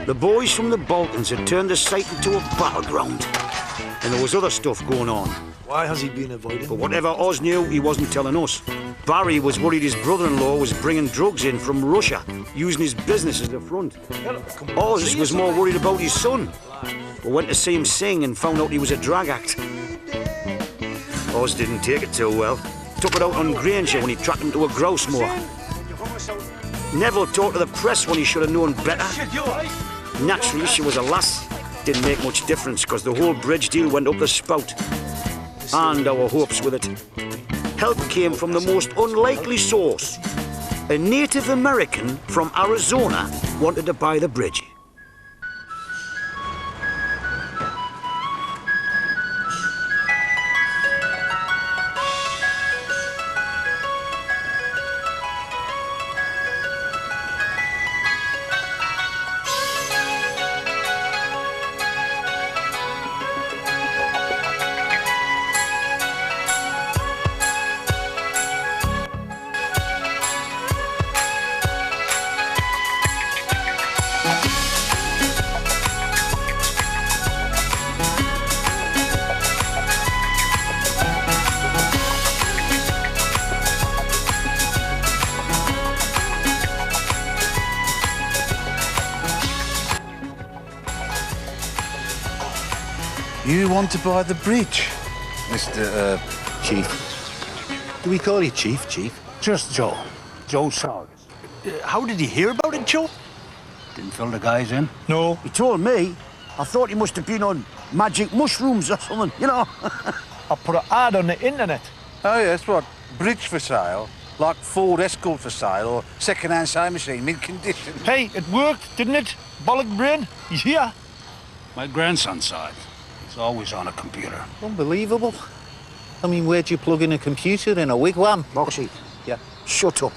The boys from the Balkans had turned the site into a battleground. And there was other stuff going on. Why has he been avoided? But whatever Oz knew, he wasn't telling us. Barry was worried his brother-in-law was bringing drugs in from Russia, using his business as a front. Oz was more worried about his son. We went to see him sing and found out he was a drag act. Oz didn't take it too well. Took it out on Granger when he tracked him to a grouse moor. Neville talked to the press when he should have known better. Naturally, she was a lass. Didn't make much difference because the whole bridge deal went up the spout. And our hopes with it. Help came from the most unlikely source. A Native American from Arizona wanted to buy the bridge. You want to buy the bridge, Mr. Chief? Do we call you Chief, Chief? Just Joe. Joe Sargis. How did he hear about it, Joe? Didn't fill the guys in? No. He told me. I thought he must have been on magic mushrooms or something, you know. I put an ad on the internet. Oh, yes, what? Bridge for sale? Like Ford Escort for sale or second-hand sewing machine, mid-condition? Hey, it worked, didn't it? Bollock brain? Yeah. My grandson's side. He's always on a computer. Unbelievable. I mean, where'd you plug in a computer? In a wigwam? Moxie. Yeah. Shut up.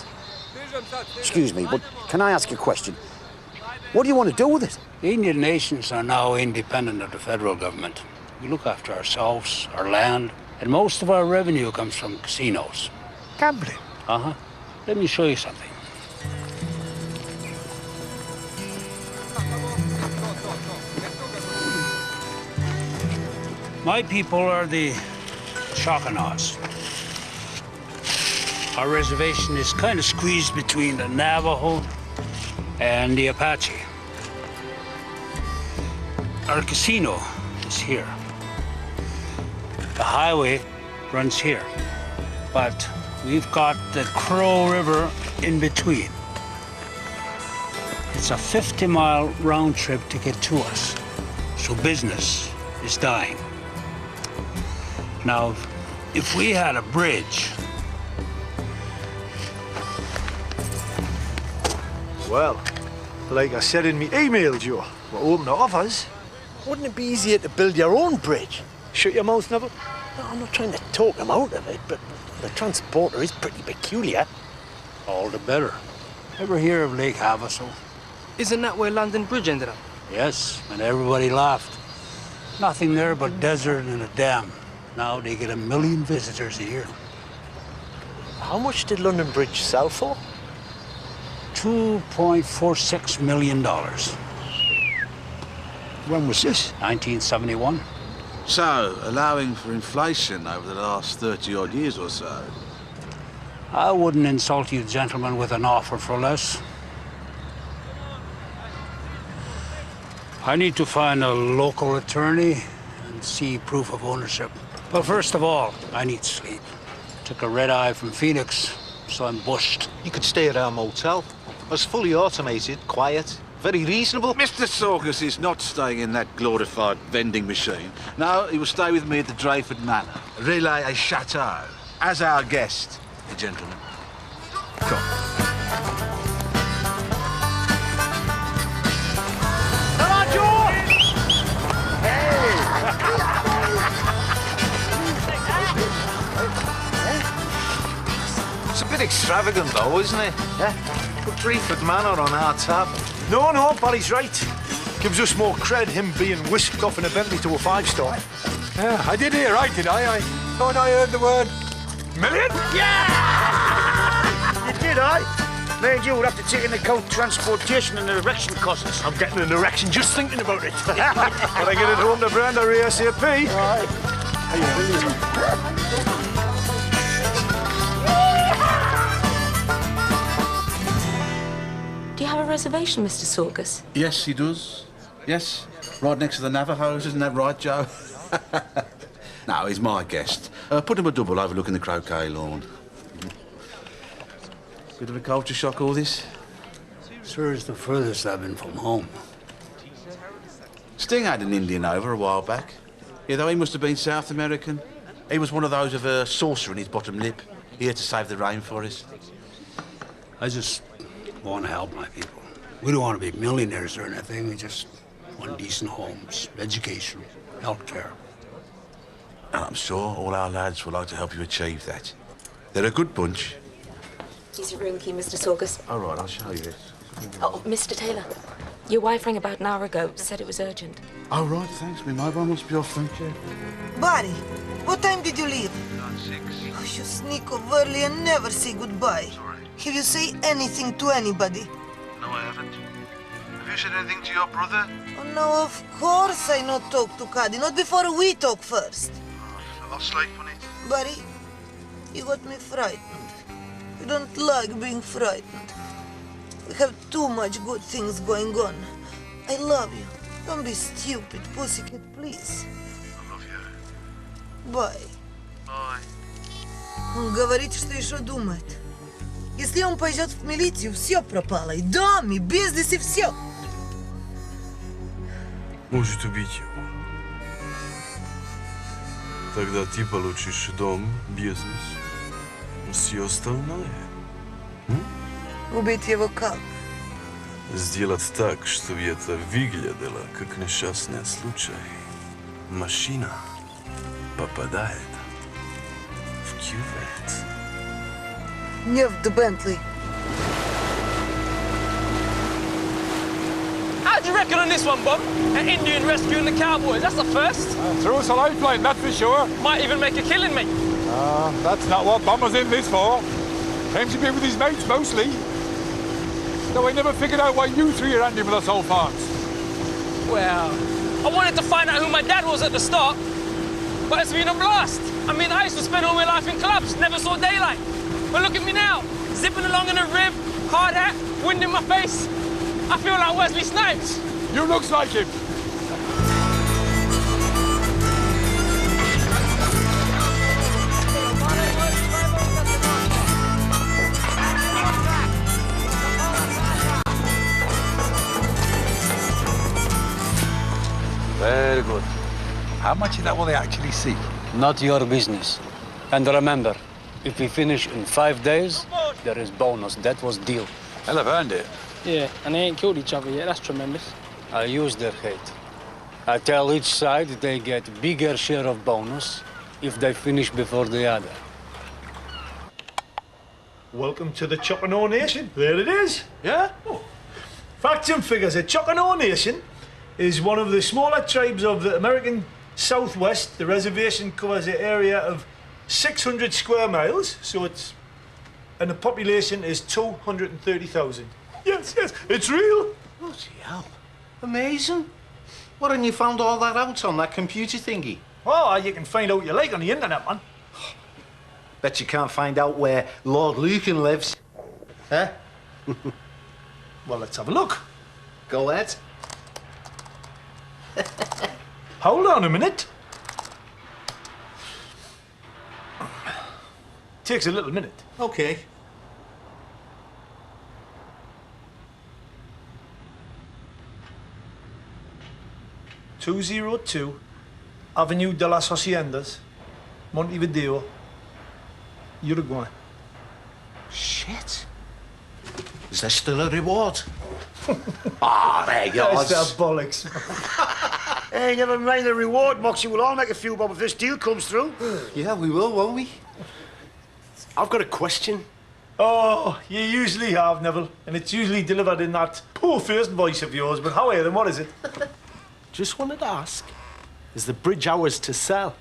Excuse me, but can I ask you a question? What do you want to do with it? The Indian nations are now independent of the federal government. We look after ourselves, our land, and most of our revenue comes from casinos. Gambling? Uh-huh. Let me show you something. My people are the Chocanoes. Our reservation is kind of squeezed between the Navajo and the Apache. Our casino is here. The highway runs here, but we've got the Crow River in between. It's a 50-mile round trip to get to us, so business is dying. Now, if we had a bridge... Well, like I said in me email, Joe, we're open to offers. Wouldn't it be easier to build your own bridge? Shut your mouth, Neville. No, I'm not trying to talk him out of it, but the transporter is pretty peculiar. All the better. Ever hear of Lake Havasu? Isn't that where London Bridge ended up? Yes, and everybody laughed. Nothing there but desert and a dam. Now they get 1 million visitors a year. How much did London Bridge sell for? $2.46 million. When was this? 1971. So, allowing for inflation over the last 30-odd years or so. I wouldn't insult you gentlemen with an offer for less. I need to find a local attorney and see proof of ownership. But first of all, I need sleep. Took a red-eye from Phoenix, so I'm bushed. You could stay at our motel. It's fully automated, quiet, very reasonable. Mr. Sorgus is not staying in that glorified vending machine. No, he will stay with me at the Drayford Manor, Relay Chateau, as our guest, the gentleman. Come. Hello, Joe! It's a bit extravagant, though, isn't it? Yeah. Put Drayford Manor on our tab. No, Barry's right. Gives us more cred, him being whisked off in a Bentley to a 5-star. Yeah, I did hear right, did I? I thought I heard the word million. Yeah! You did, Made you would have to take into account transportation and erection costs. I'm getting an erection just thinking about it. But I get it home to Brenda ASAP. Do you have a reservation, Mr. Sorgus? Yes, he does. Yes, right next to the Navajos, isn't that right, Joe? No, he's my guest. Put him a double overlooking the croquet lawn. Bit of a culture shock, all this. Sir, it's the furthest I've been from home. Sting had an Indian over a while back. Yeah, though he must have been South American. He was one of those with a saucer in his bottom lip, here to save the rainforest. I just want to help my people. We don't want to be millionaires or anything. We just want decent homes, education, healthcare. And I'm sure all our lads would like to help you achieve that. They're a good bunch. Here's your room key, Mr. Sorgus. All right, I'll show you this. Oh, Mr. Taylor, your wife rang about an hour ago, said it was urgent. Oh, right, thanks. My mobile must be off, thank you. Barry, what time did you leave? Around 6. Oh, you sneak off early and never say goodbye. Sorry. Have you say anything to anybody? No, I haven't. Have you said anything to your brother? Oh, no, of course I not talk to Cady. Not before we talk first. I'll sleep on it. Barry, you got me frightened. You don't like being frightened. We have too much good things going on. I love you. Don't be stupid, pussycat, please. I love you. Bye. Bye. Он говорит, что еще думает. Если он пойдет в милицию, все пропало. И дом, и бизнес, и все. Может убить его. Тогда ты получишь дом, бизнес, все остальное. Убить его как? Сделать так, чтобы это выглядело как несчастный случай. Машина попадает в кювет. Не в Бентли. How do you reckon on this one, Bob? An Indian rescuing the cowboys, that's a first. Threw us a lifeline, that's for sure. Might even make a killing, mate. That's not what Bum was in this for. Came to be with his mates, mostly. Though I never figured out why you three are handy with us old farts. Well, I wanted to find out who my dad was at the start, but it's been a blast. I mean, I used to spend all my life in clubs, never saw daylight. But look at me now, zipping along in a rib, hard hat, wind in my face. I feel like Wesley Snipes. You looks like him. Very good. How much of that will they actually see? Not your business. And remember, if we finish in 5 days, there is bonus. That was deal. Hell, I've earned it. Yeah, and they ain't killed each other yet. That's tremendous. I use their hate. I tell each side they get bigger share of bonus if they finish before the other. Welcome to the Chocanoe Nation. There it is. Yeah? Oh. Facts and figures. The Chocanoe Nation is one of the smaller tribes of the American Southwest. The reservation covers an area of 600 square miles, so it's... and the population is 230,000. Yes, yes, it's real. Bloody hell. Amazing. Why didn't you found all that out on that computer thingy? Oh, you can find out what you like on the internet, man. Bet you can't find out where Lord Lucan lives. Eh? Well, let's have a look. Go ahead. Hold on a minute. Takes a little minute. Okay. ...202 Avenue de las Haciendas, Montevideo, Uruguay. Shit. Is there still a reward? Ah, there you are. That's bollocks. Hey, never mind the reward, Moxie. We'll all make a few bob if this deal comes through. Yeah, we will, won't we? I've got a question. Oh, you usually have, Neville, and it's usually delivered in that poor first voice of yours, but how are you then? What is it? Just wanted to ask, is the bridge ours to sell?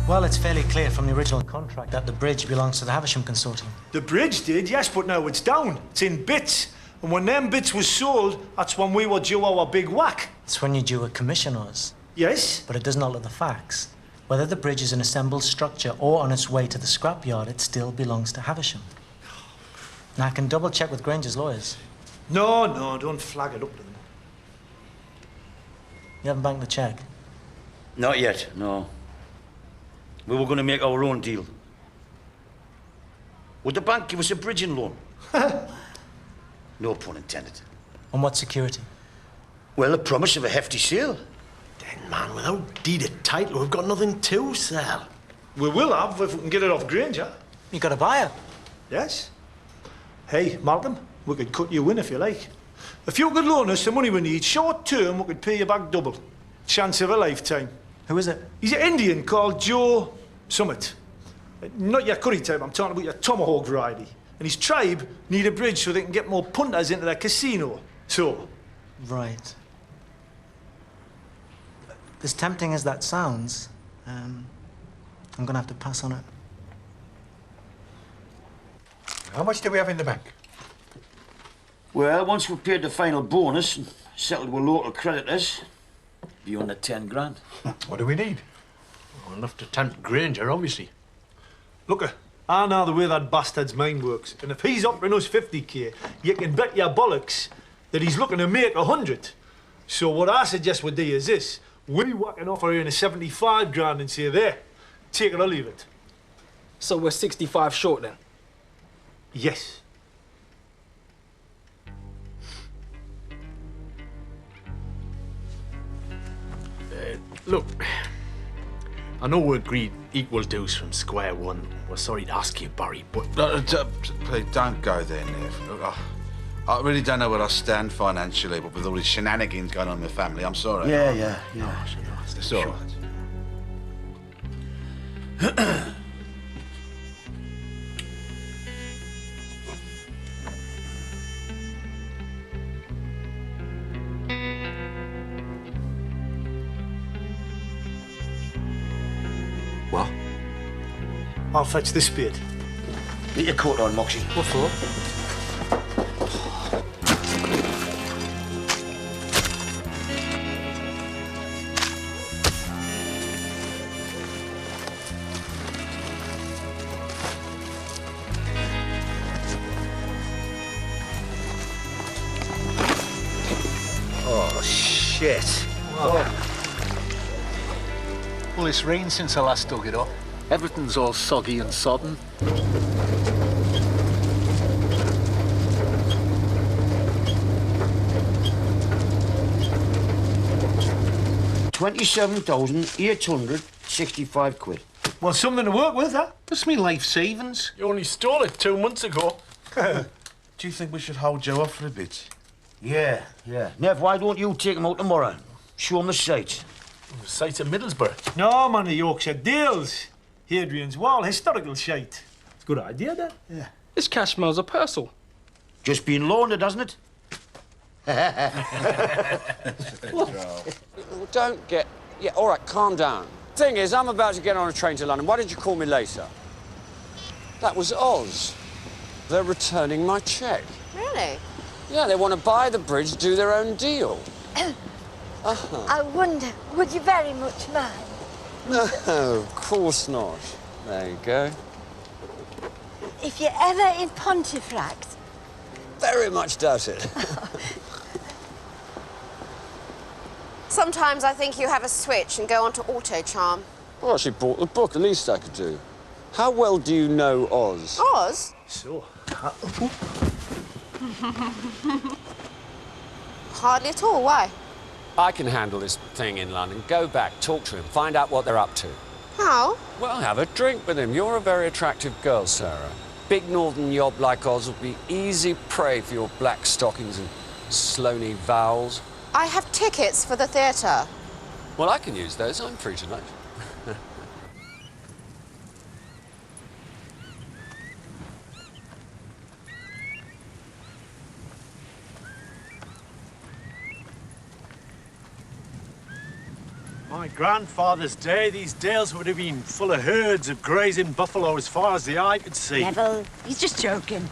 Well, it's fairly clear from the original contract that the bridge belongs to the Havisham Consortium. The bridge did, yes, but now it's down. It's in bits. And when them bits was sold, that's when we were due our big whack. It's when you're due a commission, Oz. Yes? But it doesn't alter the facts. Whether the bridge is an assembled structure or on its way to the scrapyard, it still belongs to Havisham. Now, I can double-check with Granger's lawyers. No, don't flag it up to them. You haven't banked the cheque? Not yet, no. We were going to make our own deal. Would the bank give us a bridging loan? No pun intended. On what security? Well, a promise of a hefty sale. Then, man, without deed of title, we've got nothing to sell. We will have if we can get it off Granger. You got a buyer? Yes. Hey, Malcolm, we could cut you in if you like. If you could loan us the money we need, short term, we could pay you back double. Chance of a lifetime. Who is it? He's an Indian called Joe Summit. Not your curry type, I'm talking about your tomahawk variety. And his tribe need a bridge so they can get more punters into their casino. So. Right. As tempting as that sounds, I'm gonna have to pass on it. How much do we have in the bank? Well, once we've paid the final bonus and settled with local creditors, be under 10 grand. What do we need? Well, enough to tempt Granger, obviously. Look, I know the way that bastard's mind works. And if he's offering us 50k, you can bet your bollocks that he's looking to make 100. So what I suggest we do is this. We whack an offer in a 75 grand and say, there, take it or leave it. So we're 65 short then? Yes. Look, I know we agreed equal dues from square one. We're sorry to ask you, Barry, but... Please, don't go there, Nev. Look, I really don't know where I stand financially, but with all these shenanigans going on in my family, I'm sorry. Yeah. It's all right. What? I'll fetch this spade. Get your coat on, Moxie. What for? Oh, shit. Oh. Well, it's rained since I last dug it up. Everything's all soggy and sodden. £27,865. Well, something to work with, huh? That's me life savings. You only stole it 2 months ago. Do you think we should hold Joe off for a bit? Yeah. Nev, why don't you take him out tomorrow? Show him the sights. The site at Middlesbrough. No, man, the Yorkshire Dales. Hadrian's Wall, historical shite. It's a good idea, that. Yeah. This cash smells of Purcell. Just been laundered, hasn't it? Don't get... Yeah, all right, calm down. Thing is, I'm about to get on a train to London. Why didn't you call me later? That was Oz. They're returning my cheque. Really? Yeah, they want to buy the bridge, do their own deal. I wonder, would you very much mind? No, of course not. There you go. If you're ever in Pontefract. Very much doubt it. Sometimes I think you have a switch and go on to auto charm. Well, she bought the book. The least I could do. How well do you know Oz? Oz? So. Hardly at all. Why? I can handle this thing in London. Go back, talk to him, find out what they're up to. How? Well, have a drink with him. You're a very attractive girl, Sarah. Big northern yob like Oz would be easy prey for your black stockings and Sloaney vowels. I have tickets for the theatre. Well, I can use those. I'm free tonight. My my grandfather's day, these dales would have been full of herds of grazing buffalo as far as the eye could see. Neville, he's just joking.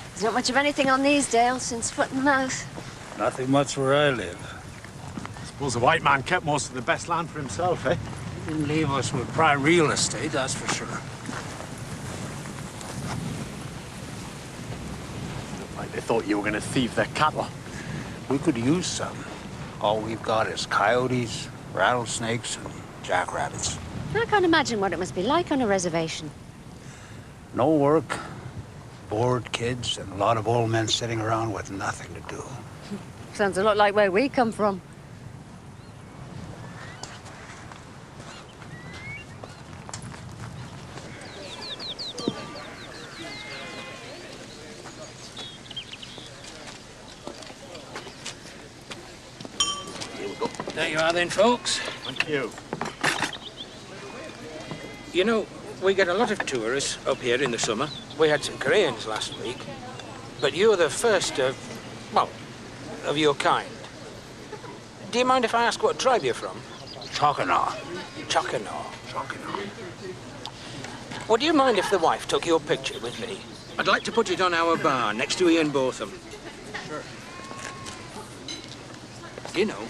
There's not much of anything on these dales since foot and mouth. Nothing much where I live. I suppose the white man kept most of the best land for himself, eh? He didn't leave us with prime real estate, that's for sure. Looked like they thought you were going to thieve their cattle. We could use some. All we've got is coyotes, rattlesnakes, and jackrabbits. I can't imagine what it must be like on a reservation. No work, bored kids, and a lot of old men sitting around with nothing to do. Sounds a lot like where we come from. There you are then, folks. Thank you. You know, we get a lot of tourists up here in the summer. We had some Koreans last week. But you're the first of, well, of your kind. Do you mind if I ask what tribe you're from? Chockannaw. Chockannaw. Would you mind if the wife took your picture with me? I'd like to put it on our bar next to Ian Botham. Sure. You know,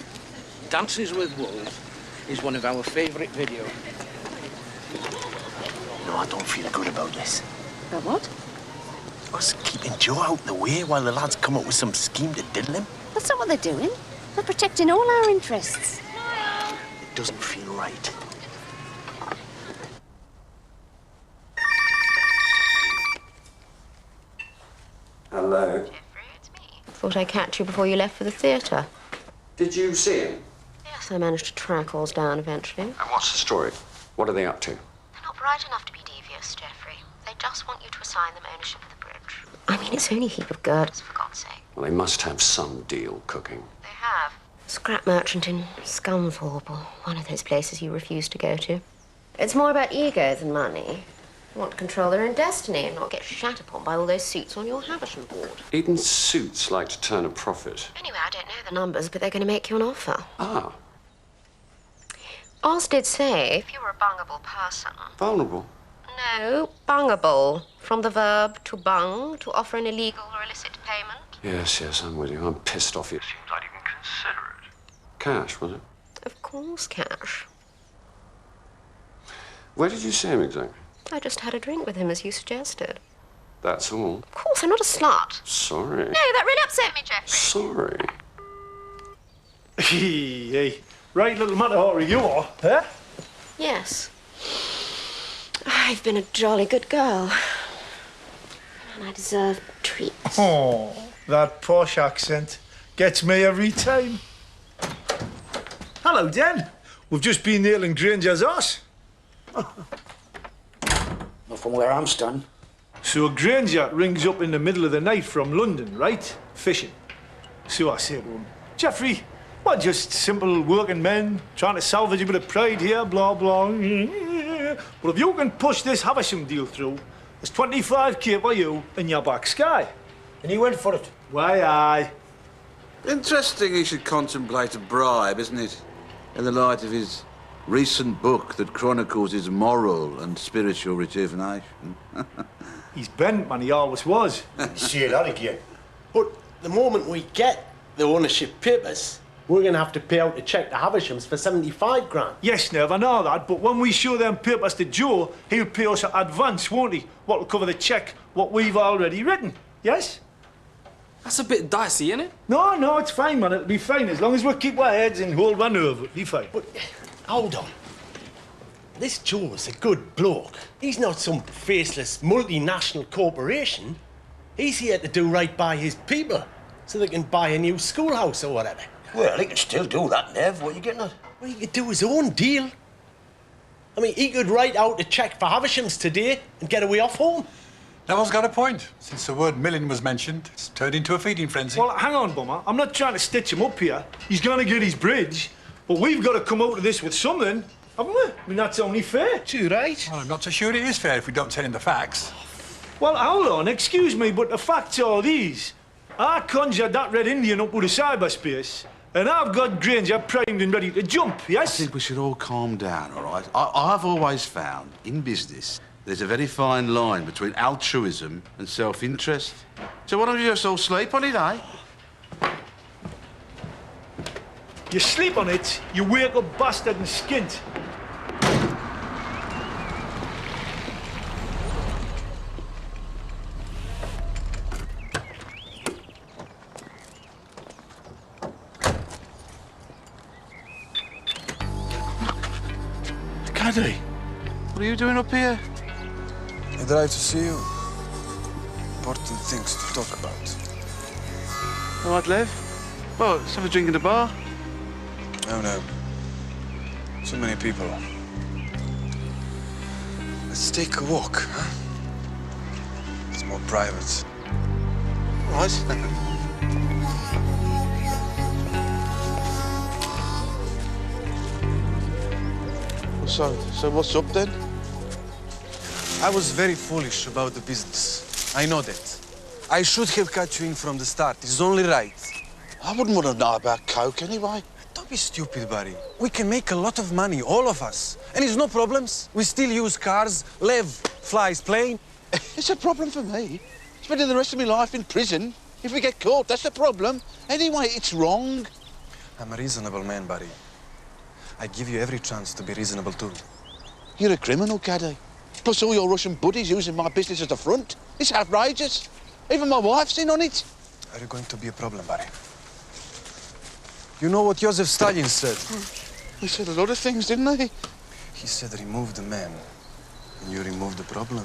Dances with Wolves is one of our favourite videos. No, I don't feel good about this. About what? Us keeping Joe out the way while the lads come up with some scheme to diddle him. That's not what they're doing. They're protecting all our interests. It doesn't feel right. Hello. Thought I'd catch you before you left for the theatre. Did you see him? Yes, I managed to track ours down eventually. And what's the story? What are they up to? They're not bright enough to be devious, Geoffrey. They just want you to assign them ownership of the bridge. I mean, it's only a heap of girders, for God's sake. Well, they must have some deal cooking. They have. Scrap merchant in Scunthorpe, or one of those places you refuse to go to. It's more about ego than money. They want to control their own destiny and not get shat upon by all those suits on your Havisham board. Even suits like to turn a profit. Anyway, I don't know the numbers, but they're going to make you an offer. Ah. Oz did say if you were a bungable person. Vulnerable? No, bungable. From the verb to bung, to offer an illegal or illicit payment. Yes, I'm with you. I'm pissed off you. Seems I'd even consider it. Cash, was it? Of course, cash. Where did you see him exactly? I just had a drink with him, as you suggested. That's all. Of course, I'm not a slut. Sorry. No, that really upset me, Geoffrey. Sorry. Hey, right little matter you are, eh? Yes. I've been a jolly good girl. And I deserve treats. Oh, that posh accent gets me every time. Hello, Den. We've just been nailing Granger's ass. Not from where I'm standing. So Granger rings up in the middle of the night from London, right? Fishing. So I say to him, Geoffrey, we're just simple working men trying to salvage a bit of pride here, blah, blah. But if you can push this Havisham deal through, there's 25k for you in your back sky. And he went for it. Why, aye. Interesting he should contemplate a bribe, isn't it? In the light of his recent book that chronicles his moral and spiritual rejuvenation. He's bent, man, he always was. Say that again. But the moment we get the ownership papers, we're going to have to pay out a cheque to Havishams for 75 grand. Yes, Nev, I know that, but when we show them papers to Joe, he'll pay us an advance, won't he? What'll cover the cheque, what we've already written. Yes? That's a bit dicey, isn't it? No, it's fine, man. It'll be fine. As long as we keep our heads and hold one nerve, it'll be fine. But hold on. This Joe's a good bloke. He's not some faceless multinational corporation. He's here to do right by his people so they can buy a new schoolhouse or whatever. Well, he can still do that, Nev. What are you getting at? Well, he could do his own deal. I mean, he could write out a cheque for Havishams today and get away off home. Neville's got a point. Since the word million was mentioned, it's turned into a feeding frenzy. Well, hang on, Bummer. I'm not trying to stitch him up here. He's going to get his bridge. But we've got to come out of this with something, haven't we? I mean, that's only fair. Too right. Well, I'm not so sure it is fair if we don't tell him the facts. Well, hold on. Excuse me, but the facts are these. I conjured that Red Indian up with a cyberspace, And I've got Granger primed and ready to jump, yes? I think we should all calm down, all right? I've always found, in business, there's a very fine line between altruism and self-interest. So why don't you just all sleep on it, eh? You sleep on it, you wake up bastard and skint. Caddy, what are you doing up here? I drive to see you. Important things to talk about. All right, Lev. Well, let's have a drink in the bar. Oh, no. So many people. Let's take a walk, huh? It's more private. All right. So what's up then? I was very foolish about the business. I know that. I should have cut you in from the start. It's only right. I wouldn't want to know about coke anyway. Don't be stupid, Barry. We can make a lot of money, all of us. And it's no problems. We still use cars. Lev flies plane. It's a problem for me. Spending the rest of my life in prison. If we get caught, that's the problem. Anyway, it's wrong. I'm a reasonable man, Barry. I give you every chance to be reasonable, too. You're a criminal, Caddy. Plus all your Russian buddies using my business as a front. It's outrageous. Even my wife's in on it. Are you going to be a problem, Barry? You know what Joseph Stalin said? He said a lot of things, didn't he? He said remove the man, and you remove the problem.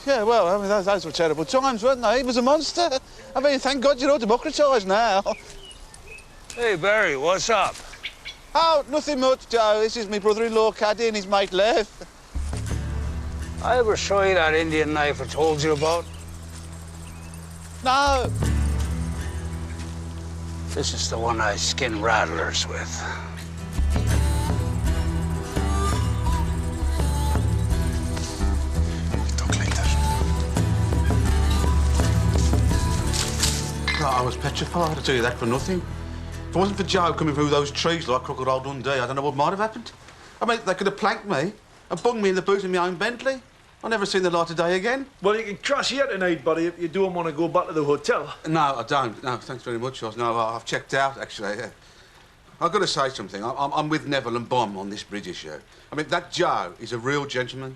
Yeah, well, I mean, those were terrible times, weren't they? He was a monster. I mean, thank God you're all democratised now. Hey, Barry, what's up? Oh, nothing much, Joe. This is my brother-in-law, Caddy, and his mate, Lev. I ever show you that Indian knife I told you about? No. This is the one I skin rattlers with. We'll talk later. No, I was petrified, I'll tell you that for nothing. If it wasn't for Joe coming through those trees like Crocodile Dundee, I don't know what might have happened. I mean, they could have planked me and bunged me in the boot of my own Bentley. I've never seen the light of day again. Well, you can crash here tonight, buddy, if you don't want to go back to the hotel. No, I don't. No, thanks very much, Oz. No, I've checked out, actually. Yeah. I've got to say something. I'm with Neville and Bomb on this bridge issue. I mean, that Joe is a real gentleman.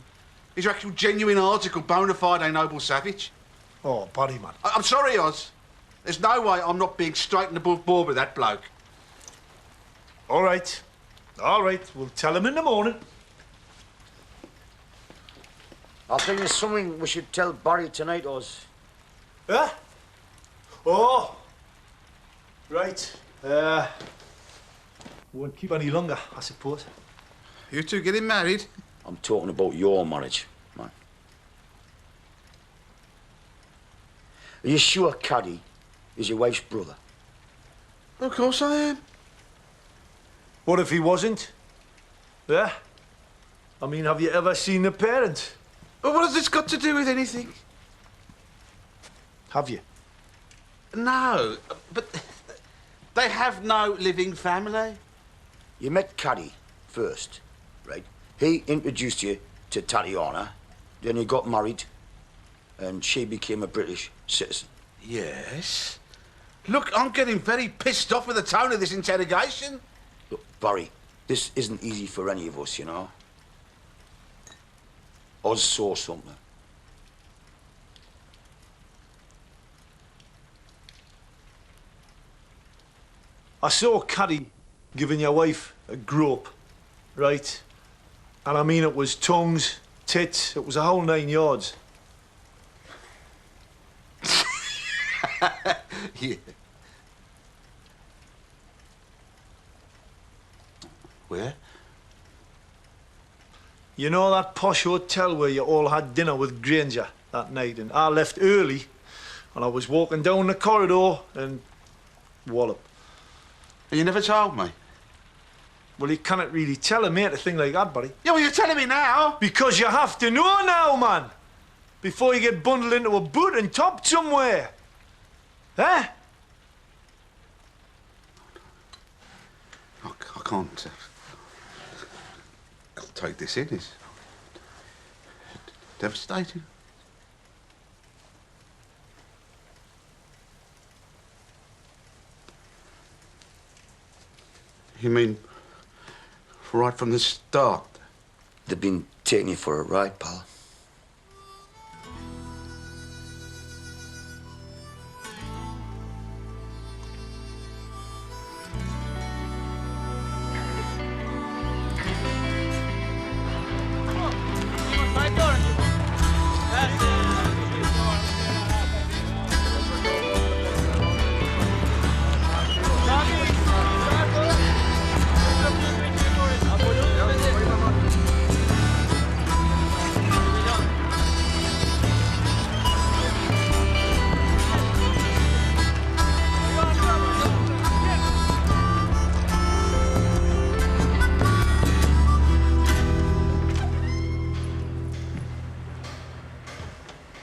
He's an actual genuine article, bona fide noble savage. Oh, buddy, man. I'm sorry, Oz. There's no way I'm not being straight and above board with that bloke. All right. All right. We'll tell him in the morning. I think there's something we should tell Barry tonight, Oz. Huh? Oh. Right. Won't keep any longer, I suppose. You two getting married? I'm talking about your marriage, man. Are you sure Caddy is your wife's brother? Of course I am. What if he wasn't? Yeah? I mean, have you ever seen the parents? Well, what has this got to do with anything? Have you? No, but they have no living family. You met Caddy first, right? He introduced you to Tatiana, then you got married, and she became a British citizen. Yes. Look, I'm getting very pissed off with the tone of this interrogation. Look, Barry, this isn't easy for any of us, you know. Oz saw something. I saw Caddy giving your wife a grope, right? And I mean, it was tongues, tits, it was a whole 9 yards. Yeah. Where? You know that posh hotel where you all had dinner with Granger that night, and I left early, and I was walking down the corridor, and wallop. And you never told me? Well, you cannot really tell a mate a thing like that, buddy. Yeah, well, you're telling me now. Because you have to know now, man. Before you get bundled into a boot and topped somewhere. Huh? can't take this in. It's devastating. You mean right from the start? They've been taking you for a ride, pal.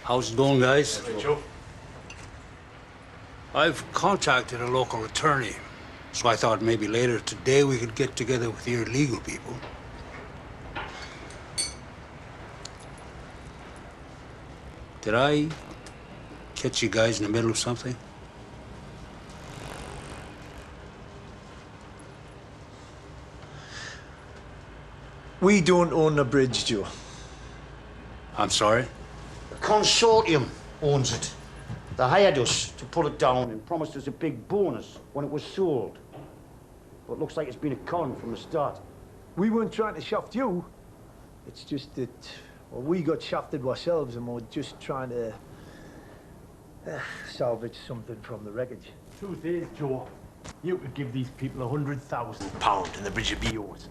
How's it going, guys? Hey, Joe. I've contacted a local attorney, so I thought maybe later today we could get together with your legal people. Did I catch you guys in the middle of something? We don't own the bridge, Joe. I'm sorry? The consortium owns it. They hired us to put it down and promised us a big bonus when it was sold. But it looks like it's been a con from the start. We weren't trying to shaft you. It's just that, well, we got shafted ourselves and we're just trying to salvage something from the wreckage. Truth is, Joe, you could give these people £100,000 and the bridge would be yours.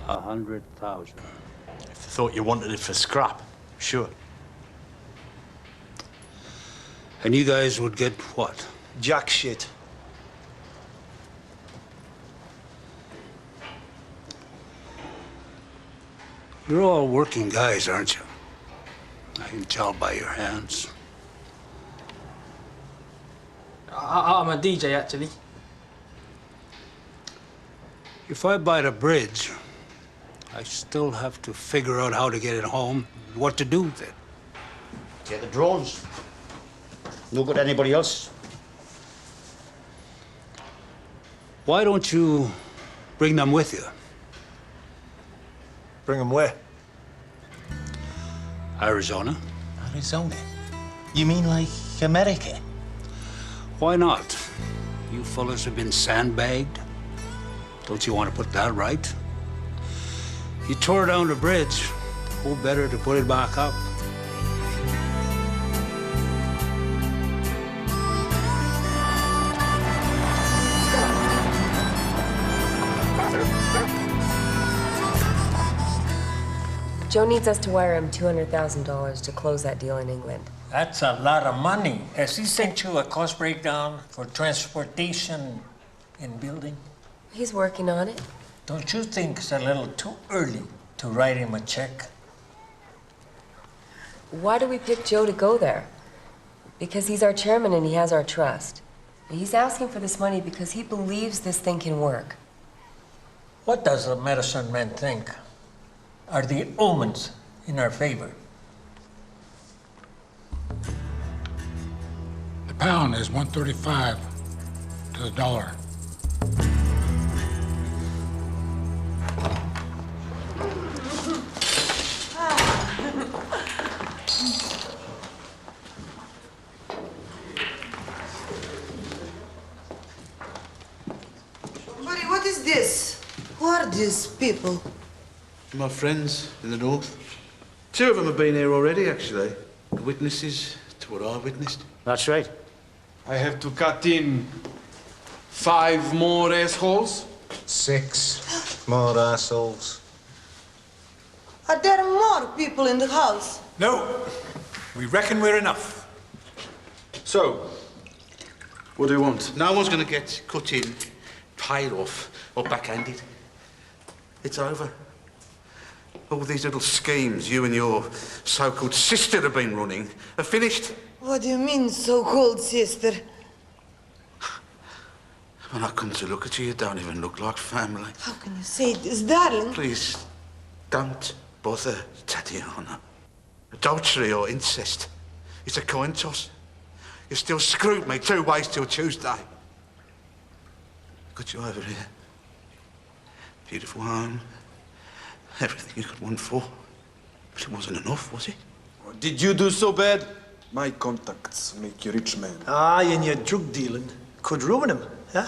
100,000. If they thought you wanted it for scrap, sure. And you guys would get what? Jack shit. You're all working guys, aren't you? I can tell by your hands. I'm a DJ, actually. If I buy the bridge, I still have to figure out how to get it home, what to do with it. Get the drones. No good to anybody else. Why don't you bring them with you? Bring them where? Arizona. Arizona? You mean like America? Why not? You fellas have been sandbagged. Don't you want to put that right? You tore down the bridge. Who better to put it back up? Joe needs us to wire him $200,000 to close that deal in England. That's a lot of money. Has he sent you a cost breakdown for transportation and building? He's working on it. Don't you think it's a little too early to write him a check? Why do we pick Joe to go there? Because he's our chairman and he has our trust. He's asking for this money because he believes this thing can work. What does the medicine man think? Are the omens in our favor? The pound is 135 to the dollar. Buddy, what is this? Who are these people? My friends in the north. 2 of them have been here already, actually. Witnesses to what I witnessed. That's right. I have to cut in 5 more assholes. 6 more assholes. Are there more people in the house? No. We reckon we're enough. So, what do you want? No one's going to get cut in, paid off, or backhanded. It's over. All these little schemes you and your so-called sister have been running are finished. What do you mean, so-called sister? When I come to look at you, you don't even look like family. How can you say this, darling? Please, don't bother, Tatiana. Adultery or incest, it's a coin toss. You still screwed me 2 ways till Tuesday. Got you over here. Beautiful home. Everything you could want for. But it wasn't enough, was it? Did you do so bad? My contacts make you rich man. Aye, and your drug dealing could ruin him, huh?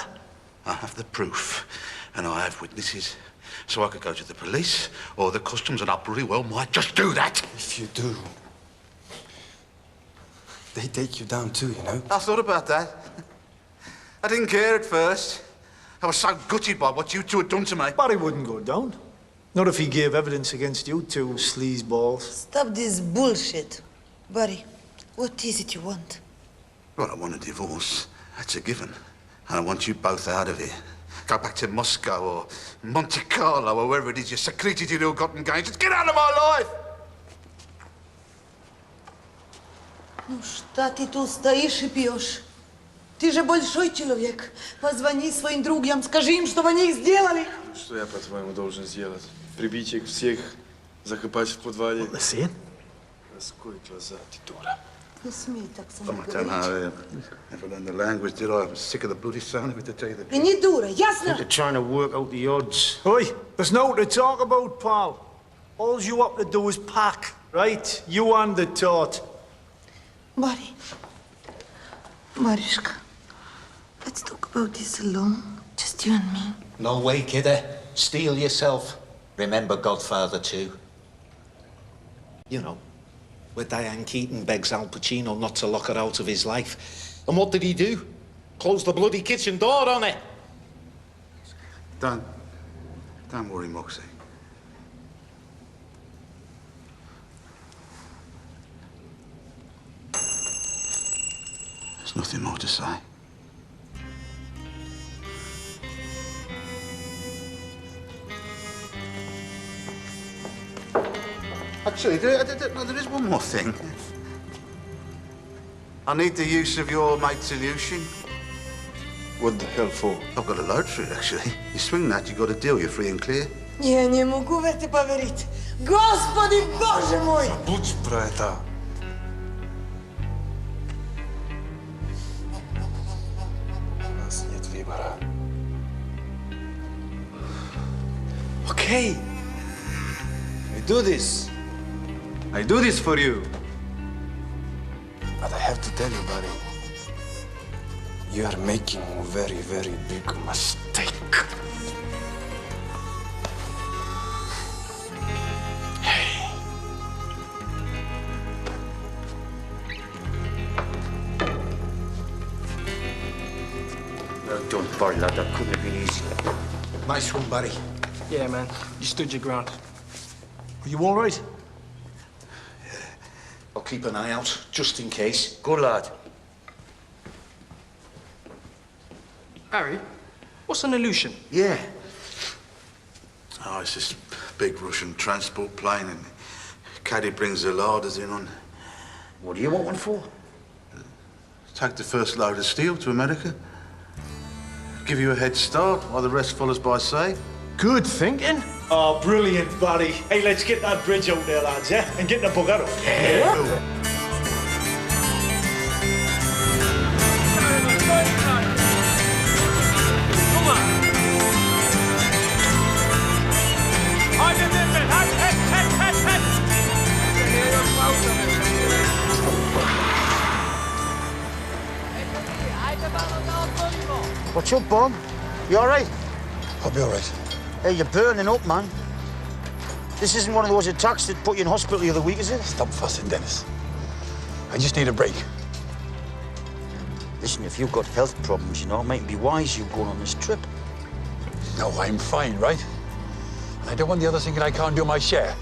I have the proof, and I have witnesses. So I could go to the police or the customs, and I pretty well might just do that. If you do, they take you down too, you know? I thought about that. I didn't care at first. I was so gutted by what you two had done to me. Barry wouldn't go down. Not if he gave evidence against you two sleazeballs. Stop this bullshit. Barry, what is it you want? Well, I want a divorce. That's a given. And I want you both out of here. Go back to Moscow or Monte Carlo or wherever it is you secreted your ill-gotten gains. Just get out of my life! Ну что ты тут стоишь и пьешь? Ты же большой человек. Позвони своим друзьям, скажи им, чтобы они их сделали. Что я, по-твоему, должен сделать? Прибить их всех, закопать в подвале? Сын? Раскрой глаза, ты дура. Не смей так со I мной don't говорить. know. If I learned the language, did I? I was sick of the bloody sound of it, to tell you the Ты не дура, ясно? They're trying to work out the odds. Oi, there's no to talk about, pal. All you have to do is pack, right? You and the tot. Barry. Marishka, let's talk about this alone. Just you and me. No way, kidder. Steel yourself. Remember Godfather 2? You know, where Diane Keaton begs Al Pacino not to lock her out of his life. And what did he do? Close the bloody kitchen door on it. Don't worry, Moxie. There's nothing more to say. Actually, there is one more thing. I need the use of your mate's illusion. What the hell for? I've got a load for it, actually. You swing that, you got a deal, you're free and clear. Я не могу в это поверить. Господи, Боже мой! Будь про это. У нас нет выбора. Okay. I do this. I do this for you. But I have to tell you, buddy, you are making a very, very big mistake. Well done, Barry, lad. That couldn't have been easier. Nice one, Barry. Yeah, man. You stood your ground. Are you all right? I'll keep an eye out, just in case. Good lad. Harry, what's an illusion? Yeah. Oh, it's this big Russian transport plane, and Caddy brings the larders in on. What do you want one for? Take the first load of steel to America. Give you a head start while the rest follows by sea. Good thinking. Oh, brilliant, Barry. Hey, let's get that bridge out there, lads, eh? And get the bugger up. Yeah. What's up, Bob? You all right? I'll be all right. Hey, you're burning up, man. This isn't one of those attacks that put you in hospital the other week, is it? Stop fussing, Dennis. I just need a break. Listen, if you've got health problems, you know, it might be wise you going on this trip. No, I'm fine, right? And I don't want the others thinking I can't do my share.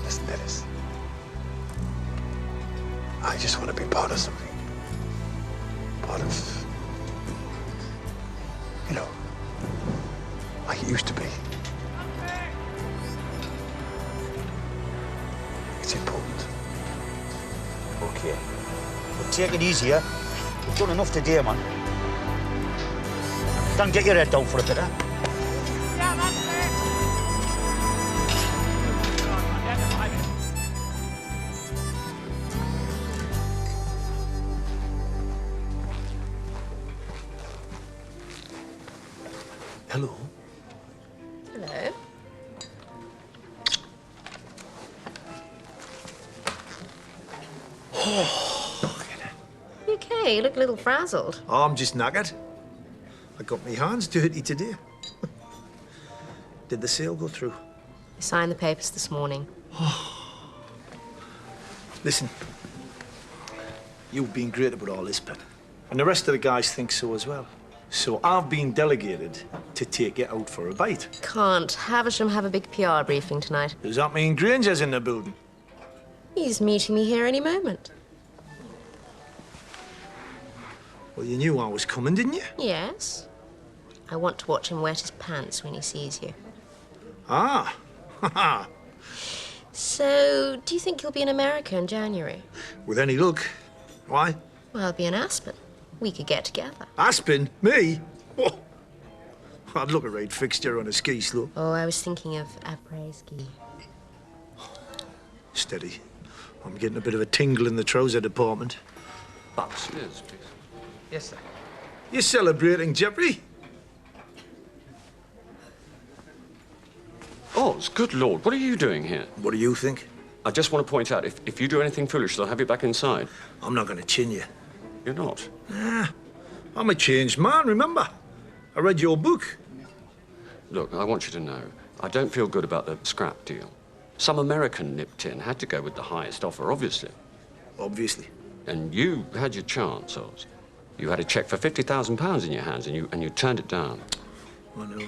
Listen, Dennis. I just want to be part of something. Part of, you know, like it used to be. It's important. Okay. Well, take it easy, yeah? You've done enough today, man. Don't get your head down for a bit, eh? Hello. Hello. You okay? You look a little frazzled. Oh, I'm just knackered. I got my hands dirty today. Did the sale go through? I signed the papers this morning. Listen, you've been great about all this, Pen. And the rest of the guys think so as well. So I've been delegated to take you out for a bite. Can't Havisham have a big PR briefing tonight? Does that mean Granger's in the building? He's meeting me here any moment. Well, you knew I was coming, didn't you? Yes. I want to watch him wet his pants when he sees you. Ah. So, do you think you'll be in America in January? With any luck. Why? Well, I'll be in Aspen. We could get together. Aspen? Me? Oh. I'd look a right fixture on a ski slope. Oh, I was thinking of après-ski. Steady. I'm getting a bit of a tingle in the trouser department. Upstairs, please. Yes, sir. You're celebrating, Jeffrey? Oz, good Lord, what are you doing here? What do you think? I just want to point out, if you do anything foolish, they'll have you back inside. I'm not going to chin you. You're not? Nah, I'm a changed man, remember? I read your book. Look, I want you to know, I don't feel good about the scrap deal. Some American nipped in, had to go with the highest offer, obviously. Obviously. And you had your chance, Oz. You had a cheque for £50,000 in your hands, and you turned it down. I know.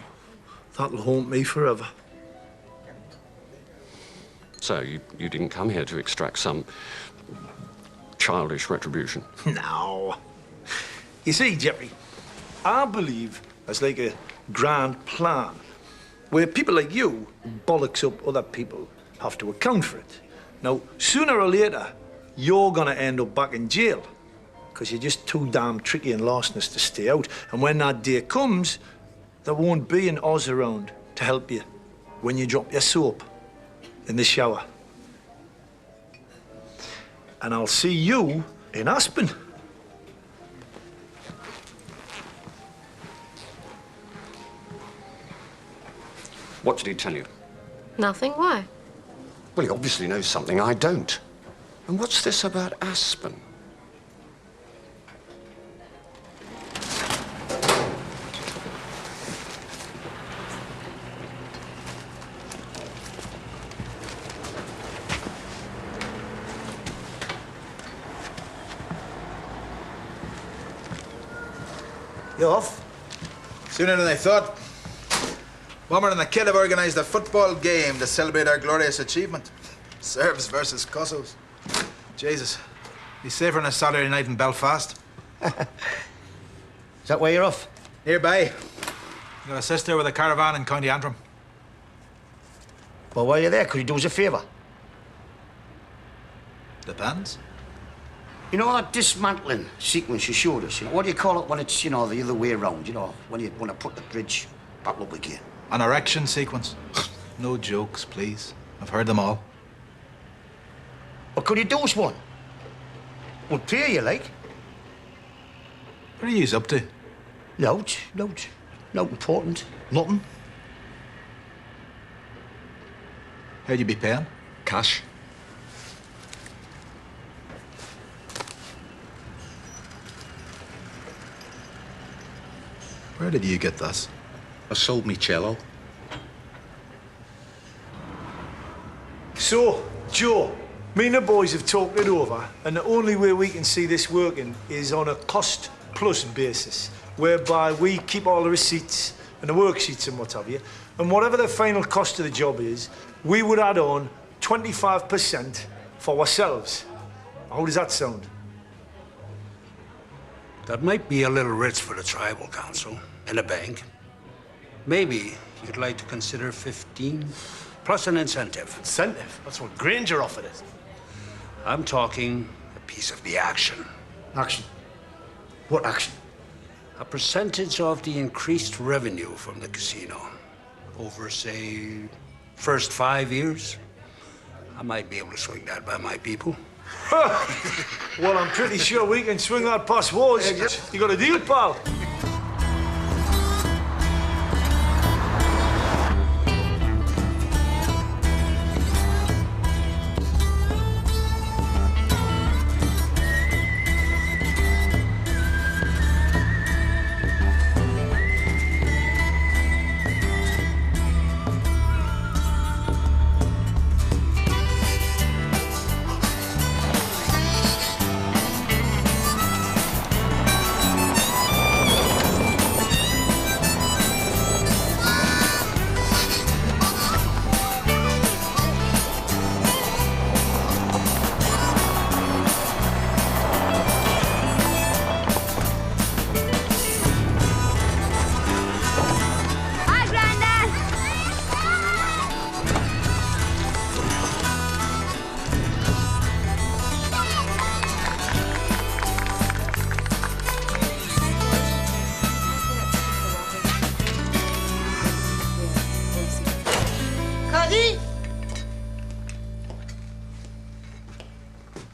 That'll haunt me forever. So you didn't come here to extract some childish retribution? No. You see, Jeffrey, I believe there's like a grand plan where people like you bollocks up other people have to account for it. Now, sooner or later, you're gonna end up back in jail because you're just too damn tricky and larcenous to stay out. And when that day comes, there won't be an Oz around to help you when you drop your soap in the shower. And I'll see you in Aspen. What did he tell you? Nothing? Why? Well, he obviously knows something I don't. And what's this about Aspen? You off? Sooner than I thought. Bomber and the kid have organised a football game to celebrate our glorious achievement. Serbs versus Kosos. Jesus. Be safer on a Saturday night in Belfast. Is that where you're off? Nearby. Got a sister with a caravan in County Antrim. Well, while you're there, could you do us a favour? Depends. You know that dismantling sequence you showed us? You know, what do you call it when it's, you know, the other way around? You know, when you want to put the bridge back up again? An erection sequence. No jokes, please. I've heard them all. Well, could you do us one? We'll pay you, like. What are you up to? Loads. Not important. Nothing. How'd you be paying? Cash. Where did you get this? I sold me cello. So, Joe, me and the boys have talked it over, and the only way we can see this working is on a cost-plus basis, whereby we keep all the receipts and the worksheets and what have you, and whatever the final cost of the job is, we would add on 25% for ourselves. How does that sound? That might be a little rich for the tribal council and a bank. Maybe you'd like to consider 15 plus an incentive. Incentive? That's what Granger offered us. I'm talking a piece of the action. Action. What action? A percentage of the increased revenue from the casino. Over, say, first 5 years. I might be able to swing that by my people. Well, I'm pretty sure we can swing that past walls. You got a deal, pal?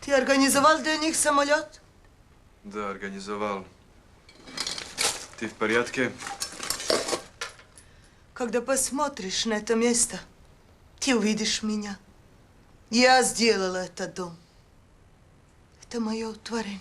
Ты организовал для них самолет? Да, организовал. Ты в порядке? Когда посмотришь на это место, ты увидишь меня. Я сделала этот дом. Это мое творение.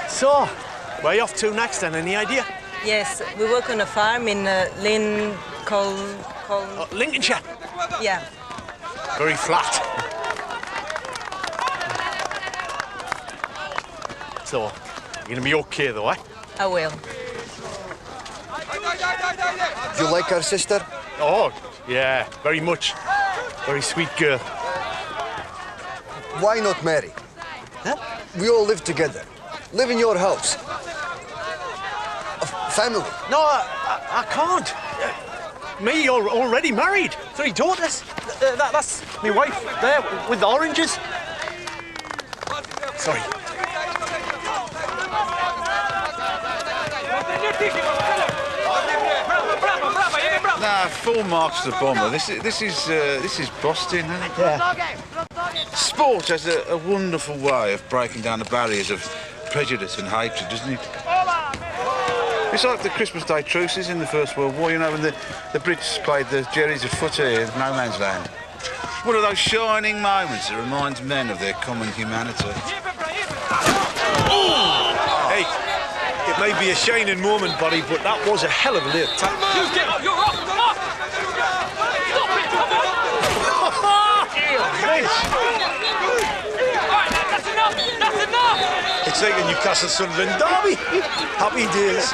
So, where are you off to next then? Any idea? Yes, we work on a farm in Lincoln. Lincolnshire? Yeah. Very flat. So, you're gonna be okay though, eh? I will. Do you like our sister? Oh, yeah, very much. Very sweet girl. Why not marry? Huh? We all live together. Live in your house. A family. No, I can't. Me, you're already married. 3 daughters. That's my wife there with the oranges. Sorry. Nah, full marks to the bomber. This is Boston, isn't it? Yeah. Sport has a wonderful way of breaking down the barriers of prejudice and hatred, doesn't it? It's like the Christmas Day truces in the First World War, you know, when the Brits played the Jerry's of footy in no man's land. One of those shining moments that reminds men of their common humanity. Hey, it may be a shining moment, buddy, but that was a hell of a late tackle. You get up, you're up, come on! Stop it, come on! Alright, that's enough, that's enough! It's like a Newcastle Sunderland derby. Happy days.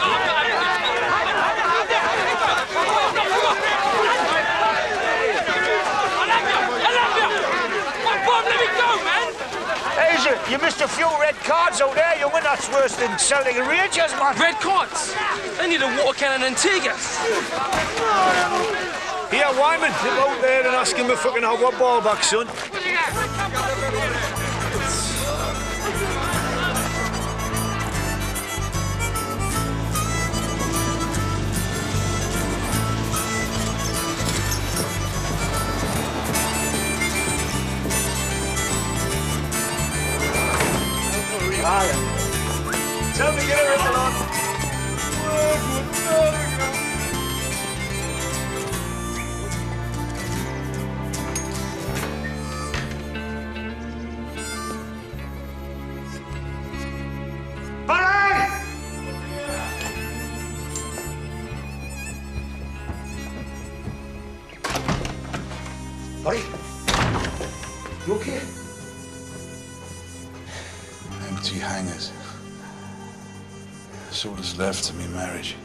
You missed a few red cards out there, young'un. That's worse than Celtic and Rangers, man. Red cards? They need a water cannon in Antigua. Here, Wyman, nip out there and ask him if I can have one ball back, son. a lot. Barry? You okay? Empty hangers. That's all that's left of me marriage.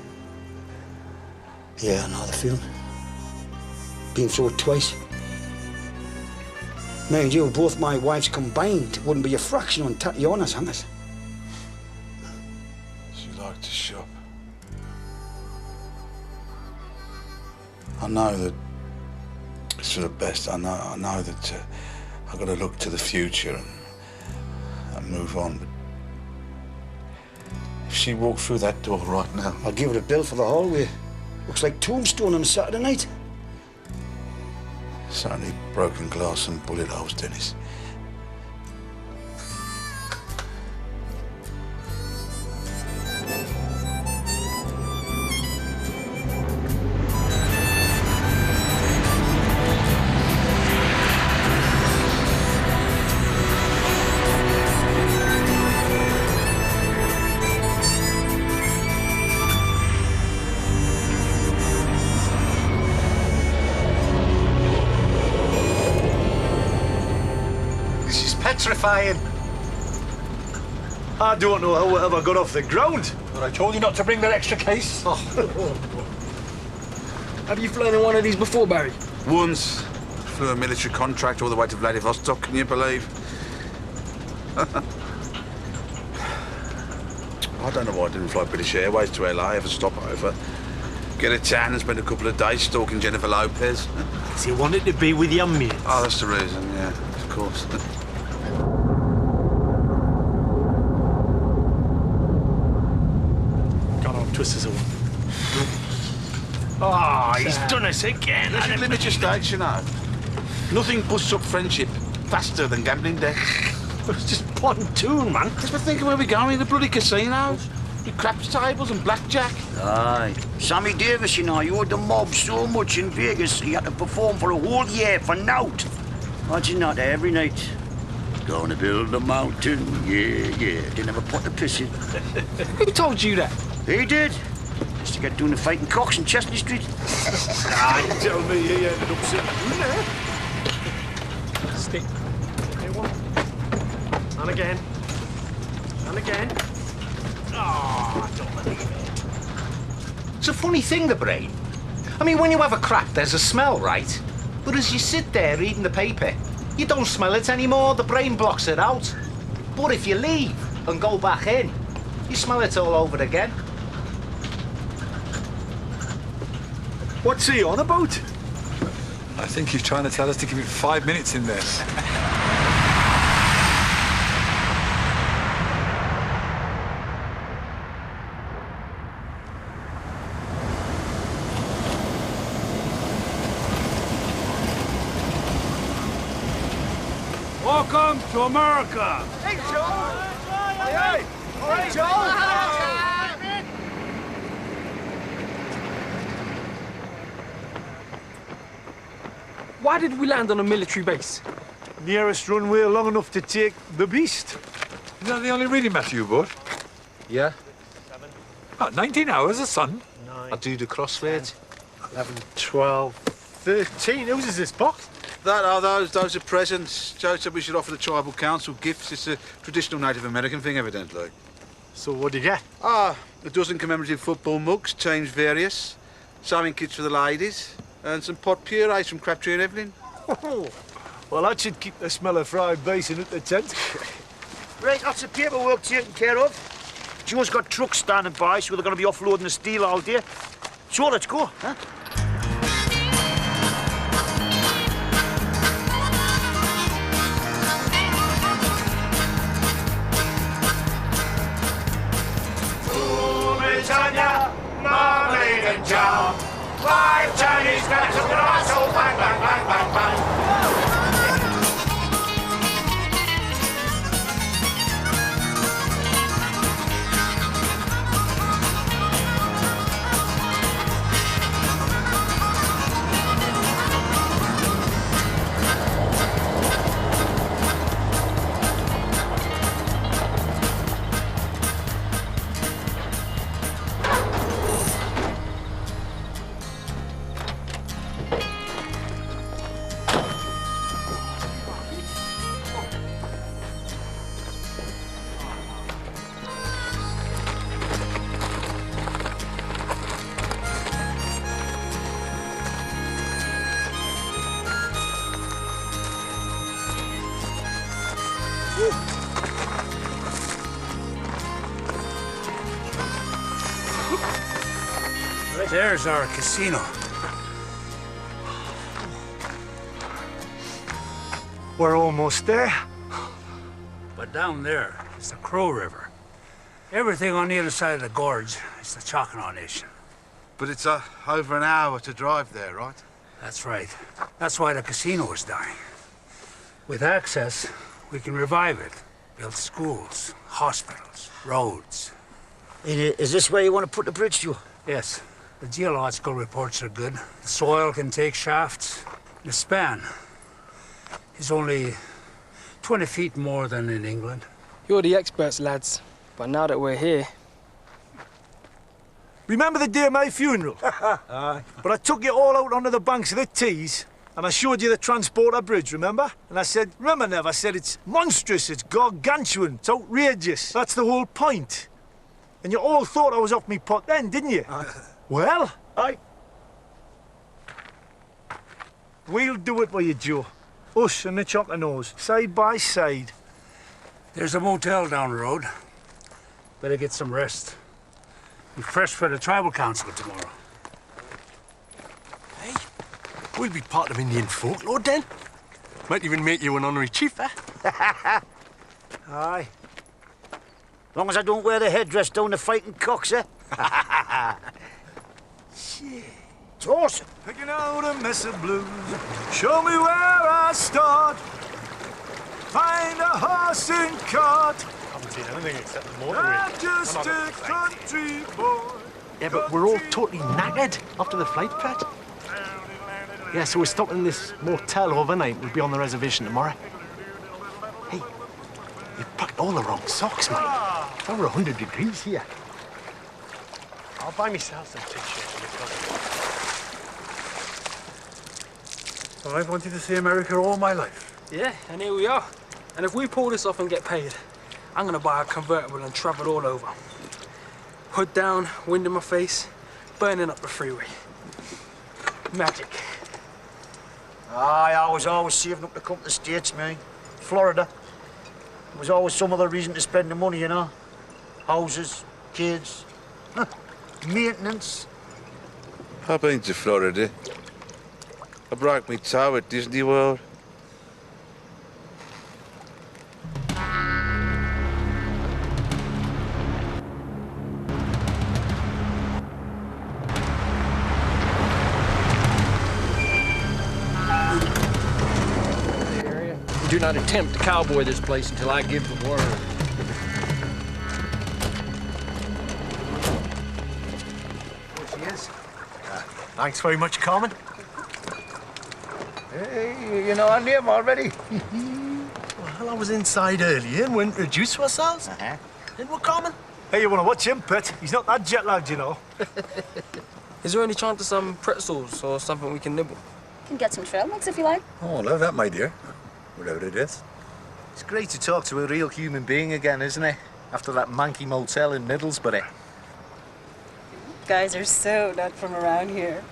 Yeah, I know the feeling. Been through it twice. Mind you, both my wives combined wouldn't be a fraction on Tatiana's hangers. She liked to shop. I know that it's for the best. I know that I've got to look to the future and move on. But if she walked through that door right now, I'll give her a bill for the hallway. Looks like Tombstone on a Saturday night. it's only broken glass and bullet holes, Dennis. Petrifying. I don't know how it ever got off the ground. But I told you not to bring that extra case. Oh. Have you flown in one of these before, Barry? Once. Flew a military contract all the way to Vladivostok, can you believe? I don't know why I didn't fly British Airways to LA, have a stopover. Get a tan and spend a couple of days stalking Jennifer Lopez. So you wanted to be with your mates? Oh, that's the reason, yeah, of course. Twisters of one. Oh, he's done us again. You should limit your stakes, you know. Nothing busts up friendship faster than gambling debts. It's just pontoon, man. Just think of where we're going, the bloody casinos. With craps tables and blackjack. Aye. Sammy Davis, you know, you owed the mob so much in Vegas, he had to perform for a whole year for nought. Imagine that every night. Gonna build a mountain, yeah, yeah. Didn't ever put the piss in. Who told you that? He did. Used to get doing the fighting cocks in Chestnut Street. You tell me he ended up sitting there. Stick. Here one. And again. And again. Oh, I don't believe it. It's a funny thing, the brain. I mean, when you have a crap, there's a smell, right? But as you sit there reading the paper, you don't smell it anymore. The brain blocks it out. But if you leave and go back in, you smell it all over again. What's he on about? I think he's trying to tell us to give it 5 minutes in there. Welcome to America. Hey, Joe! Hey! Hey, Joe! Why did we land on a military base? Nearest runway long enough to take the beast. Is that the only reading matter you bought? Yeah. 19 hours, a son. I do the crosswords. 11, 12, 13. Whose is this box? Those are presents. Joe said we should offer the tribal council gifts. It's a traditional Native American thing, evidently. So what do you get? A dozen commemorative football mugs, changed various, sewing kits for the ladies, and some pot purees from Crabtree and Evelyn. Well, that should keep the smell of fried bacon at the tent. Right, lots of paperwork taken care of. Joe's got trucks standing by, so they're going to be offloading the steel all day. So let's go, huh? Britannia, marmalade and jam. 5 Chinese grams of grass, oh bang, bang, bang, bang, bang. There's our casino. We're almost there. But down there is the Crow River. Everything on the other side of the gorge is the Choctaw Nation. But it's over an hour to drive there, right? That's right. That's why the casino is dying. With access, we can revive it. Build schools, hospitals, roads. Is this where you want to put the bridge, Joe? Yes. The geological reports are good. The soil can take shafts. The span is only 20 feet more than in England. You're the experts, lads. But now that we're here... Remember the day of my funeral? Aye. But I took you all out onto the banks of the Tees, and I showed you the transporter bridge, remember? And I said, remember, Nev, I said, it's monstrous, it's gargantuan, it's outrageous. That's the whole point. And you all thought I was off me pot then, didn't you? Well, we'll do it for you, Joe. Us and the Choctaws, side by side. There's a motel down the road. Better get some rest. Be fresh for the tribal council tomorrow. Hey, we'll be part of Indian folklore then. Might even make you an honorary chief, eh? Aye. Long as I don't wear the headdress down the fighting cocks, eh? Shit. It's awesome. Picking out a mess of blues. Show me where I start. Find a horse and cart. I haven't seen anything except the motorway. I'm just a country boy. Yeah, but we're all totally knackered after the flight, Pat. Yeah, so we're stopping in this motel overnight. We'll be on the reservation tomorrow. Hey, you packed all the wrong socks, mate. It's over 100 degrees here. I'll buy myself some t-shirts. Well, I've wanted to see America all my life. Yeah, and here we are. And if we pull this off and get paid, I'm gonna buy a convertible and travel all over. Hood down, wind in my face, burning up the freeway. Magic. Aye, I was always saving up to come to the States, mate. Florida. There was always some other reason to spend the money, you know. Houses, kids, maintenance. I've been to Florida. I broke my toe at Disney World. Do not attempt to cowboy this place until I give the word. There she is. Thanks very much, Carmen. Hey, you know our name already. Well, I was inside earlier and we introduced ourselves. Didn't we, Carmen? Hey, you want to watch him, Pet? He's not that jet-lagged, you know. Is there any chance of some pretzels or something we can nibble? Can get some trail mix if you like. Oh, love that, my dear. Whatever it is. It's great to talk to a real human being again, isn't it? After that manky motel in Middlesbrough. Guys are so not from around here.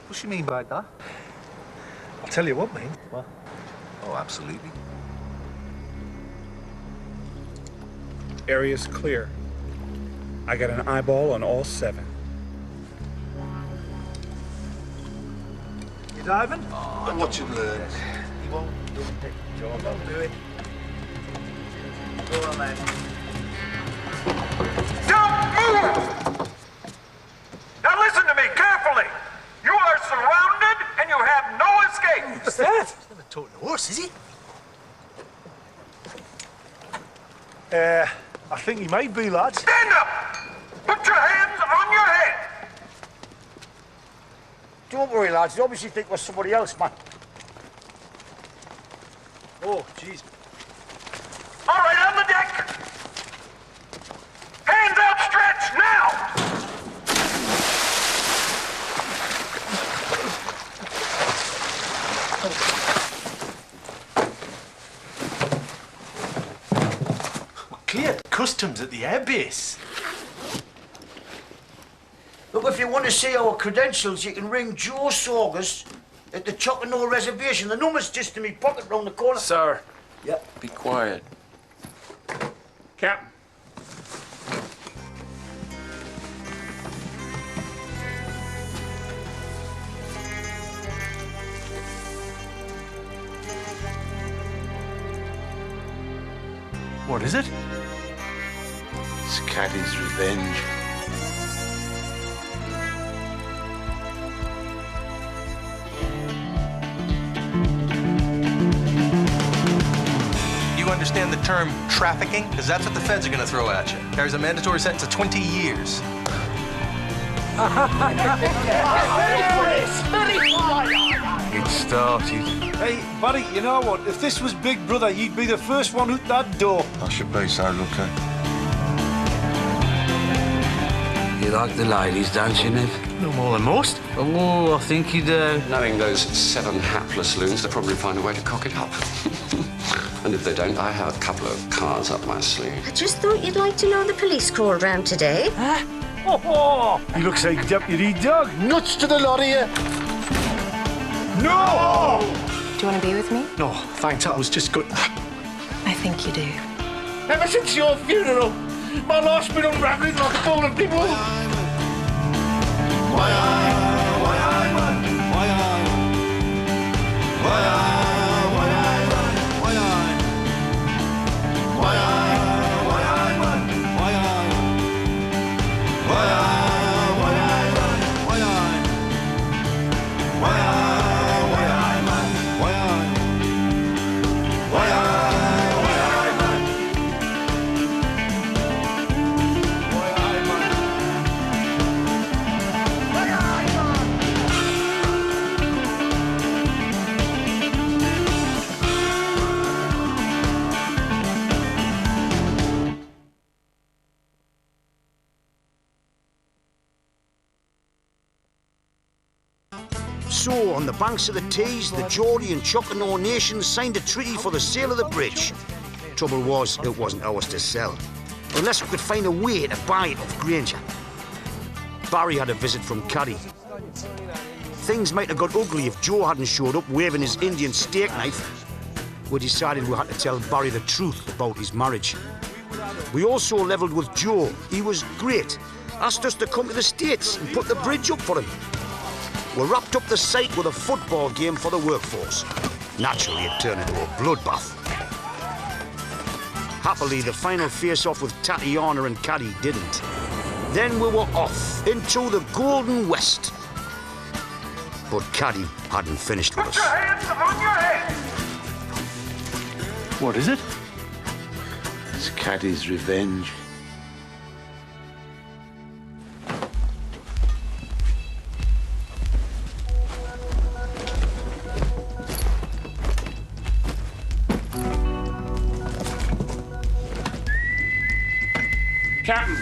What do you mean by that? I'll tell you what, mate. What? Oh, absolutely. Area's clear. I got an eyeball on all 7. You diving? I'm watching the... He won't do it. Joe won't do it. Go on, man. Don't move! Now listen to me carefully. You are surrounded and you have no escape. What's that? He's never toting a horse, is he? I think he might be, lads. Stand up! Put your hands on your head! Don't worry, lads. They obviously think we're somebody else, man. Oh, jeez. All right, on the deck! Hands outstretched, now! Cleared customs at the airbase. Look, if you want to see our credentials, you can ring Joe Saugers at the Choctaw Reservation. The number's just in my pocket round the corner. Sir. Yep. Be quiet. Captain. What is it? It's Caddy's revenge. You understand the term trafficking? Because that's what the feds are going to throw at you. Carries a mandatory sentence of 20 years. It started. Hey, Barry, you know what? If this was Big Brother, you'd be the first one out that door. I should be so lucky. You like the ladies, don't you, Nev? No more than most. Oh, I think you do. Knowing those 7 hapless loons, they'll probably find a way to cock it up. And if they don't, I have a couple of cards up my sleeve. I just thought you'd like to know the police called round today. Huh? Oh, he looks like Deputy Doug. Nuts to the lot of you. No! Do you want to be with me? No, thanks. I was just good. I think you do. Ever since your funeral, my life's been unraveling like a ball of people. So, on the banks of the Tees, the Geordie and Chocono nations signed a treaty for the sale of the bridge. Trouble was, it wasn't ours to sell, unless we could find a way to buy it off Granger. Barry had a visit from Caddy. Things might have got ugly if Joe hadn't showed up waving his Indian steak knife. We decided we had to tell Barry the truth about his marriage. We also levelled with Joe. He was great. Asked us to come to the States and put the bridge up for him. We wrapped up the site with a football game for the workforce. Naturally, it turned into a bloodbath. Happily, the final face-off with Tatiana and Caddy didn't. Then we were off into the Golden West. But Caddy hadn't finished with us. Put your hands on your head! What is it? It's Caddy's revenge. Captain.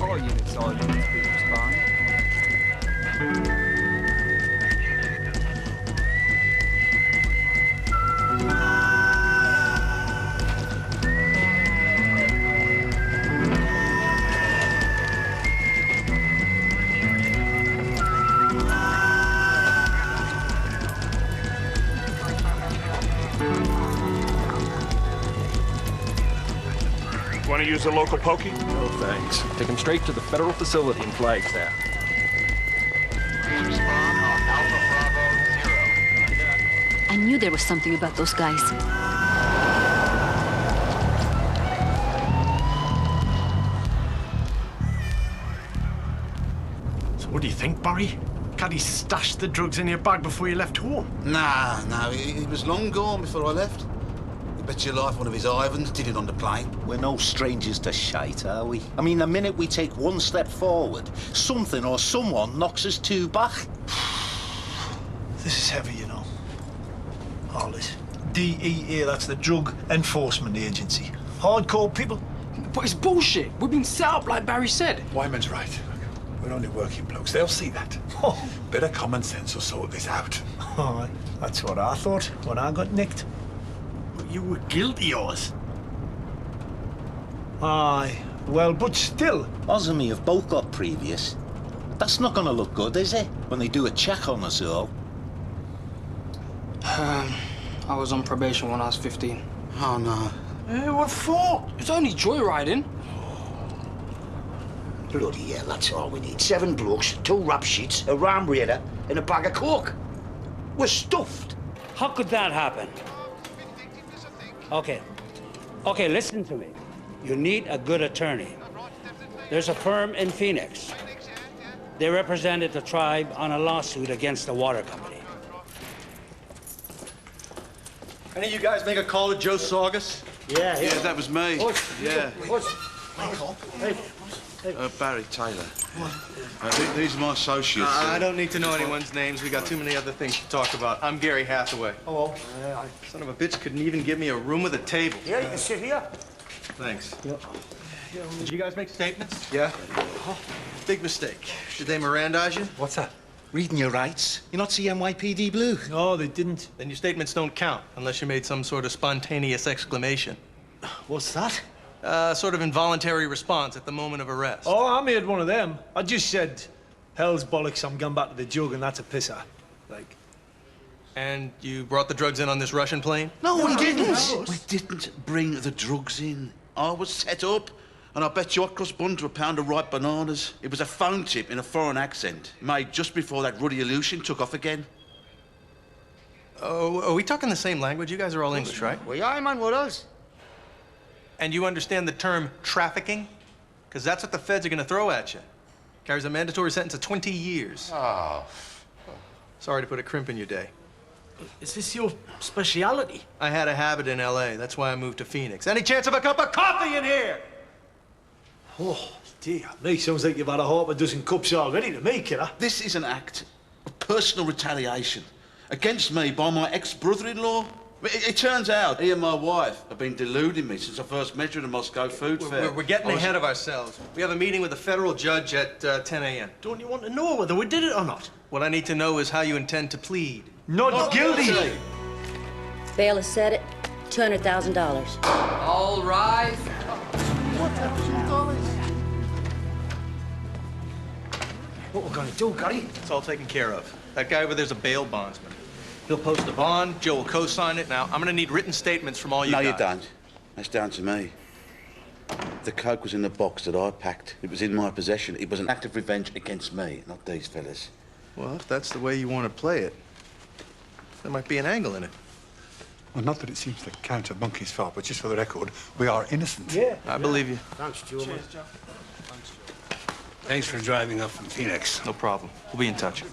All units, please respond. Want to use the local pokey? No, thanks. Take him straight to the federal facility in Flagstaff. I knew there was something about those guys. So what do you think, Barry? Caddy stashed the drugs in your bag before you left home? Nah, he was long gone before I left. Bet your life one of his Ivans did it on the plane. We're no strangers to shite, are we? I mean, the minute we take one step forward, something or someone knocks us 2 back. This is heavy, you know. All this. DEA, that's the Drug Enforcement Agency. Hardcore people. But it's bullshit. We've been set up like Barry said. Wyman's right. We're only working blokes. They'll see that. Bit of common sense will sort this out. All right. That's what I thought when I got nicked. You were guilty, Oz. Aye. Well, but still. Oz and me have both got previous. That's not gonna look good, is it? When they do a check on us all. I was on probation when I was 15. Oh, no. What for? It's only joyriding. Bloody hell, that's all we need. 7 blokes, 2 rap sheets, a ram raider, and a bag of coke. was stuffed. How could that happen? Okay, listen to me. You need a good attorney. There's a firm in Phoenix. They represented the tribe on a lawsuit against the water company. Any of you guys make a call to Joe Saugus? Yeah, that was me. Yeah. Barry Taylor. These are my associates. I don't need to know anyone's names. We got too many other things to talk about. I'm Gary Hathaway. Hello. Son of a bitch couldn't even give me a room with a table. Yeah, you can sit here. Thanks. Yep. Did you guys make statements? Yeah. Big mistake. Did they Mirandize you? What's that? Reading your rights. You're not NYPD Blue. No, they didn't. Then your statements don't count unless you made some sort of spontaneous exclamation. What's that? Sort of involuntary response at the moment of arrest. Oh, I made one of them. I just said, hell's bollocks, I'm going back to the jug, and that's a pisser. Like. And you brought the drugs in on this Russian plane? No, we didn't. We didn't bring the drugs in. I was set up, and I bet you I crossed bun to a pound of ripe bananas. It was a phone tip in a foreign accent, made just before that ruddy illusion took off again. Oh, are we talking the same language? You guys are all English, right? Well, yeah, man, what else? And you understand the term trafficking? Because that's what the feds are going to throw at you. Carries a mandatory sentence of 20 years. Oh. Sorry to put a crimp in your day. Is this your speciality? I had a habit in L.A. That's why I moved to Phoenix. Any chance of a cup of coffee in here? Oh, dear me, sounds like you've had a half a dozen cups already to me, kidder. This is an act of personal retaliation against me by my ex-brother-in-law. It turns out he and my wife have been deluding me since I first met her at a Moscow food fair. We're getting ahead of ourselves. We have a meeting with a federal judge at 10 a.m. Don't you want to know whether we did it or not? What I need to know is how you intend to plead. Not guilty! Bail has said it. $200,000. All rise. What we're gonna do, Gary? It's all taken care of. That guy over there's a bail bondsman. He'll post a bond, Joe will co-sign it. Now, I'm gonna need written statements from all you guys. No, you don't. That's down to me. The coke was in the box that I packed. It was in my possession. It was an act of revenge against me, not these fellas. Well, if that's the way you want to play it, there might be an angle in it. Well, not that it seems to count a monkey's fault, but just for the record, we are innocent. Yeah. I believe you. Thanks, Joe. Cheers, Joe. Thanks for driving up from Phoenix. No problem. We'll be in touch.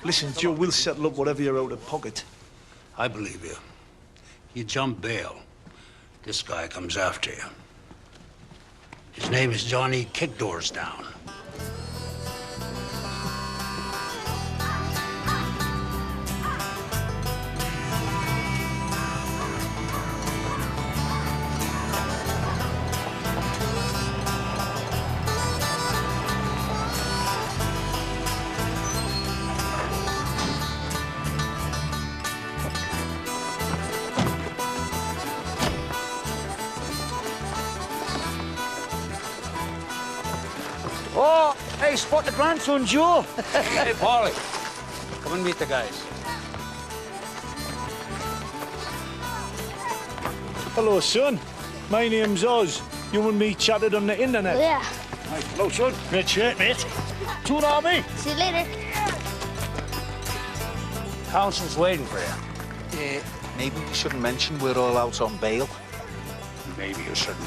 Listen, Joe, we'll settle up whatever you're out of pocket. I believe you. You jump bail. This guy comes after you. His name is Johnny Kickdoors Down. Oh, hey, spot the grandson, Joe. Hey, Paulie. Come and meet the guys. Hello, son. My name's Oz. You and me chatted on the internet. Yeah. Right, hello, son. Great shirt, mate. Tune on me. See you later. Counsel's waiting for you. Maybe we shouldn't mention we're all out on bail. Maybe you shouldn't.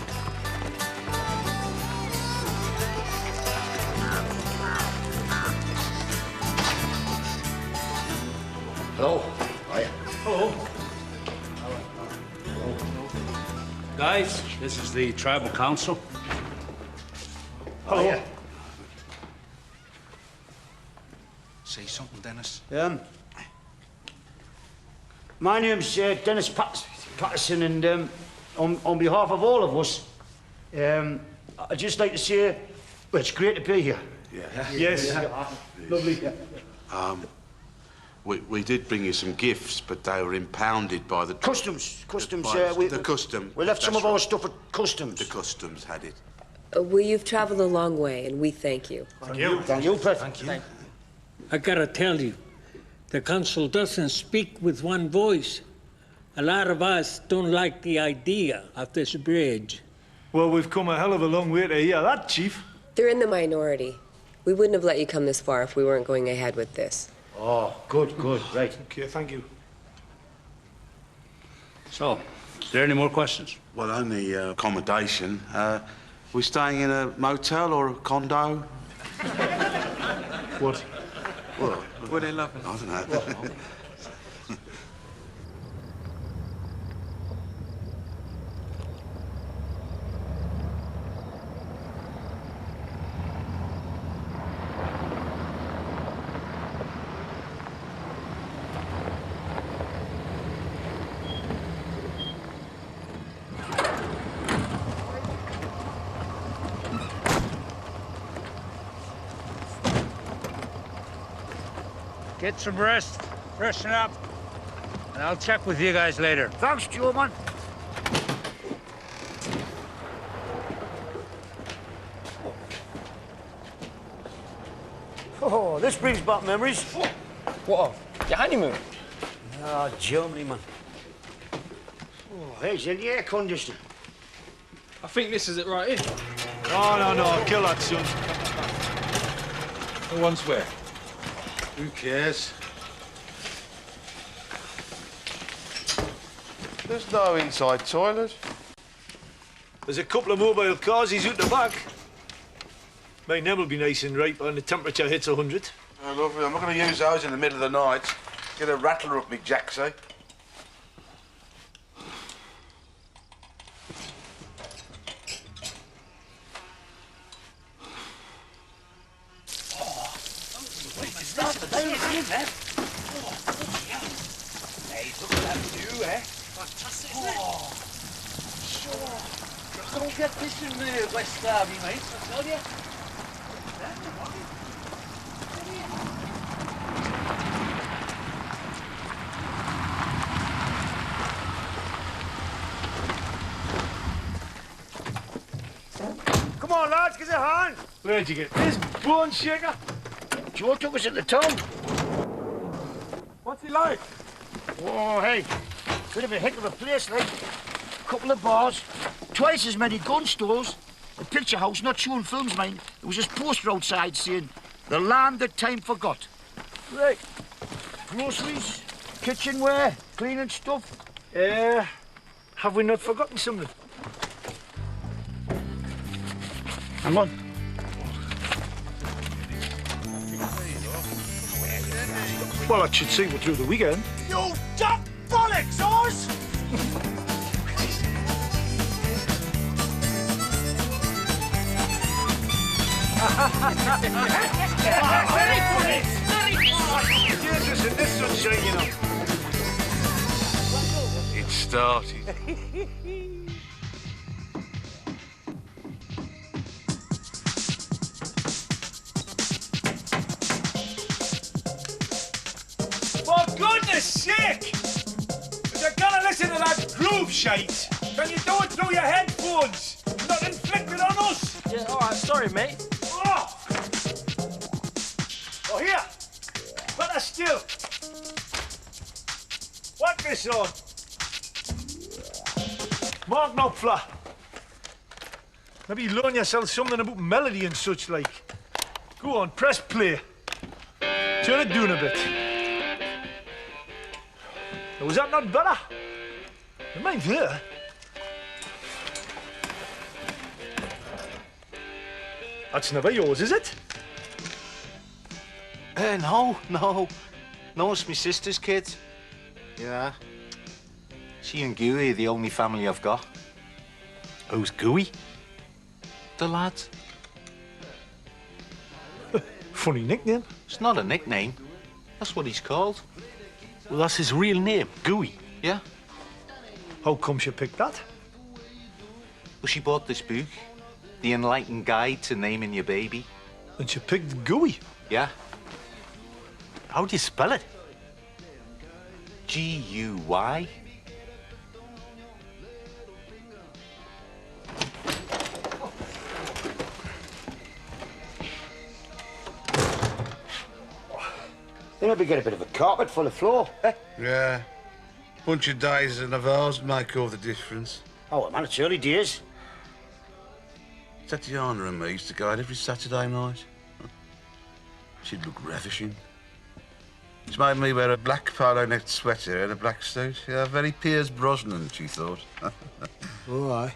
Hello. Hiya. Hello. Guys, this is the tribal council. Hello. Hiya. Say something, Dennis. My name's Dennis Patterson, and on behalf of all of us, I'd just like to say, well, it's great to be here. Yes. Lovely. We did bring you some gifts, but they were impounded by the... Customs. the custom. We left some of our stuff at customs. The customs had it. Well, you've traveled a long way, and we thank you. Thank you, Pat. Thank you. I gotta tell you, the council doesn't speak with one voice. A lot of us don't like the idea of this bridge. Well, we've come a hell of a long way to hear that, Chief. They're in the minority. We wouldn't have let you come this far if we weren't going ahead with this. Oh, good, right. Okay, thank you. So, is there any more questions? Well, only accommodation. We staying in a motel or a condo? What? Well, Were they loving? I don't know. Get some rest, freshen up, and I'll check with you guys later. Thanks, Joe, man. Oh, this brings back memories. What? Your honeymoon? Ah, Germany, man. Oh, here's in the air conditioner. I think this is it right here. No, kill that, son. Who wants where? Who cares? There's no inside toilet. There's a couple of mobile cars, he's out the back. Mine, them will be nice and ripe when the temperature hits 100. Oh, lovely. I'm not going to use those in the middle of the night. Get a rattler up me, Jacksy. Don't get this in the West Derby, mate, I tell you. Come on, lads, give us a hand. Where'd you get this bone shaker? Joe took us into town. What's he like? Oh, hey, bit of a heck of a place, like. Couple of bars, twice as many gun stores, a picture house not showing films, mind. There was this poster outside saying, "The land that time forgot." Right. Groceries, kitchenware, cleaning stuff. Have we not forgotten something? Hang on. Well, that should see you through the weekend. You dumb bollocks, Oz! Very funny! Dangerous in this sunshine, you know. It started. For goodness sake! If you're gonna listen to that groove shite, can you do it through your headphones? Not inflicted on us! Yeah, all right, sorry, mate. Oh! Oh, here! Better still! Whack this on! Mark Knopfler. Maybe learn yourself something about melody and such like. Go on, press play. Turn it down a bit. Now, was that not better? Am I there? That's never yours, is it? No, it's my sister's kid. Yeah. She and Gooey are the only family I've got. Who's Gooey? The lad. Funny nickname. It's not a nickname. That's what he's called. Well, that's his real name, Gooey. Yeah. How come she picked that? Well, she bought this book, The Enlightened Guide to Naming Your Baby. And she picked Gooey? Yeah. How do you spell it? G-U-Y. They maybe get a bit of a carpet full of floor, eh? Yeah. Bunch of days and of ours make all the difference. Oh, man, it's early days. Tatiana and me used to go out every Saturday night. She'd look ravishing. She made me wear a black polo-necked sweater and a black suit. Yeah, very Piers Brosnan, she thought. Oh, aye.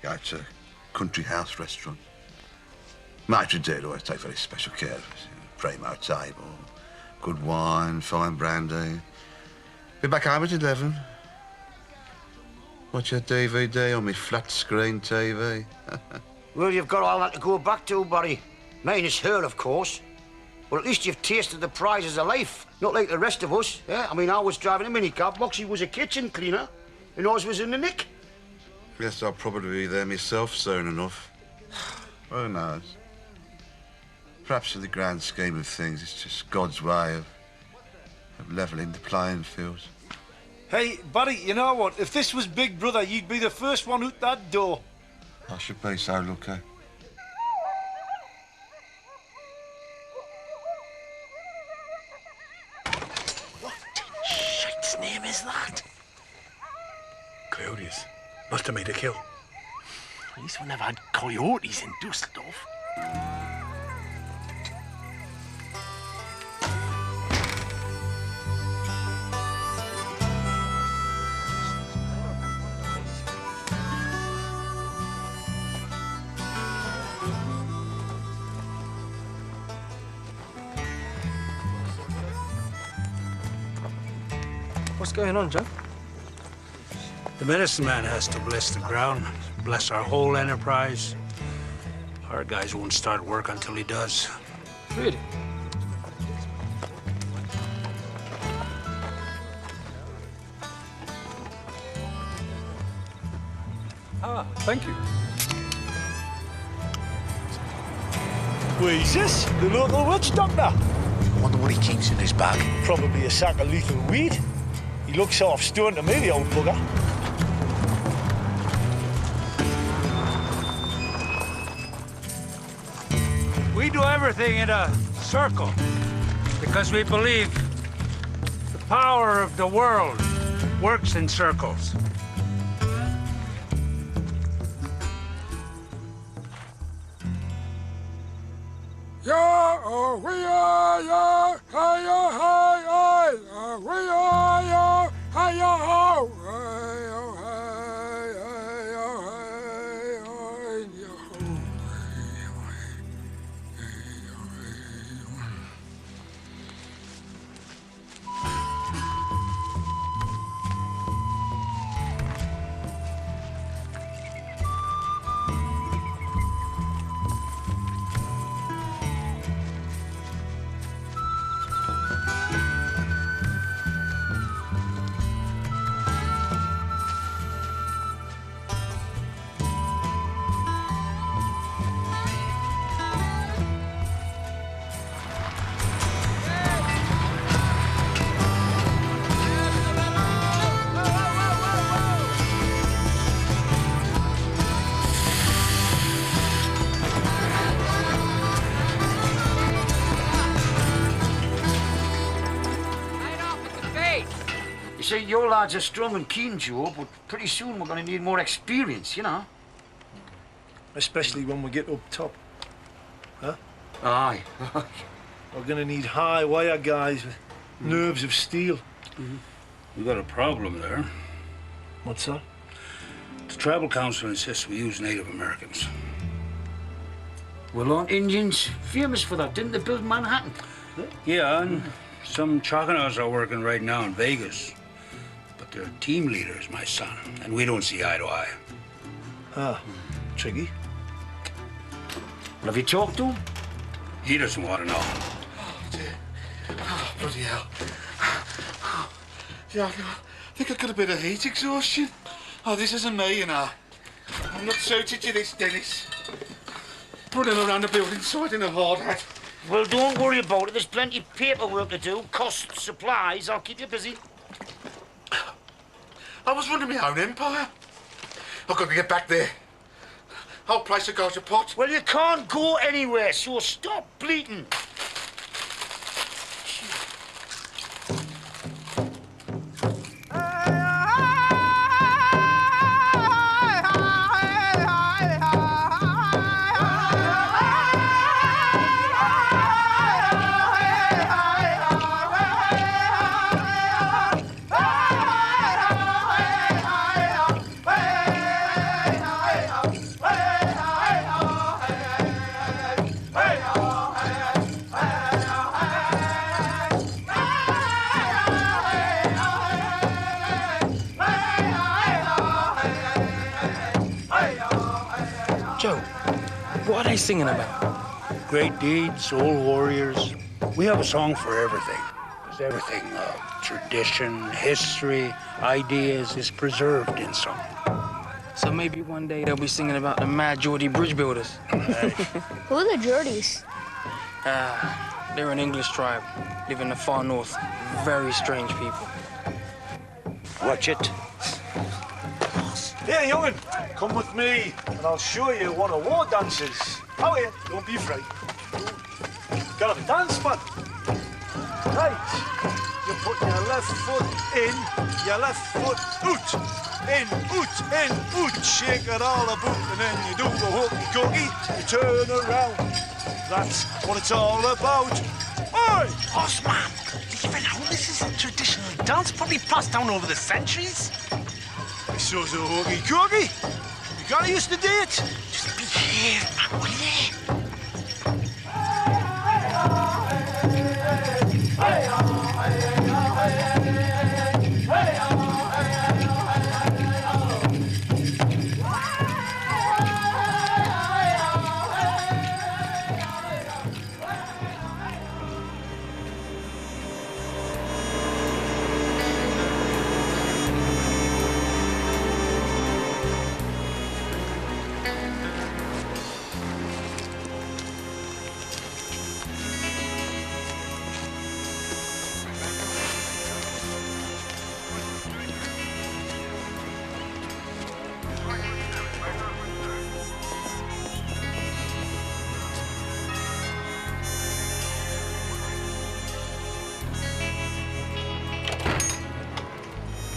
Yeah, it's a country house restaurant. Maitre d'Hotel always take very special care of us. Primo table, good wine, fine brandy. Be back home at 11. Watch your DVD on my flat-screen TV. Well, you've got all that to go back to, Barry. Minus her, of course. But at least you've tasted the prizes of life. Not like the rest of us, yeah? I mean, I was driving a minicab, Moxie was a kitchen cleaner, and ours was in the nick. Yes, I'll probably be there myself soon enough. Who knows? Perhaps in the grand scheme of things, it's just God's way of levelling the playing fields. Hey, Barry, you know what? If this was Big Brother, you'd be the first one out that door. I should be so lucky. What shite's name is that? Coyotes. Must have made a kill. At least we never had coyotes in Dusseldorf. What's going on, Joe? The medicine man has to bless the ground, bless our whole enterprise. Our guys won't start work until he does. Really? Ah, thank you. Jesus, the local witch doctor. I wonder what he keeps in his bag. Probably a sack of lethal weed. He looks half stoned to me, the old bugger. We do everything in a circle because we believe the power of the world works in circles. Yeah, oh, we are, yeah, hi, yeah, hi, hi, we are, yeah, hi, yeah, ho, hi, oh, hi, hi, oh, hi, oh, yeah, ho. You see, your lads are strong and keen, Joe, but pretty soon we're going to need more experience, you know. Especially when we get up top. Huh? Aye. We're going to need high wire guys with nerves of steel. We've got a problem there. What's that? The tribal council insists we use Native Americans. Well, aren't Indians famous for that? Didn't they build Manhattan? Yeah, and some Choctaws are working right now in Vegas. But their team leader is my son, and we don't see eye to eye. Ah, tricky. Well, have you talked to him? He doesn't want to know. Oh, dear. Oh, bloody hell. Yeah, I think I've got a bit of heat exhaustion. Oh, this isn't me, you know. I'm not suited to this, Dennis. Running around the building site in a hard hat. Well, don't worry about it. There's plenty of paperwork to do. Costs, supplies. I'll keep you busy. I was running my own empire. I've got to get back there. Whole place will go to pot. Well, you can't go anywhere, so stop bleating. What are they singing about? Great deeds, old warriors. We have a song for everything. Because everything, tradition, history, ideas is preserved in song. So maybe one day they'll be singing about the mad Geordie bridge builders. Who are the Geordies? They're an English tribe, live in the far north. Very strange people. Watch it. Here, young'un, come with me, and I'll show you one of war dances. Oh, yeah, don't be afraid. Gotta have a dance, man. Right. You put your left foot in, your left foot out. In, out. Shake it all about, and then you do the hooky cookie. You turn around. That's what it's all about. Oi! Osman, do you even know this is a traditional dance, probably passed down over the centuries? So's a hooky cookie. You gotta used to do it. Just behave, man, will you?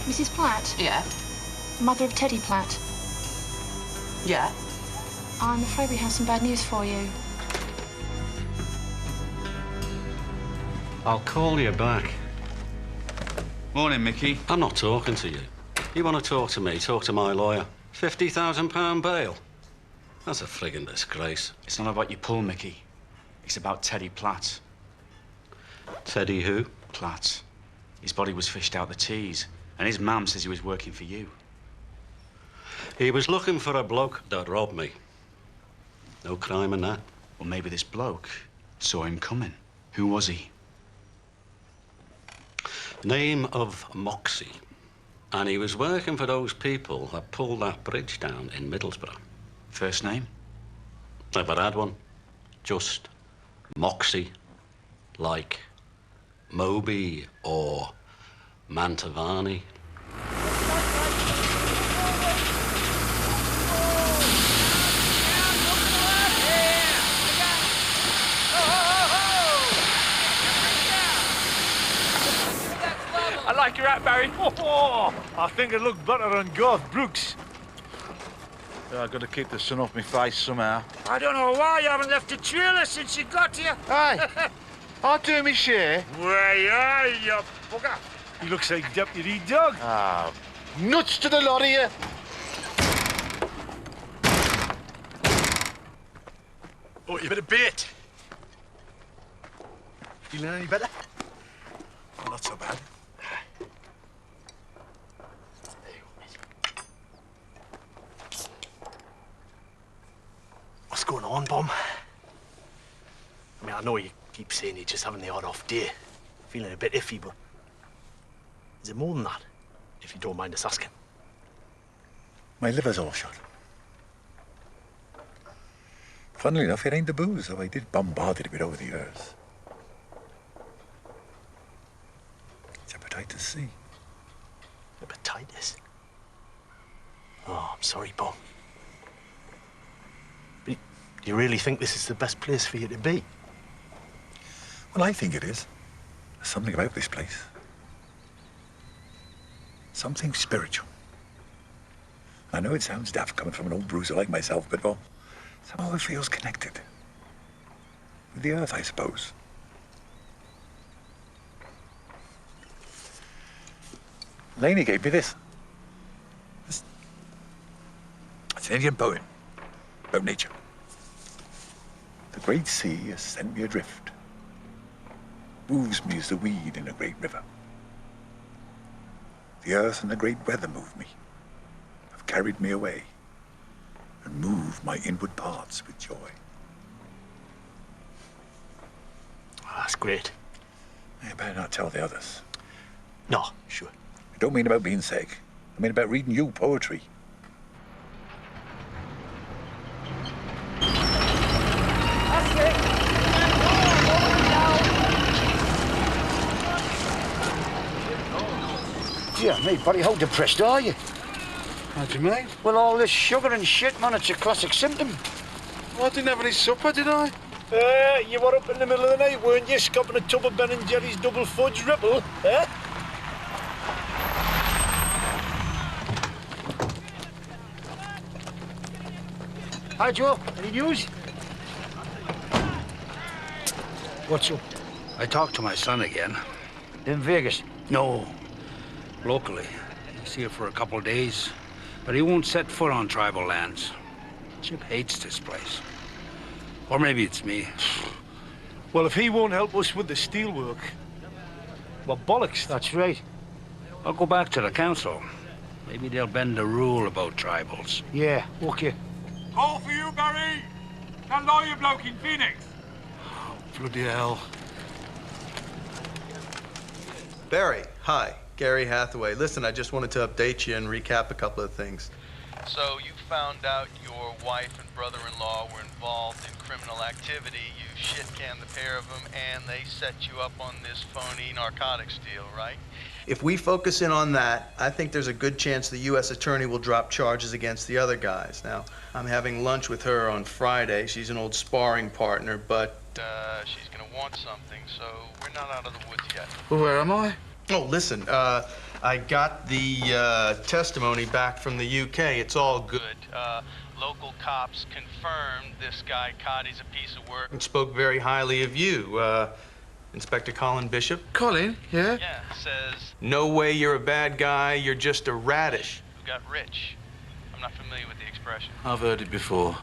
Mrs. Platt? Yeah? Mother of Teddy Platt. Yeah? I'm afraid we have some bad news for you. I'll call you back. Morning, Mickey. I'm not talking to you. You want to talk to me, talk to my lawyer. £50,000 bail. That's a friggin' disgrace. It's not about your pull, Mickey. It's about Teddy Platt. Teddy who? Platt. His body was fished out the Tees, and his mum says he was working for you. He was looking for a bloke that robbed me. No crime in that. Well, maybe this bloke saw him coming. Who was he? Name of Moxie. And he was working for those people that pulled that bridge down in Middlesbrough. First name? Never had one. Just Moxie. Like Moby or Mantovani. I like your hat, Barry. Oh, I think it looked better on Garth Brooks. Yeah, I've got to keep the sun off my face somehow. I don't know why you haven't left a trailer since you got here. Hey, I'll do me share. Where are you, bugger? He looks like Deputy Dog. Ah, nuts to the lot of you. Oh, you better bait. Feeling any better? Oh, not so bad. What's going on, Bum? I mean, I know you keep saying you're just having the odd off day, feeling a bit iffy, but is it more than that, if you don't mind us asking? My liver's all shot. Funnily enough, it ain't the booze, though I did bombard it with over the years. It's hepatitis C. Hepatitis? Oh, I'm sorry, Bum. But do you really think this is the best place for you to be? Well, I think it is. There's something about this place. Something spiritual. I know it sounds daft coming from an old bruiser like myself, but, well, somehow it feels connected. With the earth, I suppose. Laney gave me this. It's an Indian poem about nature. The great sea has sent me adrift. Moves me as the weed in a great river. The earth and the great weather move me, have carried me away, and move my inward parts with joy. great. You better not tell the others. No, sure. I don't mean about being sick. I mean about reading you poetry. Dear me, buddy, how depressed are you? How do you mean? Well, all this sugar and shit, man, it's a classic symptom. Well, I didn't have any supper, did I? You were up in the middle of the night, weren't you, scopping a tub of Ben & Jerry's double fudge ripple, eh? Hi, Joe. Any news? What's up? I talked to my son again. In Vegas? No, locally. He's here for a couple of days, but he won't set foot on tribal lands. Chip hates this place. Or maybe it's me. Well, if he won't help us with the steelwork, well, bollocks. That's right. I'll go back to the council. Maybe they'll bend the rule about tribals. Yeah, okay. Call for you, Barry. That lawyer bloke in Phoenix. Bloody hell. Barry, hi. Gary Hathaway. Listen, I just wanted to update you and recap a couple of things. So you found out your wife and brother-in-law were involved in criminal activity. You shit-canned the pair of them, and they set you up on this phony narcotics deal, right? If we focus in on that, I think there's a good chance the U.S. attorney will drop charges against the other guys. Now, I'm having lunch with her on Friday. She's an old sparring partner, but she's gonna want something, so we're not out of the woods yet. Well, where am I? Oh, listen, I got the testimony back from the UK. It's all good. Local cops confirmed this guy Cotty's a piece of work and spoke very highly of you. Inspector Colin Bishop. Colin, yeah? Yeah, says, no way you're a bad guy, you're just a radish who got rich. I'm not familiar with the expression. I've heard it before.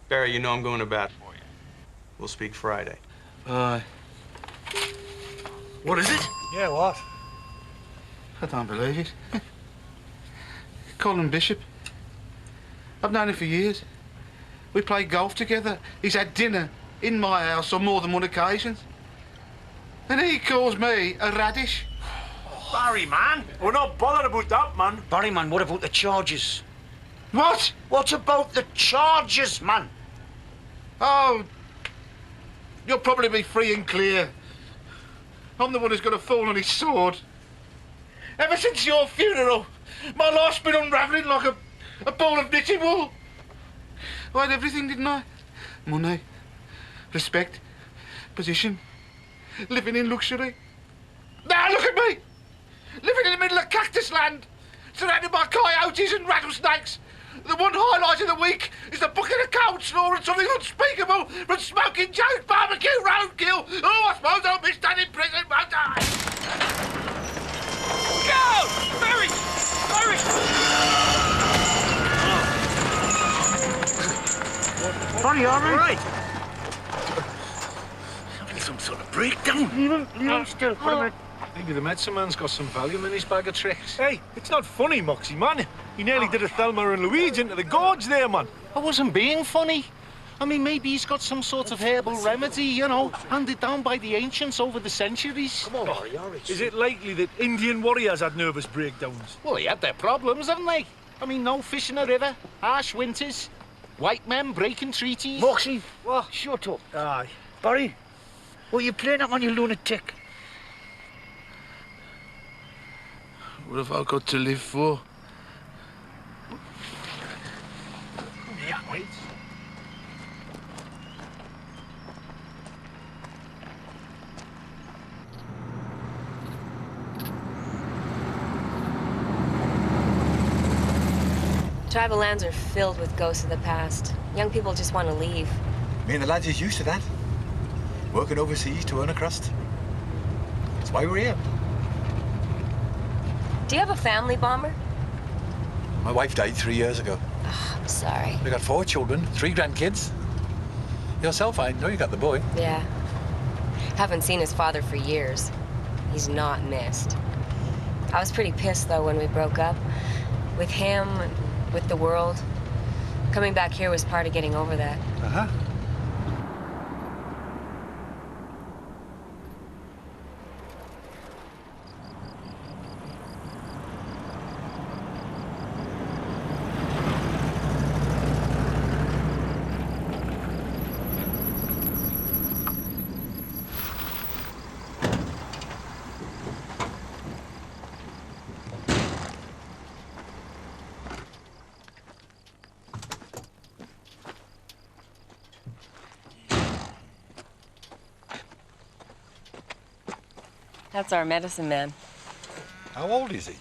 Barry, you know I'm going to bat for you. We'll speak Friday. Bye. What is it? Yeah, what? I don't believe it. Colin Bishop. I've known him for years. We played golf together. He's had dinner in my house on more than one occasion. And he calls me a radish. Barry, man. We're not bothered about that, man. Barry, man, what about the charges? What? What about the charges, man? Oh, you'll probably be free and clear. I'm the one who's got to fall on his sword. Ever since your funeral, my life's been unravelling like a ball of knitting wool. I had everything, didn't I? Money, respect, position, living in luxury. Now look at me! Living in the middle of cactus land, surrounded by coyotes and rattlesnakes. The one highlight of the week is the bucket of cold slaw and something unspeakable from Smoking Joe's barbecue roadkill. Oh, I suppose I'll miss that in prison, won't I? Go! Barry! Barry! Barry, all right? Having some sort of breakdown. Leave him still for a minute. Maybe the medicine man's got some Valium in his bag of tricks. Hey, it's not funny, Moxie, man. He nearly did a Thelma and Louise into the gorge there, man. I wasn't being funny. I mean, maybe he's got some sort of herbal remedy, you know, handed down by the ancients over the centuries. Come on, Barry, is it likely that Indian warriors had nervous breakdowns? Well, they had their problems, haven't they? I mean, no fish in the river, harsh winters, white men breaking treaties. Moxie, what? Shut up. Aye. Barry, what are you playing at, man, you lunatic? What have I got to live for? Yeah, wait. Tribal lands are filled with ghosts of the past. Young people just want to leave. Me and the lads is used to that. Working overseas to earn a crust. That's why we're here. Do you have a family, Bomber? My wife died 3 years ago. Oh, I'm sorry. We got 4 children, 3 grandkids. Yourself, I know you got the boy. Yeah. Haven't seen his father for years. He's not missed. I was pretty pissed, though, when we broke up. With him, and with the world. Coming back here was part of getting over that. Uh-huh. That's our medicine man. How old is he?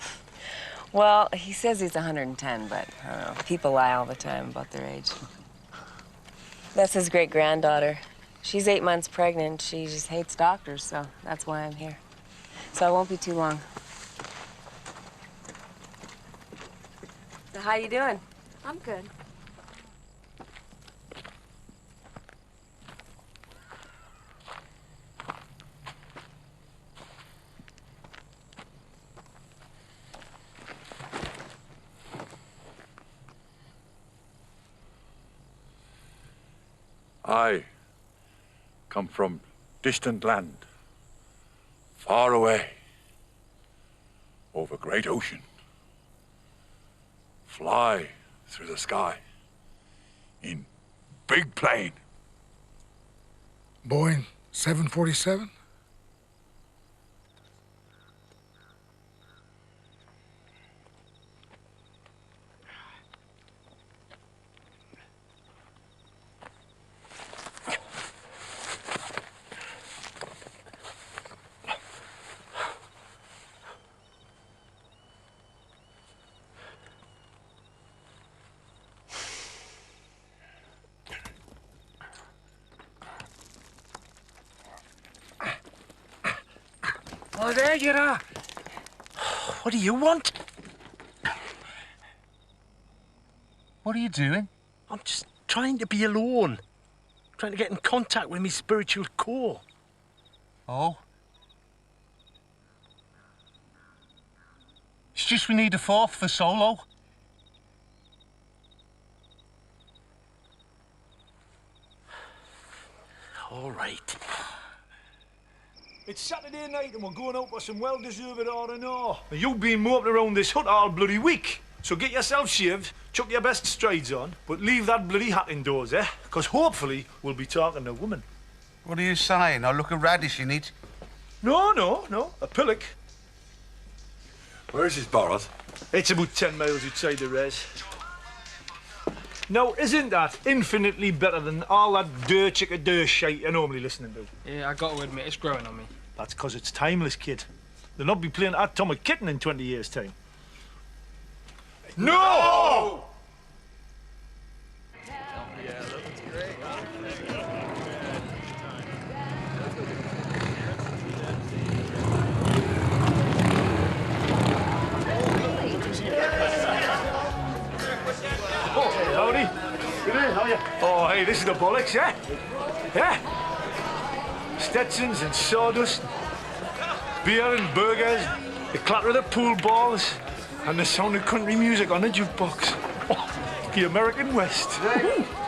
Well, he says he's 110, but I don't know. People lie all the time about their age. That's his great-granddaughter. She's 8 months pregnant. She just hates doctors, so that's why I'm here. So I won't be too long. So how you doing? I'm good. I come from distant land, far away, over great ocean, fly through the sky, in big plane. Boeing 747? Oh, there you are. What do you want? What are you doing? I'm just trying to be alone. Trying to get in contact with my spiritual core. Oh? It's just we need a fourth for solo. All right. It's Saturday night and we're going out for some well-deserved R&R. You've been moping around this hut all bloody week. So get yourself shaved, chuck your best strides on, but leave that bloody hat indoors, eh? Because hopefully we'll be talking to a woman. What are you saying? I look a radish in it. No, a pillock. Where's his Borat? It's about 10 miles outside the res. Now, isn't that infinitely better than all that chicka shite you're normally listening to? Yeah, I got to admit, it's growing on me. That's because it's timeless, kid. They'll not be playing Atomic Kitten in 20 years' time. No! Oh, hey, howdy. Good day, how are you? Oh, hey, this is the bollocks, yeah? Yeah? Stetsons and sawdust, beer and burgers, the clatter of the pool balls, and the sound of country music on the jukebox. Oh, the American West.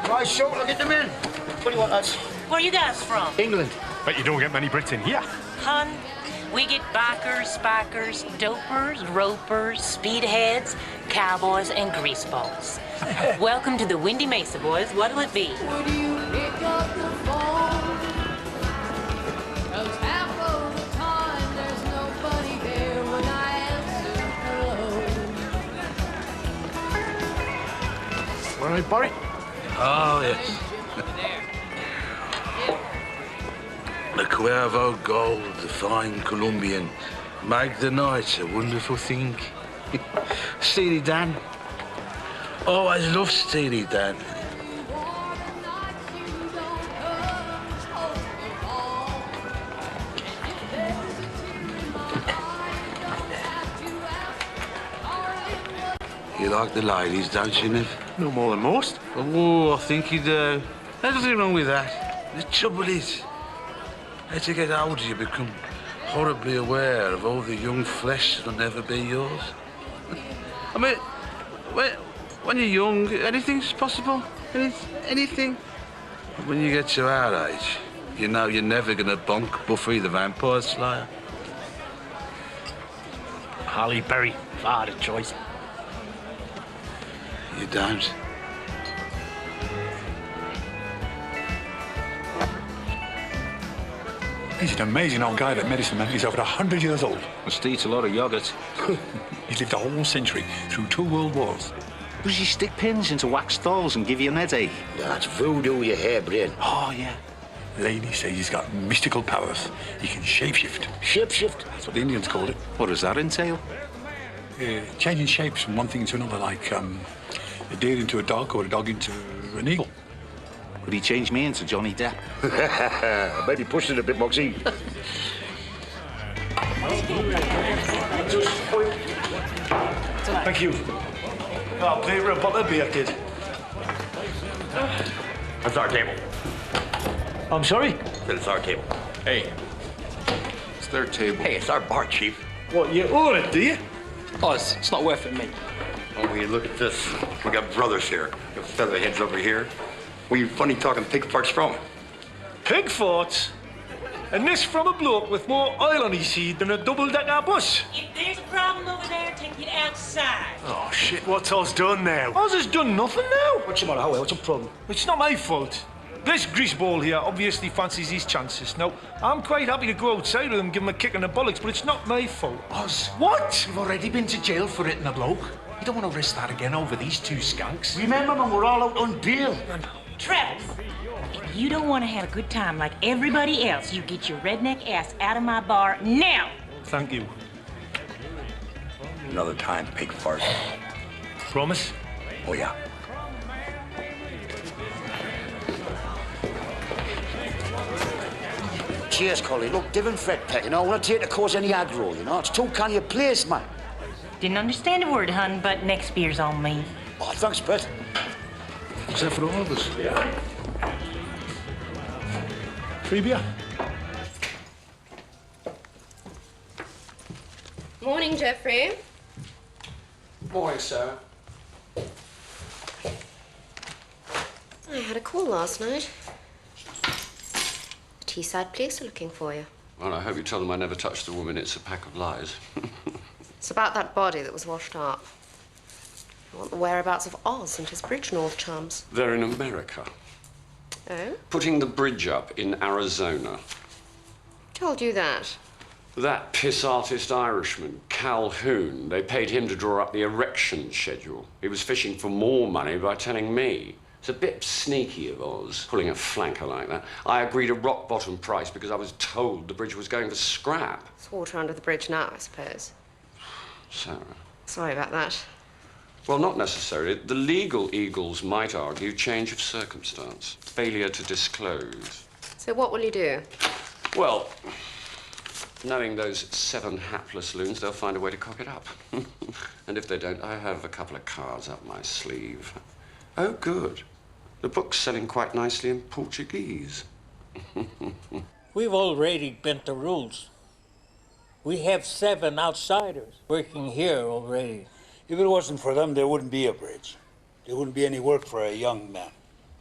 Right, show, I'll get them in. What do you want, lads? Where are you guys from? England. Bet you don't get many Brits in here. Hun, we get backers, spackers, dopers, ropers, speedheads, cowboys, and greaseballs. Welcome to the Windy Mesa, boys. What'll it be? Would you pick up the phone? 'Cause half of the time there's nobody there when I answer hello. All right, Barry? Oh, yes. The Cuervo gold, the fine Colombian, make the night a wonderful thing. Steely Dan. Always loved Steely Dan. You like the ladies, don't you, Niv? No more than most. Oh, I think you do. There's nothing wrong with that. The trouble is, as you get older, you become horribly aware of all the young flesh that'll never be yours. I mean, when you're young, anything's possible. Anything. But when you get to our age, you know you're never gonna bonk Buffy the Vampire Slayer. Halle Berry, far the choice. You don't. He's an amazing old guy, that medicine man. He's over 100 years old. Must eat a lot of yogurt. He's lived a whole century, through 2 world wars. Does he stick pins into wax dolls and give you an headache? That's voodoo, you harebrain. Oh, yeah. Lady says he's got mystical powers. He can shapeshift. Shapeshift? That's what the Indians called it. What does that entail? Changing shapes from one thing to another, like a deer into a dog or a dog into an eagle. Could he change me into Johnny Depp? Maybe push it a bit, Moxie. Thank you. I'll pay for a bottle of beer, kid. That's our table. I'm sorry? It's our table. Hey, it's their table. Hey, it's our bar, Chief. What, you own it, do you? Oz, it's not worth it, mate. Oh, will you look at this? We got brothers here. We got featherheads over here. Where you funny talking pig farts from? Pig farts? And this from a bloke with more oil on his seat than a double-decker bus. If there's a problem over there, take it outside. Oh, shit, what's Oz done now? Oz has done nothing now. What's the matter, Howie? What's the problem? It's not my fault. This greaseball here obviously fancies his chances. Now, I'm quite happy to go outside with him, give him a kick in the bollocks, but it's not my fault. Oz. What? You've already been to jail for hitting a bloke. You don't want to risk that again over these two skunks. Remember when we're all out on bail? Travis, if you don't want to have a good time like everybody else, you get your redneck ass out of my bar now. Thank you. Another time, pig fart. Promise? Oh, yeah. Cheers, Collie. Look, Div Fred Pet, you know, I want to take to cause any aggro, you know. It's too canny a place, man. Didn't understand a word, hun, but next beer's on me. Oh, thanks, Pet. Is that for all of us? Yeah. Free beer? Morning, Jeffrey. Morning, Sarah. I had a call last night. The Teesside police are looking for you. Well, I hope you tell them I never touched a woman. It's a pack of lies. It's about that body that was washed up. I want the whereabouts of Oz and his Bridgenorth chums. They're in America. Oh? Putting the bridge up in Arizona. Told you that. That piss artist Irishman, Calhoun, they paid him to draw up the erection schedule. He was fishing for more money by telling me. It's a bit sneaky of Oz, pulling a flanker like that. I agreed a rock-bottom price because I was told the bridge was going for scrap. It's water under the bridge now, I suppose. Sarah. Sorry about that. Well, not necessarily. The legal eagles might argue change of circumstance, failure to disclose. So what will you do? Well, knowing those 7 hapless loons, they'll find a way to cock it up. And if they don't, I have a couple of cards up my sleeve. Oh, good. The book's selling quite nicely in Portuguese. We've already bent the rules. We have 7 outsiders working here already. If it wasn't for them, there wouldn't be a bridge. There wouldn't be any work for a young man.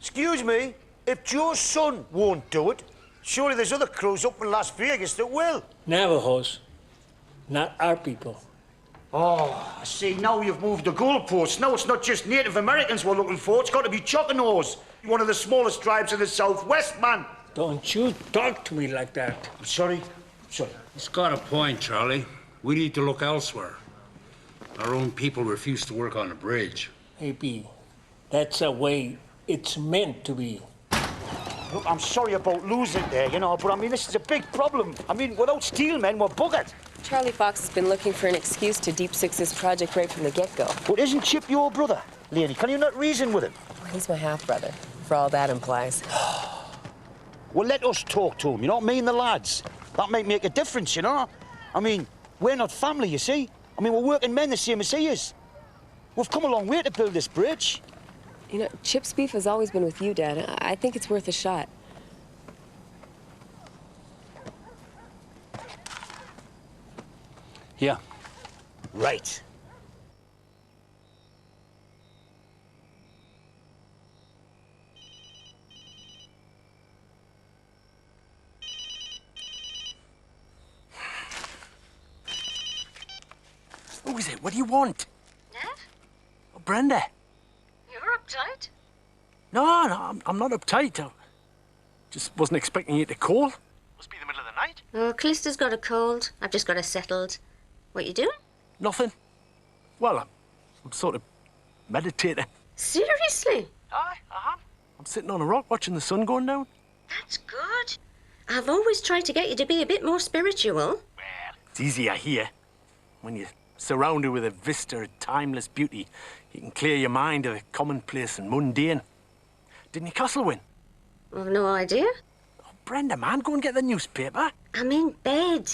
Excuse me, if Joe's son won't do it, surely there's other crews up in Las Vegas that will. Navajos, not our people. Oh, I see, now you've moved the goalposts. Now it's not just Native Americans we're looking for, it's got to be Choconos, one of the smallest tribes in the Southwest, man. Don't you talk to me like that. I'm sorry. Sorry. He's got a point, Charlie. We need to look elsewhere. Our own people refuse to work on the bridge. Maybe that's the way it's meant to be. Look, I'm sorry about losing there, you know, but I mean, this is a big problem. I mean, without steel men, we're buggered. Charlie Fox has been looking for an excuse to Deep Six's project right from the get-go. But isn't Chip your brother, lady? Can you not reason with him? Well, he's my half-brother, for all that implies. Well, let us talk to him, you know, me and the lads. That might make a difference, you know? I mean, we're not family, you see? I mean, we're working men the same as he is. We've come a long way to build this bridge. You know, Chip's beef has always been with you, Dad. I think it's worth a shot. Yeah. Right. Who is it? What do you want? Ned? Oh, Brenda. You're uptight? No, I'm not uptight. I just wasn't expecting you to call. Must be the middle of the night. Oh, Callista's got a cold. I've just got her settled. What you doing? Nothing. Well, I'm sort of meditating. Seriously? Aye, I'm sitting on a rock watching the sun going down. That's good. I've always tried to get you to be a bit more spiritual. It's easier here. When you're surrounded with a vista of timeless beauty, you can clear your mind of the commonplace and mundane. Didn't your castle win? I've no idea. Oh, Brenda, man, go and get the newspaper. I'm in bed.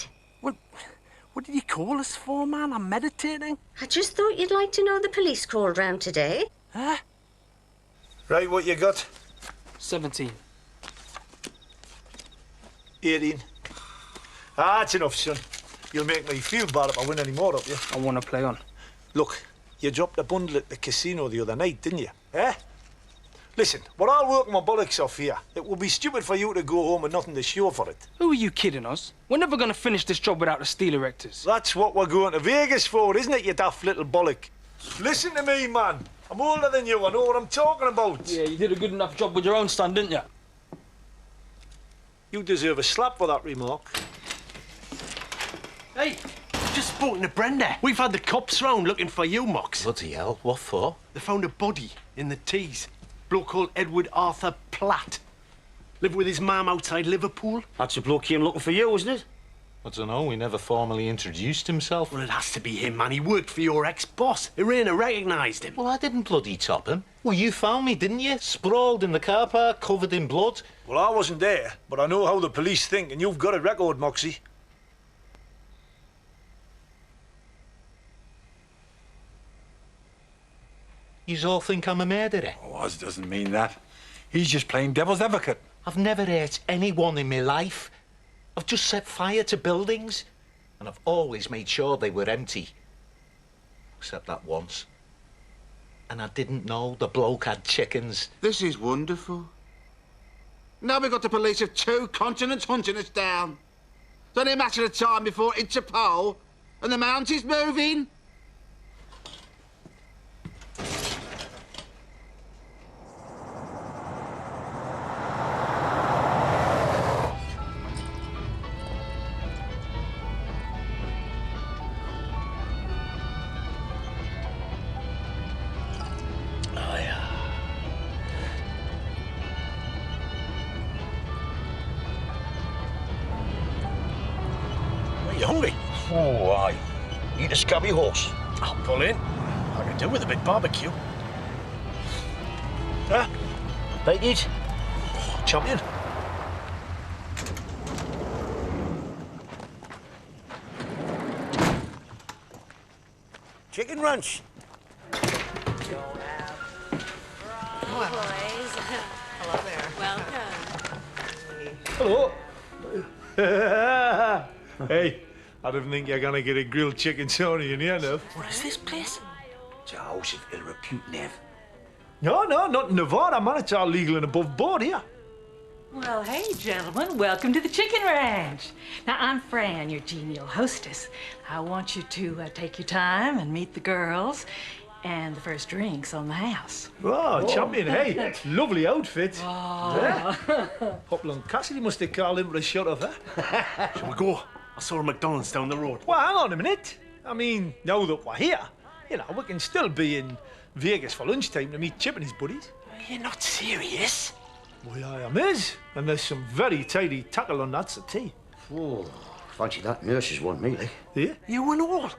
What did you call us for, man? I'm meditating. I just thought you'd like to know the police called round today. Huh? Right, what you got? 17. 18. Ah, that's enough, son. You'll make me feel bad if I win any more up you. I want to play on. Look, you dropped a bundle at the casino the other night, didn't you? Eh? Listen, we're all working my bollocks off here. It would be stupid for you to go home with nothing to show for it. Who are you kidding us? We're never going to finish this job without the steel erectors. That's what we're going to Vegas for, isn't it, you daft little bollock? Listen to me, man. I'm older than you. I know what I'm talking about. Yeah, you did a good enough job with your own stand, didn't you? You deserve a slap for that remark. Hey, I've just spoken to Brenda. We've had the cops round looking for you, Mox. Bloody hell, what for? They found a body in the Tees. Bloke called Edward Arthur Platt. Lived with his mum outside Liverpool. That's a bloke came looking for you, wasn't it? I don't know, he never formally introduced himself. Well, it has to be him, man. He worked for your ex-boss. Irena recognised him. Well, I didn't bloody top him. Well, you found me, didn't you? Sprawled in the car park, covered in blood. Well, I wasn't there, but I know how the police think, and you've got a record, Moxie. Yous all think I'm a murderer? Oh, Oz doesn't mean that. He's just playing devil's advocate. I've never hurt anyone in my life. I've just set fire to buildings, and I've always made sure they were empty. Except that once. And I didn't know the bloke had chickens. This is wonderful. Now we've got the police of 2 continents hunting us down. It's only a matter of time before Interpol and the Mount is moving. You hungry? Oh, aye. Eat a scabby horse. I'll pull in. I can do with a bit barbecue. Huh? Like it? Oh, champion. Chicken ranch. Hello Hello. Hey, I don't think you're gonna get a grilled chicken Tony in here, Nev. What is this place? It's a house of ill repute, Nev. No, not in Nevada, man. It's all legal and above board here. Well, hey, gentlemen, welcome to the Chicken Ranch. Now, I'm Fran, your genial hostess. I want you to take your time and meet the girls and the first drinks on the house. Oh, champion, hey. Lovely outfit. Oh. Yeah. Hopalong Cassidy must have called in for a shot of her. Shall we go? I saw a McDonald's down the road. Well, hang on a minute. I mean, now that we're here, you know, we can still be in Vegas for lunchtime to meet Chip and his buddies. You're not serious? Why, I am is. And there's some very tidy tackle on that settee. Oh, fancy that nurses want me, like. Yeah? You and all?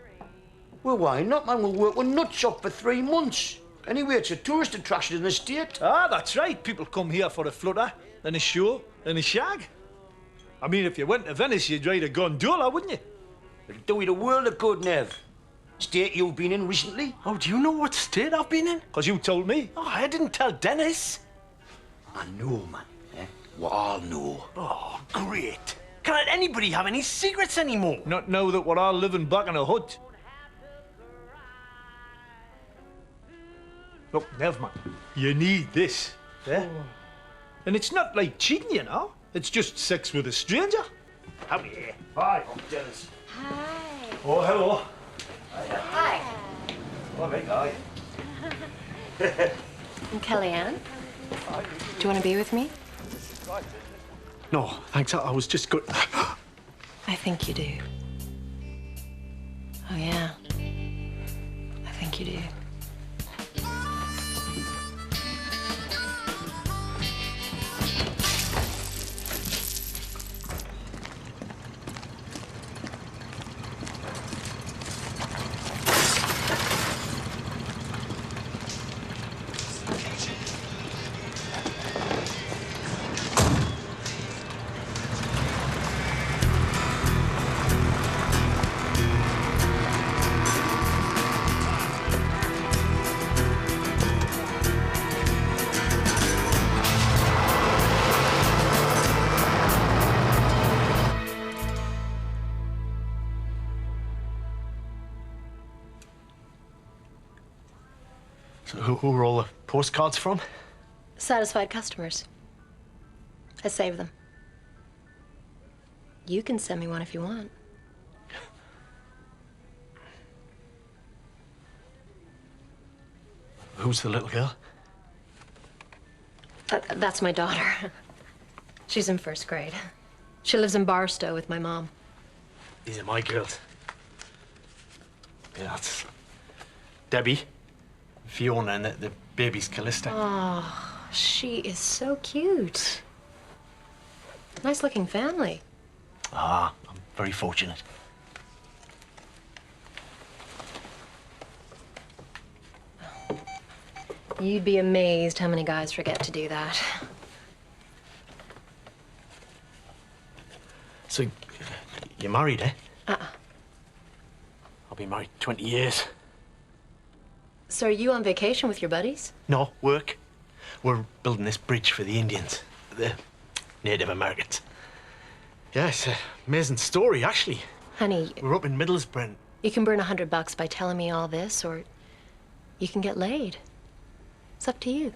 Well, why not, man? We'll work with nuts up for 3 months. Anyway, it's a tourist attraction in the state. Ah, that's right. People come here for a flutter, and a show, and a shag. I mean, if you went to Venice, you'd ride a gondola, wouldn't you? It'll do you the world of good, Nev. State you've been in recently? Oh, do you know what state I've been in? Because you told me. Oh, I didn't tell Dennis. I know, man. We all know. Oh, great. Can't anybody have any secrets anymore? Not now that we're all living back in a hut. Look, Nev, man, you need this. Yeah? And it's not like cheating, you know. It's just sex with a stranger. How here? Hi, I'm Dennis. Hi. Oh, hello. Hi. All right, hi. I'm Kellyanne. Do you want to be with me? No, thanks. I was just good. I think you do. Oh, yeah. I think you do. So who are all the postcards from? Satisfied customers. I save them. You can send me one if you want. Who's the little girl? That's my daughter. She's in 1st grade. She lives in Barstow with my mom. These are my girls. Yeah, that's Debbie, Fiona, and the baby's Callista. Oh, she is so cute. Nice-looking family. Ah, I'm very fortunate. You'd be amazed how many guys forget to do that. So, you're married, eh? Uh-uh. I've been married 20 years. So are you on vacation with your buddies? No, work. We're building this bridge for the Indians, the Native Americans. Yeah, it's an amazing story, actually. Honey, We're up in Middlesbrough. you can burn $100 by telling me all this, or you can get laid. It's up to you.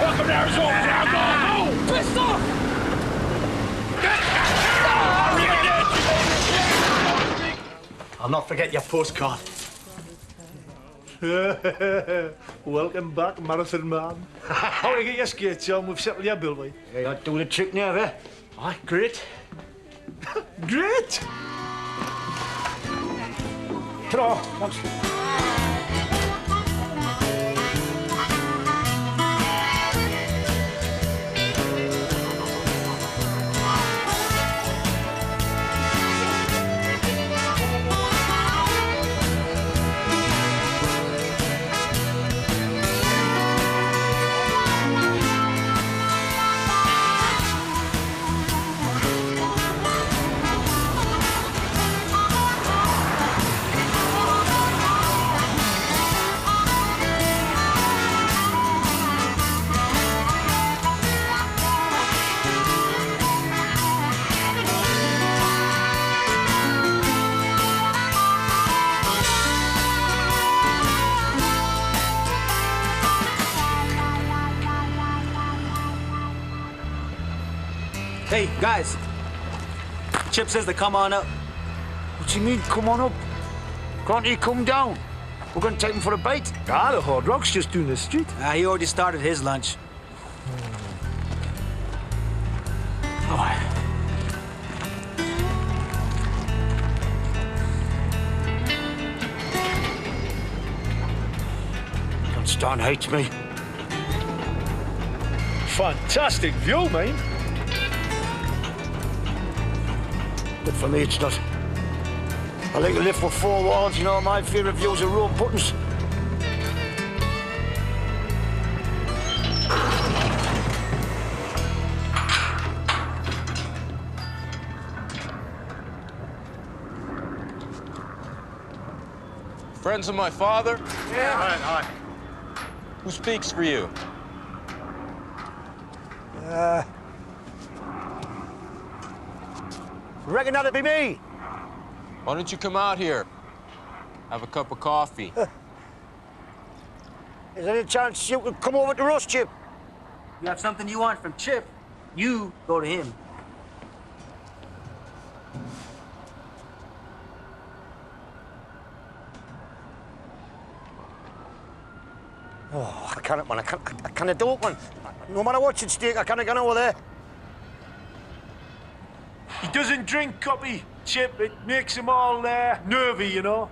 Welcome to Arizona. Now go. Pissed off. I'll not forget your postcard. Welcome back, Marathon Man. How do you get your skates on? We've settled your bill, mate. Hey, I'll do the trick now, eh? Aye, great. Great! Ta-ra. Thanks. Hey, guys. Chip says to come on up. What do you mean, come on up? Can't he come down? We're going to take him for a bite. Ah, the Hard Rock's just down the street. He already started his lunch. Don't stand hates me. Fantastic view, mate. But for me, it's not. I like to live with four walls, you know. My favourite views are road buttons. Friends of my father? Yeah. Hi. Who speaks for you? Reckon that'd be me. Why don't you come out here? Have a cup of coffee. Is there any chance you could come over to us, Chip? You have something you want from Chip, you go to him. Oh, I can't, man. I can't do it, man. No matter what you'd stake, I can't get over there. He doesn't drink coffee, Chip. It makes him all nervy, you know.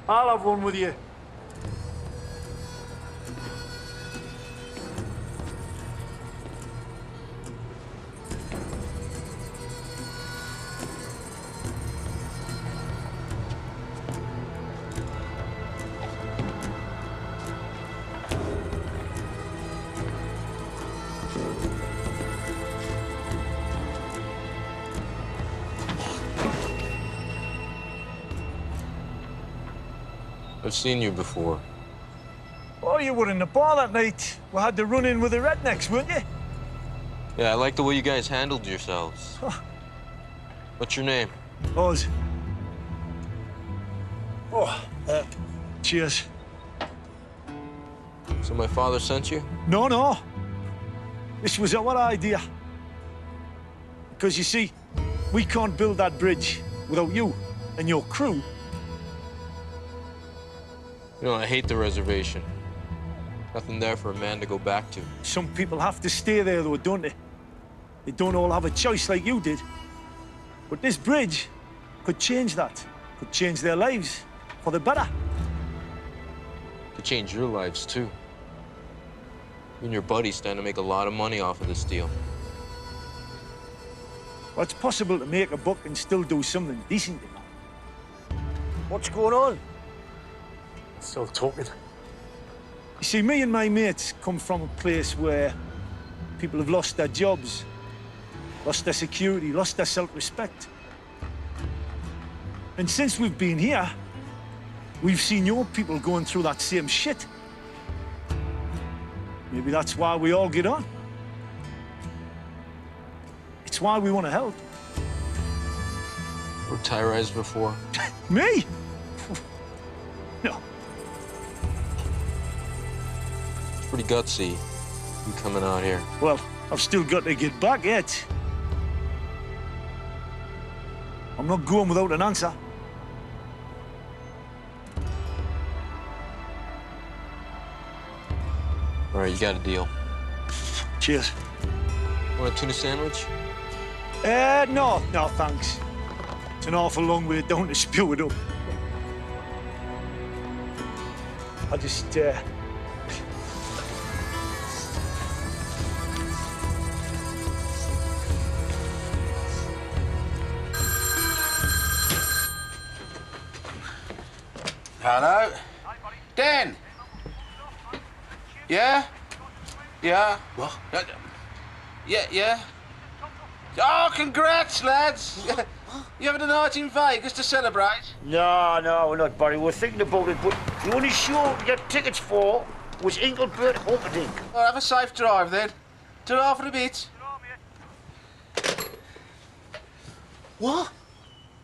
I'll have one with you. seen you before. Oh, you were in the bar that night. We had to run in with the rednecks, weren't you? Yeah, I like the way you guys handled yourselves. What's your name? Oz. Oh, cheers. So my father sent you? No, no. This was our idea. Because you see, we can't build that bridge without you and your crew. You know, I hate the reservation. Nothing there for a man to go back to. Some people have to stay there, though, don't they? They don't all have a choice like you did. But this bridge could change that. Could change their lives for the better. Could change your lives, too. You and your buddies stand to make a lot of money off of this deal. Well, it's possible to make a buck and still do something decent, you know. What's going on? Still talking. You see, me and my mates come from a place where people have lost their jobs, lost their security, lost their self-respect. And since we've been here, we've seen your people going through that same shit. Maybe that's why we all get on. It's why we want to help. Were tie-rides before? Me? No. It's pretty gutsy, you coming out here. Well, I've still got to get back yet. I'm not going without an answer. All right, you got a deal. Cheers. Want a tuna sandwich? No, thanks. It's an awful long way down to spew it up. I just, Hello? Dan? Yeah? Yeah? What? Yeah? Oh, congrats, lads! You having a night in Vegas to celebrate? No, we're not, Barry. We're thinking about it, but the only show to get tickets for was Ingleburn Humperdinck. Well, have a safe drive then. Ta-ra for a bit. What?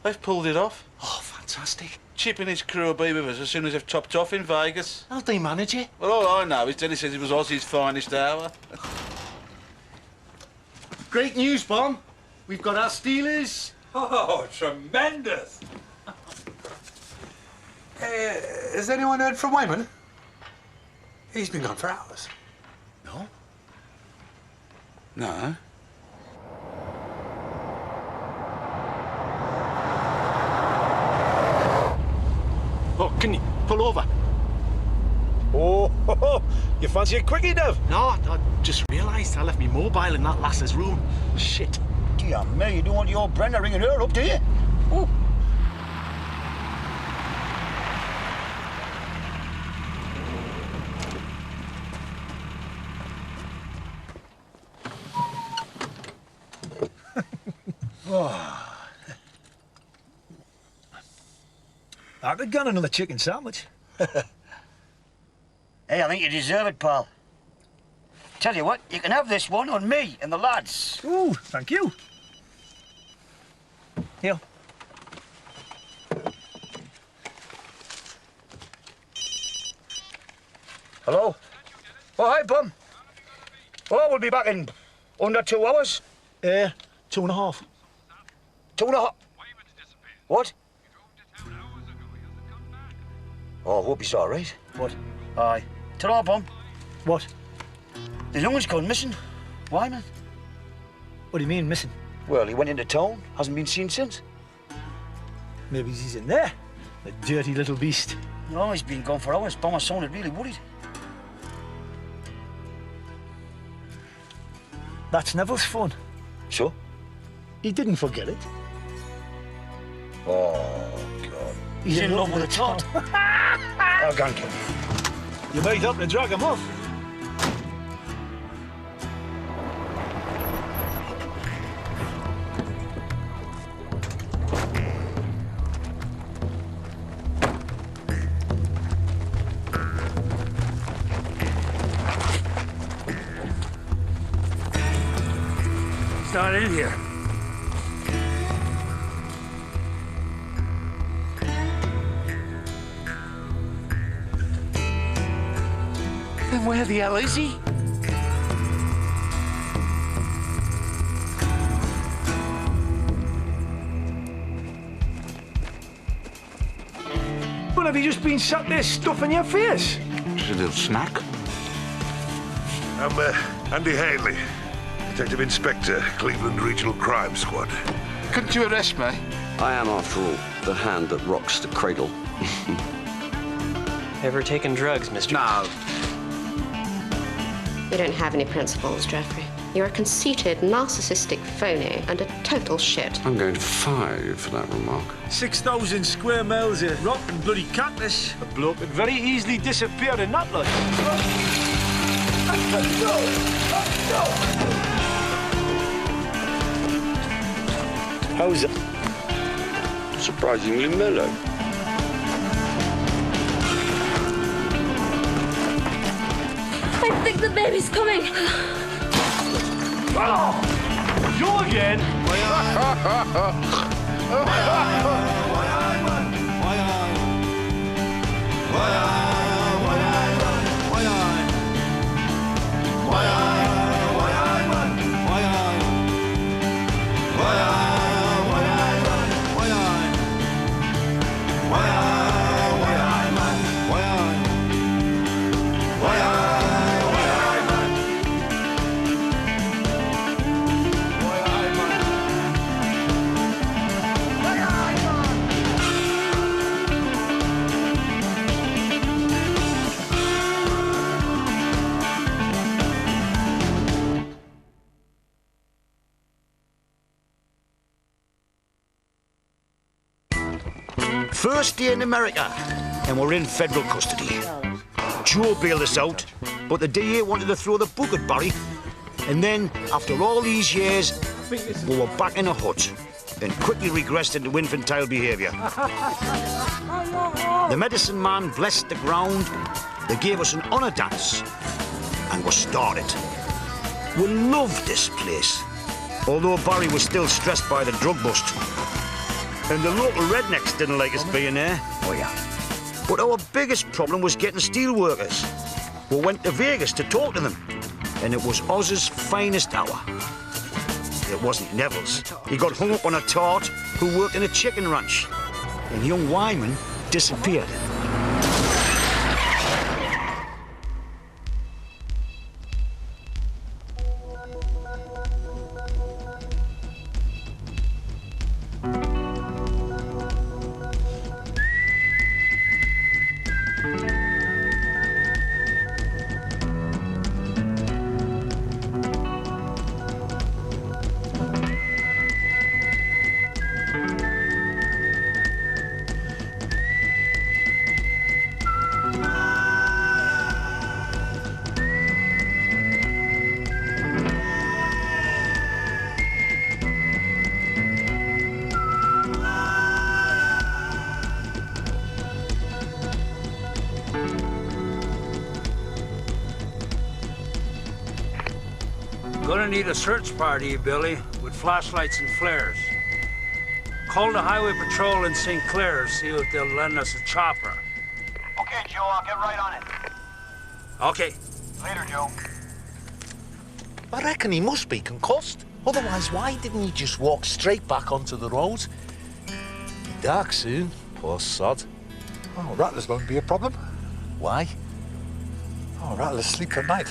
They've pulled it off. Oh, fantastic. Chip and his crew will be with us as soon as they've topped off in Vegas. How'd they manage it? Well, all I know is Dennis says it was Ozzy's finest hour. Great news, Bon. We've got our Steelers. Oh, tremendous! Has anyone heard from Wyman? He's been gone for hours. No? No. Oh, can you pull over? Oh, you fancy a quickie, Dev? No, I just realised I left me mobile in that lass's room. Shit. Dear me, you don't want your Brenda ringing her up, do you? Oh. I could get another chicken sandwich. Hey, I think you deserve it, pal. Tell you what, you can have this one on me and the lads. Ooh, thank you. Here. Hello? Oh, hi, Bum. Oh, we'll be back in under 2 hours. 2.5. 2.5. What? Oh, I hope he's all right. What? Aye. Ta-ra, Bum. What? The young one's gone missing. Wyman. What do you mean, missing? Well, he went into town. Hasn't been seen since. Maybe he's in there. The dirty little beast. No, he's been gone for hours. Bomber sounded really worried. That's Neville's phone. So? He didn't forget it. Oh, God. He's in love with a tot. I'll go and kill him. You might help to drag him off. start in here. Then where the hell is he? Well, have you just been sat there stuffing your face? Just a little snack. I'm Andy Haley, Detective Inspector, Cleveland Regional Crime Squad. Couldn't you arrest me? I am, after all, the hand that rocks the cradle. Ever taken drugs, Mr. No. You don't have any principles, Jeffrey. You're a conceited, narcissistic phony and a total shit. I'm going to fire you for that remark. 6,000 square miles of rock and bloody cactus. A bloke could very easily disappear in that lot. How's it? Surprisingly mellow. I think the baby's coming. Oh, you again? First day in America, and we're in federal custody. Joe bailed us out, but the DA wanted to throw the book at Barry. And then, after all these years, we were back in a hut and quickly regressed into infantile behaviour. The medicine man blessed the ground, they gave us an honour dance, and we started. We loved this place, although Barry was still stressed by the drug bust. And the local rednecks didn't like us being there. Oh, yeah. But our biggest problem was getting steel workers. We went to Vegas to talk to them, and it was Oz's finest hour. It wasn't Neville's. He got hung up on a tart who worked in a chicken ranch, and young Wyman disappeared. Gonna need a search party, Billy, with flashlights and flares. Call the Highway Patrol in St. Clair, see if they'll lend us a chopper. Okay, Joe, I'll get right on it. Okay. Later, Joe. I reckon he must be concussed. Otherwise, why didn't he just walk straight back onto the road? Be dark soon, poor sod. Oh, rattlers won't be a problem. Why? Oh, rattlers sleep at night.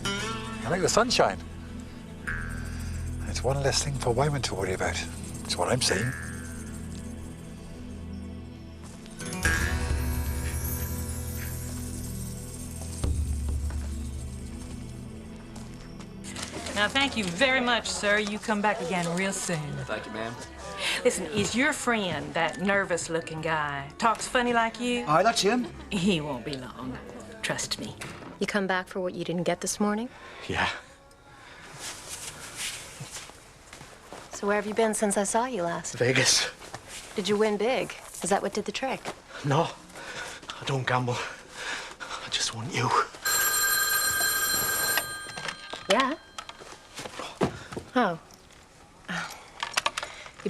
I like the sunshine. It's one less thing for Wyman to worry about. That's what I'm saying. Now, thank you very much, sir. You come back again real soon. Thank you, ma'am. Listen, is your friend that nervous-looking guy talks funny like you? Aye, that's him. He won't be long. Trust me. You come back for what you didn't get this morning? Yeah. So where have you been since I saw you last? Vegas. Did you win big? Is that what did the trick? No, I don't gamble. I just want you. Yeah? Oh,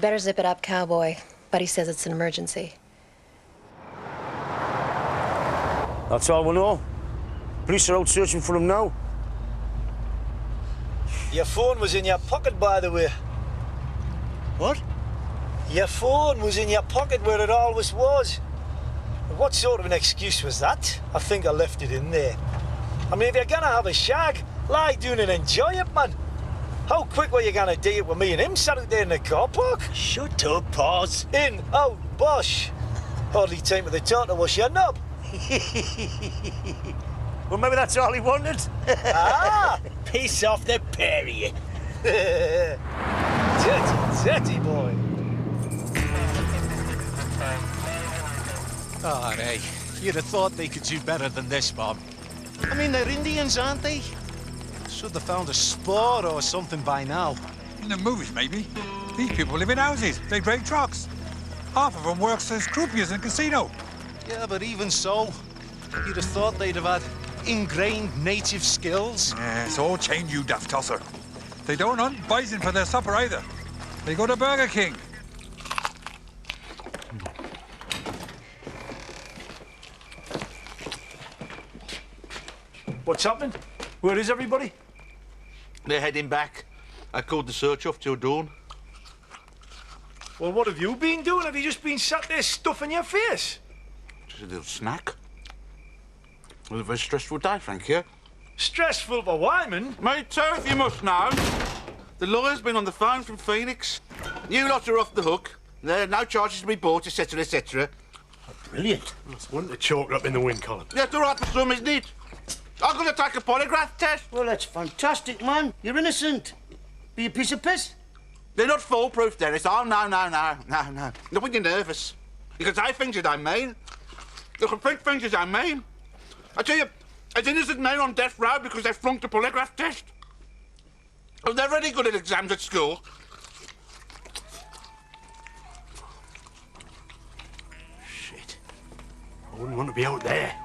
You better zip it up, cowboy. Buddy says it's an emergency. That's all we know. Police are out searching for him now. Your phone was in your pocket, by the way. What? Your phone was in your pocket where it always was. What sort of an excuse was that? I think I left it in there. I mean, if you're gonna have a shag, lie down and enjoy it, man. How quick were you gonna do it with me and him sat out there in the car park? Shut up, Paws. In, out, bosh. Hardly time for the time to wash your knob. Well, maybe that's all he wanted. Ah! Piss off the pair of you. Dirty boy. Oh, hey, you'd have thought they could do better than this, Bob. I mean, they're Indians, aren't they? Should have found a sport or something by now. In the movies, maybe. These people live in houses. They break trucks. Half of them works as croupiers in a casino. Yeah, but even so, you'd have thought they'd have had ingrained native skills. Yeah, it's all changed, you daft tosser. They don't hunt bison for their supper either. They go to Burger King. What's happening? Where is everybody? They're heading back. I called the search off till dawn. Well, what have you been doing? Have you just been sat there stuffing your face? Just a little snack. It was a very stressful day, thank you. Stressful for Wyman? Me too, if you must know. The lawyer's been on the phone from Phoenix. You lot are off the hook. There are no charges to be brought, etc., etc. Oh, brilliant. That's one to chalk up in the wind column. Yeah, it's all right for some, isn't it? I'm going to take a polygraph test. Well, that's fantastic, man. You're innocent. Be a piece of piss. They're not foolproof, Dennis. Oh, no. Not when you're nervous. You can say things you don't mean. You can think things you don't mean. I tell you, an innocent man on death row because they flunked a polygraph test. Oh, they're really good at exams at school. Shit. I wouldn't want to be out there.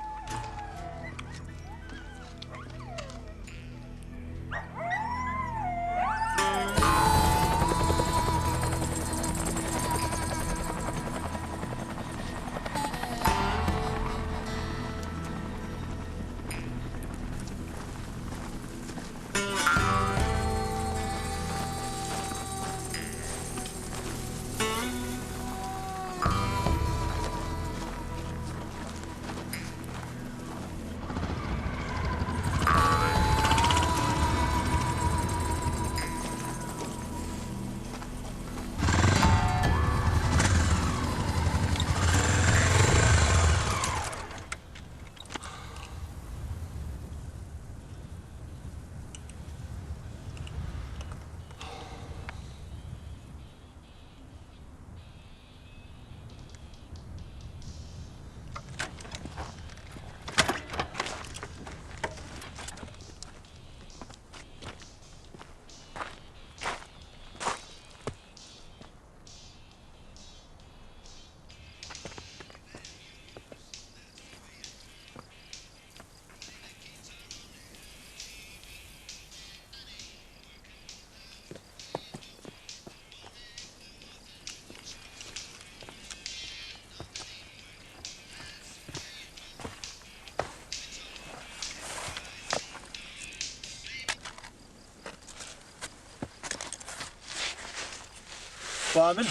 Wyman?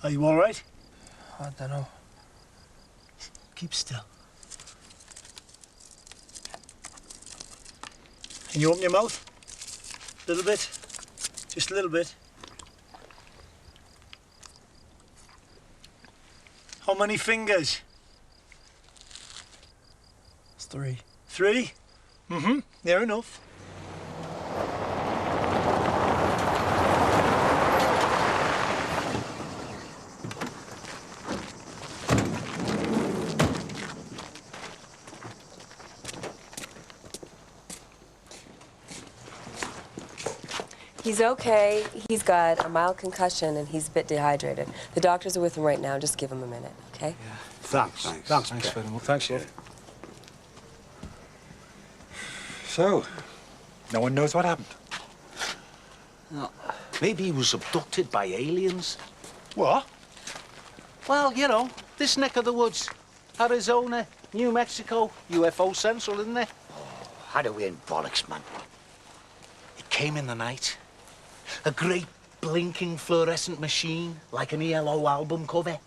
Are you all right? I don't know. Keep still. Can you open your mouth? A little bit. Just a little bit. How many fingers? It's 3. 3? Mm-hmm. Near enough. He's okay. He's got a mild concussion and he's a bit dehydrated. The doctors are with him right now. Just give him a minute, okay? Yeah. Thanks. Thanks very much. Thanks, yeah. So, no one knows what happened? No. Maybe he was abducted by aliens. What? Well, you know, this neck of the woods. Arizona, New Mexico, UFO Central, isn't it? How do we in bollocks, man? It came in the night. A great blinking fluorescent machine, like an ELO album cover.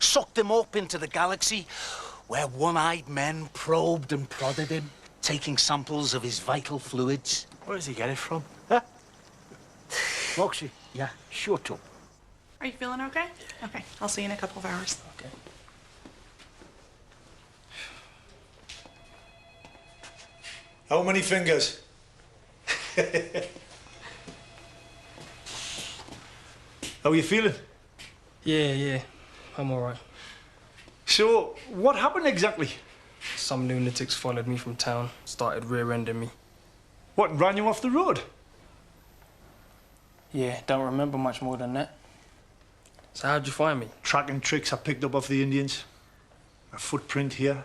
Sucked him up into the galaxy, where one-eyed men probed and prodded him, taking samples of his vital fluids. Where does he get it from? Huh? Moxie, Yeah. shut up. Are you feeling okay? Okay, I'll see you in a couple of hours. Okay. How many fingers? How are you feeling? Yeah, I'm all right. So, what happened exactly? Some lunatics followed me from town, started rear-ending me. What, ran you off the road? Yeah, don't remember much more than that. So how'd you find me? Tracking tricks I picked up off the Indians. A footprint here.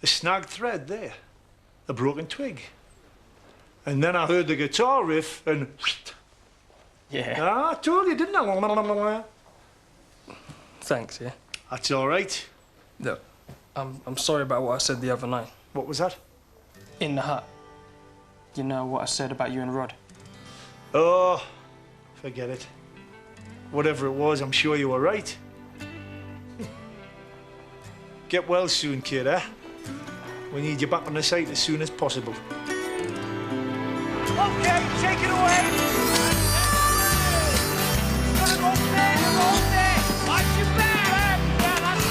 A snagged thread there. A broken twig. And then I heard the guitar riff and... Yeah. Ah, I told you, didn't I? Thanks, yeah. That's all right. Look, I'm sorry about what I said the other night. What was that? In the hut. You know what I said about you and Rod? Oh, forget it. Whatever it was, I'm sure you were right. Get well soon, kid, eh? We need you back on the site as soon as possible. Okay, take it away. Gonna go there, watch your back. Yeah, that's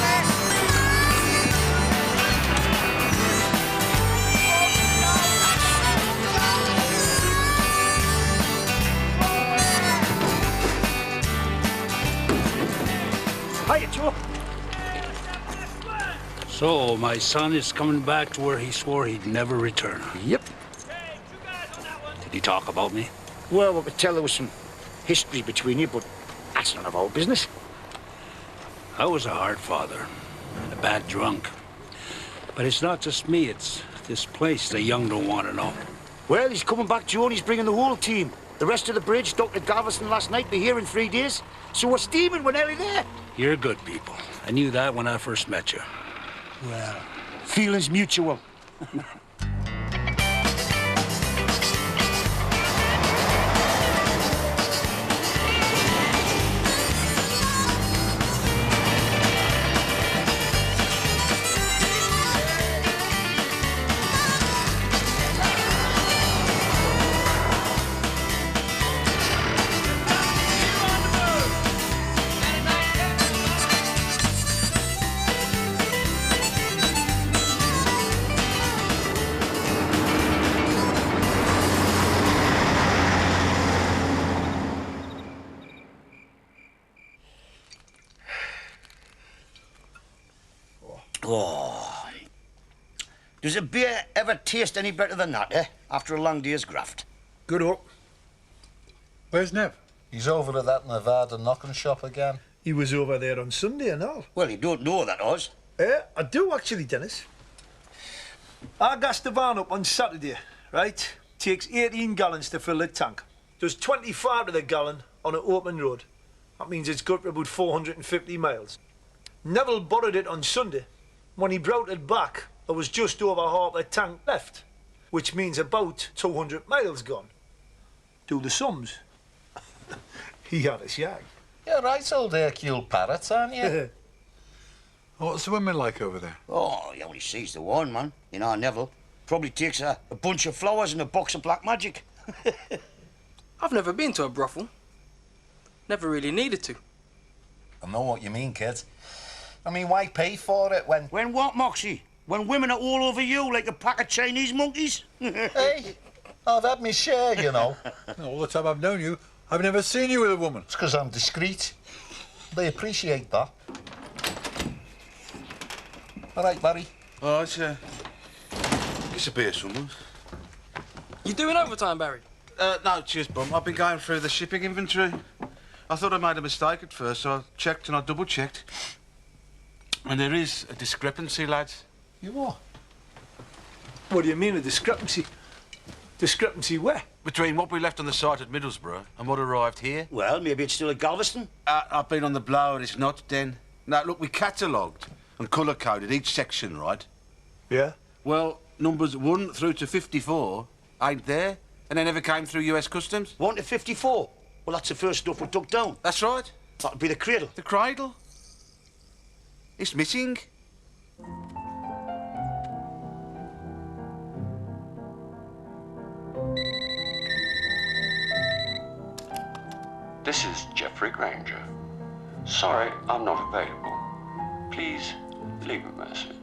Hiya, Joe. So, my son is coming back to where he swore he'd never return. Yep. Did he talk about me? Well, we could tell there was some history between you, but that's none of our business. I was a hard father and a bad drunk. But it's not just me, it's this place the young don't want to know. Well, he's coming back, Joe, and he's bringing the whole team. The rest of the bridge, Dr. Galveston last night, be here in 3 days. So we're steaming, we're nearly there. You're good people. I knew that when I first met you. Well, feelings mutual. Oh. Does a beer ever taste any better than that, eh? After a long day's graft. Good up. Where's Nev? He's over at that Nevada knocking shop again. He was over there on Sunday and all. Well, you don't know that, Oz. I do actually, Dennis. I gassed the van up on Saturday, right? Takes 18 gallons to fill the tank. Does 25 to the gallon on an open road. That means it's got about 450 miles. Neville borrowed it on Sunday. When he brought it back, there was just over half the tank left, which means about 200 miles gone. Do the sums. He had a shag. You're right, old Hercule Parrot, aren't you? What's the women like over there? Oh, he only sees the one, man. You know, Neville. Probably takes a bunch of flowers and a box of black magic. I've never been to a brothel. Never really needed to. I know what you mean, kid. I mean, why pay for it when... When what, Moxie? When women are all over you like a pack of Chinese monkeys? Hey, I've had my share, you know. All the time I've known you, I've never seen you with a woman. It's because I'm discreet. They appreciate that. All right, Barry. Oh, it's a beer, someone. You doing overtime, Barry? No, cheers, Bum. I've been going through the shipping inventory. I thought I made a mistake at first, so I checked and I double-checked. And there is a discrepancy, lads. You what? What do you mean, a discrepancy? Discrepancy where? Between what we left on the site at Middlesbrough and what arrived here? Well, maybe it's still at Galveston. I've been on the blower, it's not, Den. Now, look, we catalogued and colour-coded each section, right? Yeah? Well, numbers 1 through to 54 ain't there, and they never came through US Customs. 1 to 54? Well, that's the first stuff we took down. That's right. That'll be the cradle. The cradle? It's missing. This is Jeffrey Granger. Sorry, I'm not available. Please leave a message.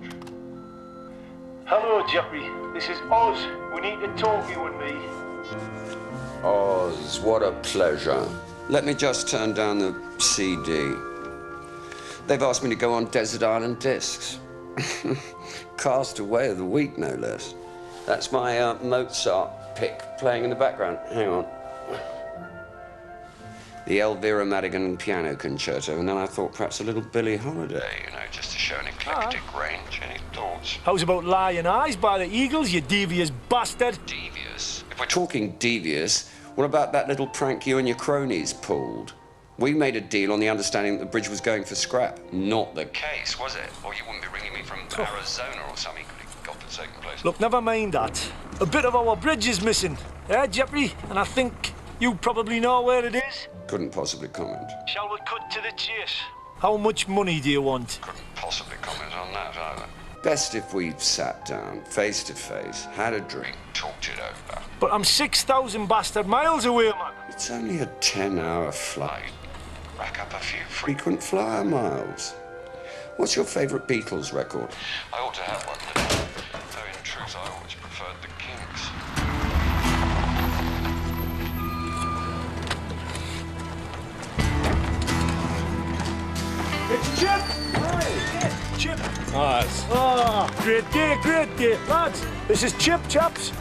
Hello, Jeffrey. This is Oz. We need to talk, you and me. Oz, what a pleasure. Let me just turn down the CD. They've asked me to go on Desert Island Discs. Castaway of the week, no less. That's my Mozart pick playing in the background. Hang on. The Elvira Madigan Piano Concerto, and then I thought perhaps a little Billie Holiday, you know, just to show an eclectic range. Any thoughts? How's about Lion Eyes by the Eagles, you devious bastard? Devious? If we're talking devious, what about that little prank you and your cronies pulled? We made a deal on the understanding that the bridge was going for scrap. Not the case, was it? Or you wouldn't be ringing me from Arizona or some equally godforsaken place. Look, never mind that. A bit of our bridge is missing. Jeffrey? And I think you probably know where it is. Couldn't possibly comment. Shall we cut to the chase? How much money do you want? Couldn't possibly comment on that either. Best if we sat down, face to face, had a drink, talked it over. But I'm 6,000 bastard miles away, man. It's only a 10-hour flight. Rack up a few frequent flyer miles. What's your favourite Beatles record? I ought to have one, though in truth I always preferred the Kinks. It's Chip! Hi! Chip! Oh, great day, lads. This is Chip, chaps.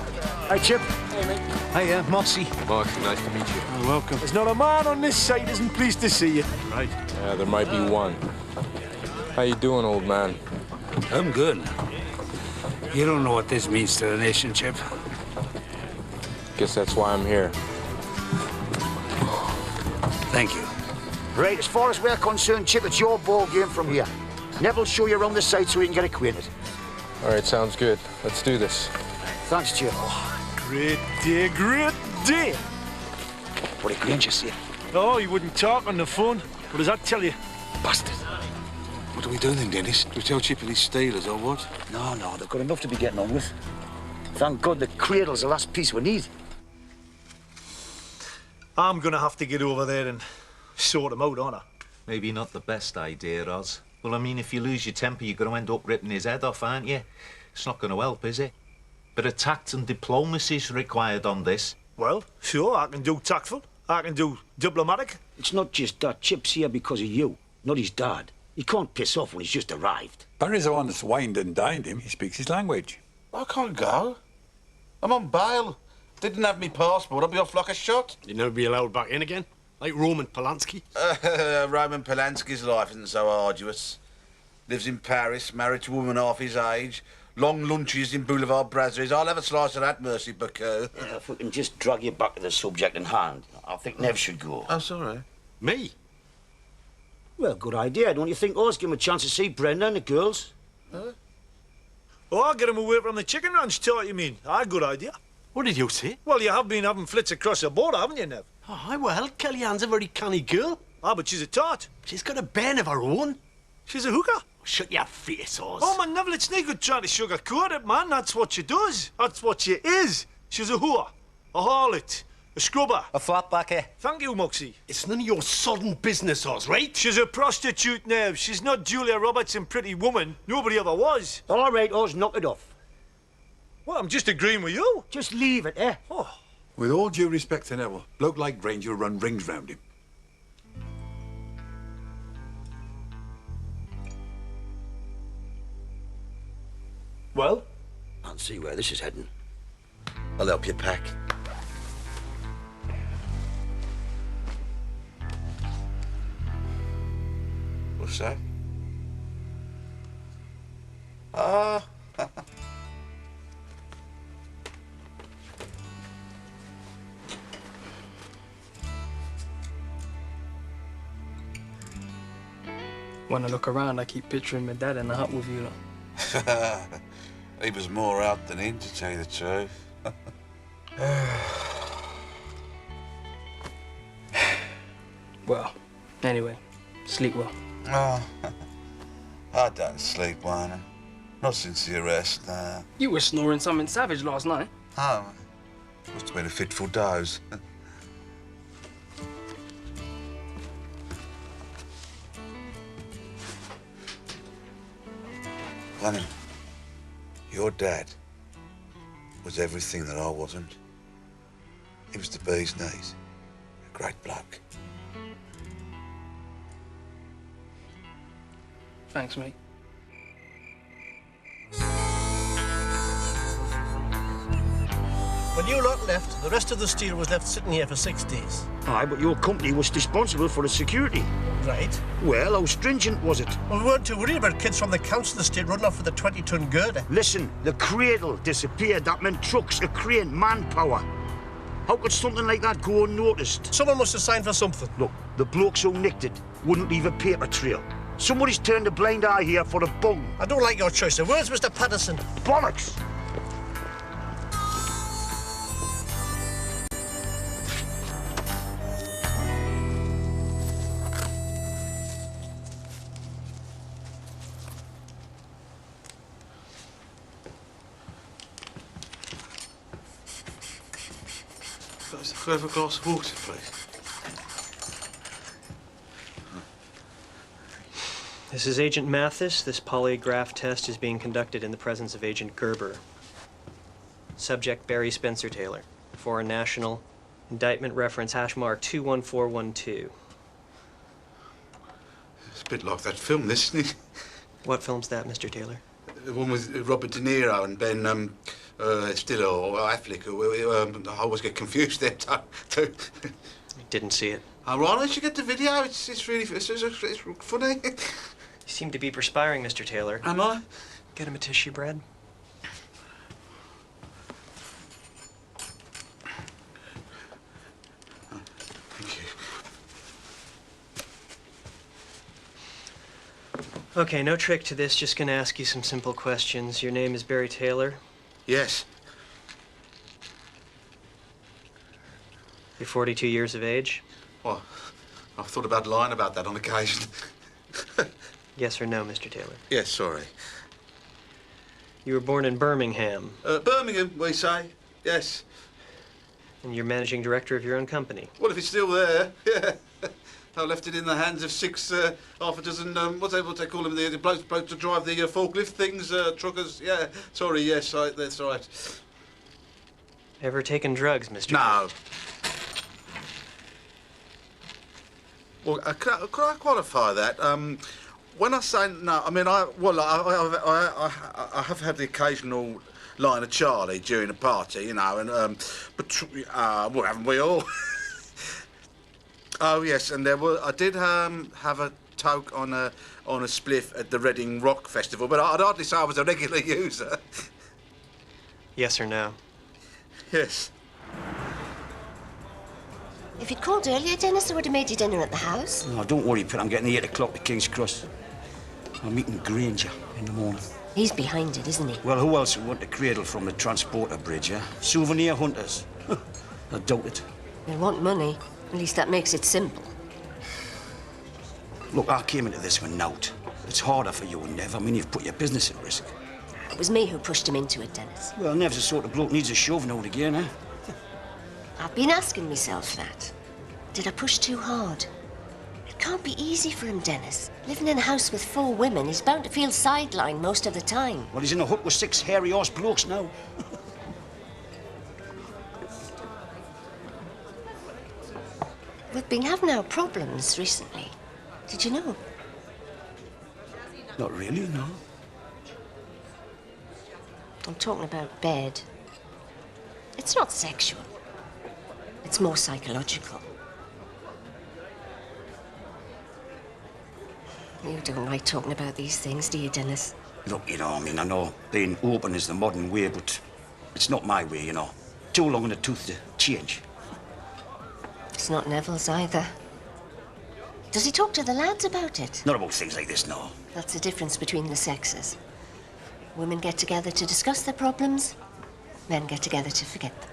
Hi, Chip. Hey, mate. Hiya, Mossy. Mark, nice to meet you. You're welcome. There's not a man on this site isn't pleased to see you. Right. There might be one. How you doing, old man? I'm good. You don't know what this means to the nation, Chip. Guess that's why I'm here. Thank you. Right, as far as we're concerned, Chip, it's your ball game from here. Neville'll show you around the site so you can get acquainted. All right, sounds good. Let's do this. Thanks, Chip. Great day, great day. What did Granger say? Oh, he wouldn't talk on the phone. What does that tell you? Bastard. What do we do then, Dennis? Do we tell Chip and his stealers or what? No, they've got enough to be getting on with. Thank God the cradle's the last piece we need. I'm gonna have to get over there and sort him out, aren't I? Maybe not the best idea, Oz. Well, I mean, if you lose your temper, you're going to end up ripping his head off, aren't you? It's not going to help, is it? Bit of tact and diplomacy's required on this. Well, sure, I can do tactful. I can do diplomatic. It's not just that. Chip's here because of you, not his dad. He can't piss off when he's just arrived. Barry's the one that's wined and dined him. He speaks his language. I can't go. I'm on bail. Didn't have me passport. I'd be off like a shot. You'd never be allowed back in again? Like Roman Polanski? Roman Polanski's life isn't so arduous. Lives in Paris, married to a woman half his age. Long lunches in Boulevard Brasseries. I'll have a slice of that, Mercy Bucko. Yeah, if we can just drag you back to the subject in hand, I think Nev should go. Oh, sorry. Me? Well, good idea, don't you think, Oz? Give him a chance to see Brenda and the girls. Oh, I'll get him away from the chicken ranch tour, you mean? Good idea. What did you say? Well, you have been having flits across the border, haven't you, Nev? Oh, well, Kellyanne's a very canny girl. But she's a tart. She's got a band of her own. She's a hooker. Shut your face, Oz. Oh, man, Neville, it's no good trying to sugarcoat it, man. That's what she does. That's what she is. She's a whore, a harlot, a scrubber. A flatbacker. Thank you, Moxie. It's none of your sodden business, Oz, right? She's a prostitute, Nev. She's not Julia Roberts in Pretty Woman. Nobody ever was. All right, Oz, knock it off. Well, I'm just agreeing with you. Just leave it, eh? Oh. With all due respect to Neville, bloke like Granger will run rings round him. Well? I'll see where this is heading. I'll help you pack. What's that? Ah. When I look around, I keep picturing my dad in the hut with you lot. He was more out than in, to tell you the truth. Well, anyway, sleep well. Oh, I don't sleep, Warner. Not since the arrest, nah. You were snoring something savage last night. Oh, must have been a fitful doze. Honey, your dad was everything that I wasn't. He was the bee's knees. A great bloke. Thanks, mate. When you lot left, the rest of the steel was left sitting here for 6 days. Aye, but your company was responsible for the security. Right. Well, how stringent was it? Well, we weren't too worried about kids from the council estate running off with a 20-ton girder. Listen, the cradle disappeared. That meant trucks, a crane, manpower. How could something like that go unnoticed? Someone must have signed for something. Look, the blokes who nicked it wouldn't leave a paper trail. Somebody's turned a blind eye here for a bung. I don't like your choice of words, Mr. Patterson. Bollocks! Could I have a glass of water, please? This is Agent Mathis. This polygraph test is being conducted in the presence of Agent Gerber. Subject Barry Spencer Taylor. Foreign national. Indictment reference #mark 21412. It's a bit like that film, this, isn't it? What film's that, Mr. Taylor? The one with Robert De Niro and Ben Stiller or Affleck. I always get confused there. Didn't see it. Oh, right, you should get the video. It's really it's funny. You seem to be perspiring, Mr. Taylor. Am I? Get him a tissue, Brad. Thank you. Okay, no trick to this. Just gonna ask you some simple questions. Your name is Barry Taylor? Yes. You're 42 years of age? Well, I've thought about lying about that on occasion. Yes or no, Mr. Taylor? Yes, sorry. You were born in Birmingham. Birmingham, we say. Yes. And you're managing director of your own company. Well, if it's still there, yeah. I left it in the hands of half a dozen, what they call them, the blokes to drive the forklift things, truckers. Yeah, sorry, yes, that's right. Ever taken drugs, Mr. No. Well, could I qualify that? When I say no, I mean, I have had the occasional line of Charlie during a party, you know, and, well, haven't we all? Oh, yes, and I did have a toke on a spliff at the Reading Rock Festival, but I'd hardly say I was a regular user. Yes or no? Yes. If you'd called earlier, Dennis, I would have made you dinner at the house. Oh, don't worry, Pet. I'm getting the 8 o'clock to King's Cross. I'm meeting Granger in the morning. He's behind it, isn't he? Well, who else would want a cradle from the transporter bridge, yeah? Souvenir hunters. I doubt it. They want money. At least that makes it simple. Look, I came into this with nought. It's harder for you and Nev. I mean, you've put your business at risk. It was me who pushed him into it, Dennis. Well, Nev's the sort of bloke needs a shove now and again, eh? I've been asking myself that. Did I push too hard? It can't be easy for him, Dennis. Living in a house with 4 women, he's bound to feel sidelined most of the time. Well, he's in a hut with 6 hairy horse blokes now. We've been having our problems recently. Did you know? Not really, no. I'm talking about bed. It's not sexual. It's more psychological. You don't like talking about these things, do you, Dennis? Look, you know, I mean, I know being open is the modern way, but it's not my way, you know. Too long in the tooth to change. It's not Neville's either. Does he talk to the lads about it? Not about things like this, no. That's the difference between the sexes. Women get together to discuss their problems. Men get together to forget them.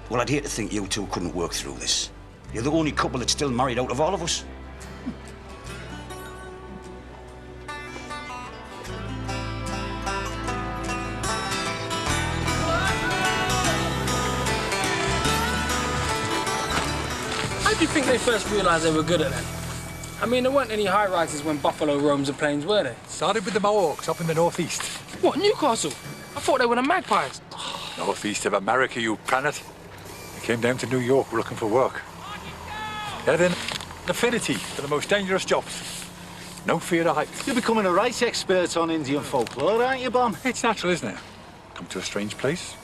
Well, I'd hate to think you two couldn't work through this. You're the only couple that's still married out of all of us. How do you think they first realised they were good at that? I mean, there weren't any high-rises when Buffalo roams the plains, were they? Started with the Mohawks up in the northeast. What, Newcastle? I thought they were the Magpies. Northeast of America, you planet. They came down to New York looking for work. They had an affinity for the most dangerous jobs. No fear of heights. You're becoming a right expert on Indian folklore, aren't you, Bum? It's natural, isn't it? Come to a strange place,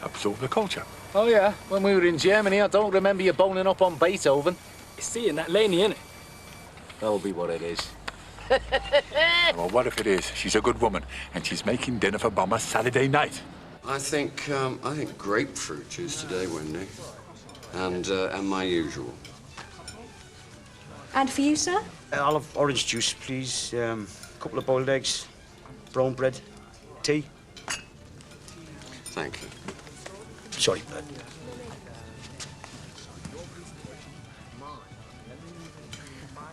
absorb the culture. Oh, yeah. When we were in Germany, I don't remember you boning up on Beethoven. You see, in that Laney, innit? That'll be what it is. Well, what if it is? She's a good woman, and she's making dinner for Bummer Saturday night. I think grapefruit juice today, Wendy. And my usual. And for you, sir? I'll have orange juice, please. A couple of boiled eggs, brown bread, tea. Thank you. Sorry.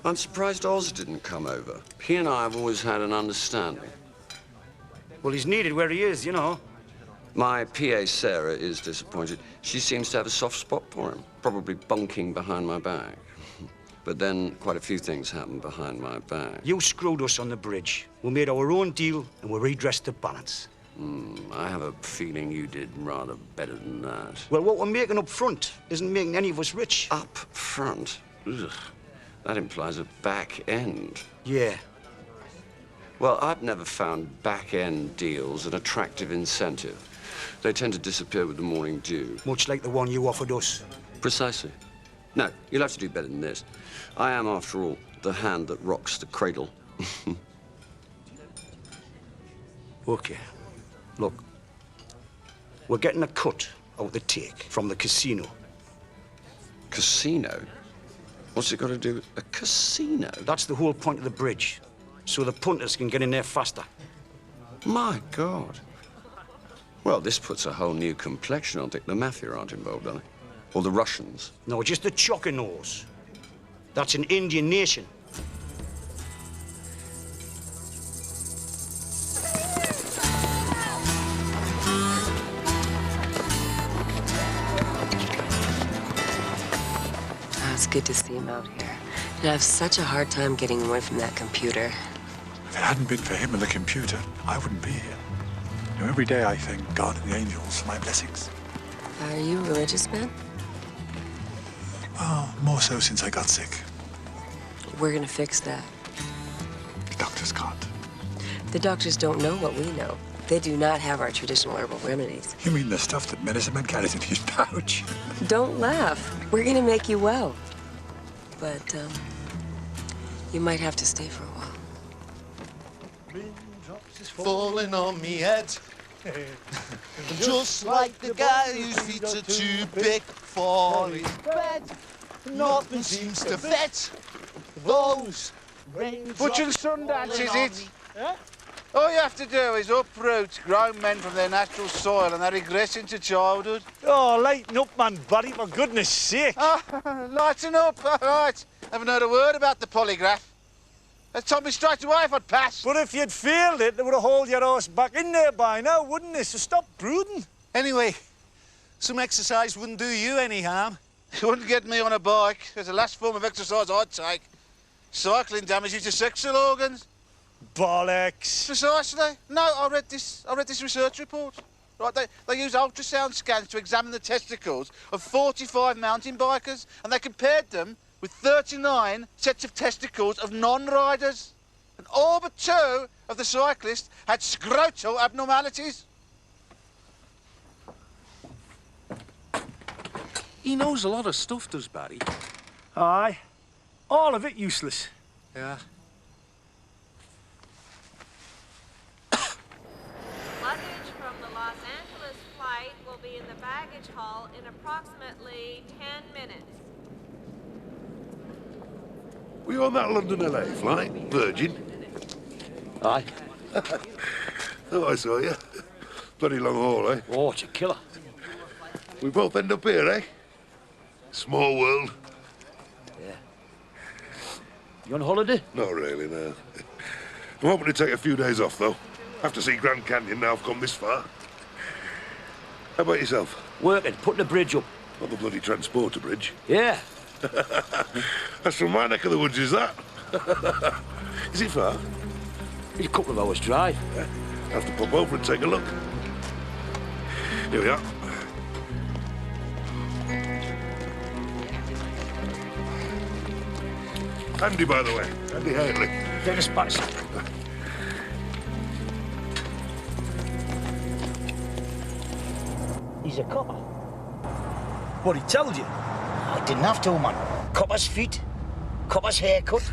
I'm surprised Oz didn't come over. He and I have always had an understanding. Well, he's needed where he is, you know. My PA, Sarah, is disappointed. She seems to have a soft spot for him, probably bunking behind my back. But then quite a few things happened behind my back. You screwed us on the bridge. We made our own deal and we redressed the balance. I have a feeling you did rather better than that. Well, what we're making up front isn't making any of us rich. Up front? Ugh. That implies a back end. Yeah. Well, I've never found back-end deals an attractive incentive. They tend to disappear with the morning dew. Much like the one you offered us. Precisely. No, you'll have to do better than this. I am, after all, the hand that rocks the cradle. Okay. Look, we're getting a cut out the take from the casino. Casino? What's it got to do with a casino? That's the whole point of the bridge, so the punters can get in there faster. My God. Well, this puts a whole new complexion on it. The mafia aren't involved, are they? Or the Russians? No, just the Choconos. That's an Indian nation. It's good to see him out here. And I have such a hard time getting away from that computer. If it hadn't been for him and the computer, I wouldn't be here. You know, every day I thank God and the angels for my blessings. Are you a religious man? Well, more so since I got sick. We're gonna fix that. The doctors can't. The doctors don't know what we know. They do not have our traditional herbal remedies. You mean the stuff that medicine man carries in his pouch? Don't laugh. We're gonna make you well. But, you might have to stay for a while. Falling on me head. Just like the guy whose feet are too big for his bed. Nothing seems to fit those raindrops. Butch and Sundance, is it? Yeah? All you have to do is uproot grown men from their natural soil and they regress into childhood. Oh, lighten up, man, Barry, for goodness sake. Lighten up, all right. Haven't heard a word about the polygraph. They told me straight away if I'd passed. But if you'd failed it, they would have hauled your horse back in there by now, wouldn't they? So stop brooding. Anyway, some exercise wouldn't do you any harm. It wouldn't get me on a bike. It's the last form of exercise I'd take. Cycling damages your sexual organs. Bollocks. Precisely. No, I read this research report. Right, they use ultrasound scans to examine the testicles of 45 mountain bikers, and they compared them with 39 sets of testicles of non-riders. And all but 2 of the cyclists had scrotal abnormalities. He knows a lot of stuff, does Barry? Aye. All of it useless. Yeah. Luggage from the Los Angeles flight will be in the baggage hall in approximately 10 minutes. Were you on that London-LA flight? Virgin? Aye. Thought I saw you. Bloody long haul, eh? Oh, it's a killer. We both end up here, eh? Small world. Yeah. You on holiday? Not really, no. I'm hoping to take a few days off, though. Have to see Grand Canyon now I've come this far. How about yourself? Working, putting the bridge up. Not the bloody transporter bridge. Yeah. That's from my neck of the woods, is that? Is it far? It's a couple of hours' drive. Yeah. I'll have to pop over and take a look. Here we are. Andy, by the way. Andy Haley. Dennis Patterson. He's a copper. What, he told you? I didn't have to, man. Copper's feet, copper's haircut,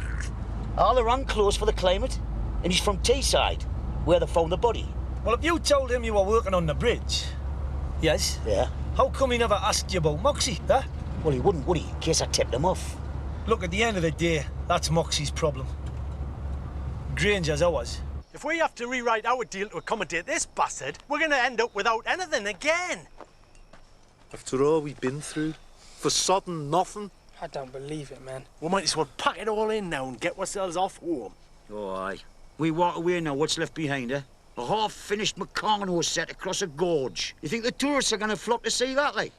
all the wrong clothes for the climate, and he's from Teesside, where they found the body. Well, if you told him you were working on the bridge... Yes? Yeah. How come he never asked you about Moxie, huh? Well, he wouldn't, would he, in case I tipped him off? Look, at the end of the day, that's Moxie's problem. Granger's ours. If we have to rewrite our deal to accommodate this bastard, we're going to end up without anything again. After all we've been through, for sodden nothing. I don't believe it, man. We might as well pack it all in now and get ourselves off home. Oh, aye. We walk away now, what's left behind, eh? A half-finished Meccano set across a gorge. You think the tourists are going to flock to see that, like?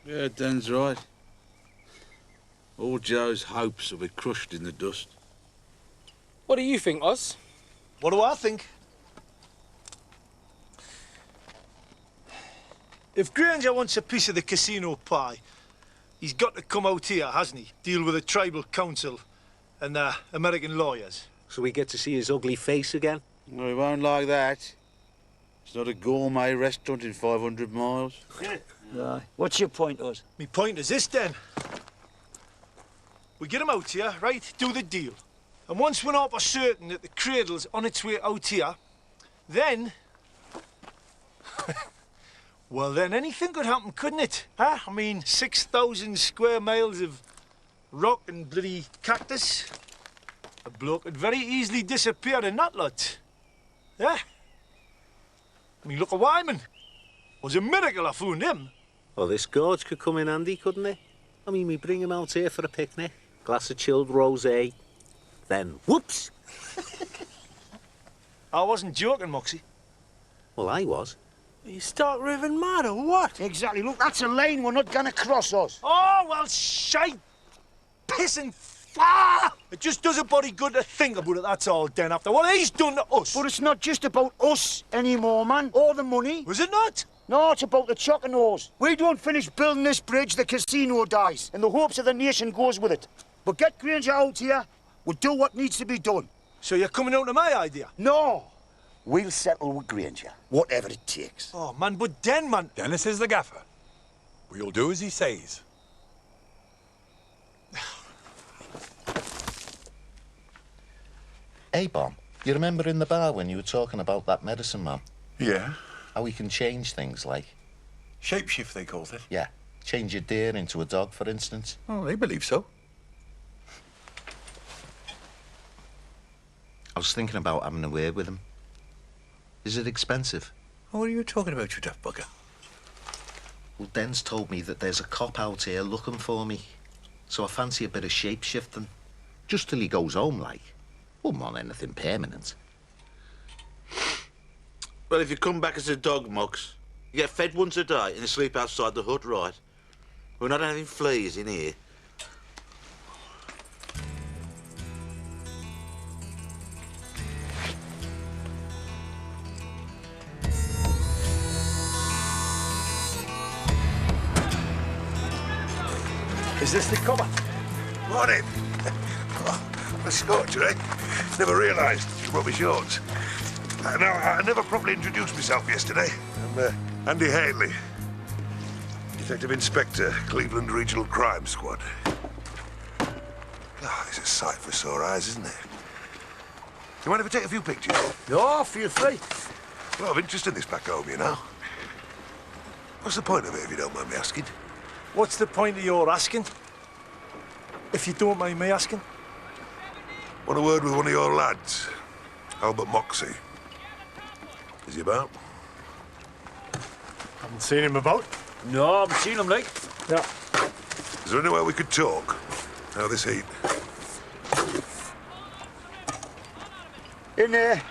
Yeah, Dan's right. All Joe's hopes will be crushed in the dust. What do you think, Oz? What do I think? If Granger wants a piece of the casino pie, he's got to come out here, hasn't he? Deal with the tribal council and American lawyers. So we get to see his ugly face again? No, he won't like that. It's not a gourmet restaurant in 500 miles. Aye. What's your point, Oz? Me point is this, then. We get him out here, right? Do the deal. And once we're not for certain that the cradle's on its way out here, then... well, then anything could happen, couldn't it? Huh? I mean, 6,000 square miles of rock and bloody cactus. A bloke could very easily disappear in that lot. Yeah? I mean, look at Wyman. It was a miracle I found him. Well, this gorge could come in handy, couldn't it? I mean, we bring him out here for a picnic, glass of chilled rosé, then whoops! I wasn't joking, Moxie. Well, I was. You start raving mad or what? Exactly. Look, that's a lane we're not going to cross, us. Oh, well, shite, pissing far. It just does a body good to think about it, that's all, Den, after what he's done to us. But it's not just about us anymore, man, or the money. Was it not? No, it's about the Choconos. We don't finish building this bridge, the casino dies, and the hopes of the nation goes with it. But get Granger out here, we'll do what needs to be done. So you're coming out to my idea? No. We'll settle with Granger, whatever it takes. Oh, man, but Den, man... Dennis is the gaffer. We'll do as he says. Hey, Bomb, you remember in the bar when you were talking about that medicine man? Yeah? How he can change things, like? Shapeshift, they called it. Yeah. Change a deer into a dog, for instance. Oh, they believe so. I was thinking about having a word with him. Is it expensive? What are you talking about, you daft bugger? Well, Den's told me that there's a cop out here looking for me. So I fancy a bit of shape-shifting. Just till he goes home, like. Wouldn't want anything permanent. Well, if you come back as a dog, Mox, you get fed once a day and you sleep outside the hut, right? We're not having fleas in here. Is this the cover? Morning. A scorcher, eh? Never realised you brought me shorts. No, I never properly introduced myself yesterday. I'm Andy Haley, Detective Inspector, Cleveland Regional Crime Squad. Oh, it's a sight for sore eyes, isn't it? You mind if I take a few pictures? No, feel free. A lot of interest in this back home, you know. What's the point of it, if you don't mind me asking? What's the point of your asking? If you don't mind me asking? Want a word with one of your lads? Albert Moxey. Is he about? Haven't seen him about. No, I haven't seen him, like. Yeah. Is there anywhere we could talk? Now this heat. In there.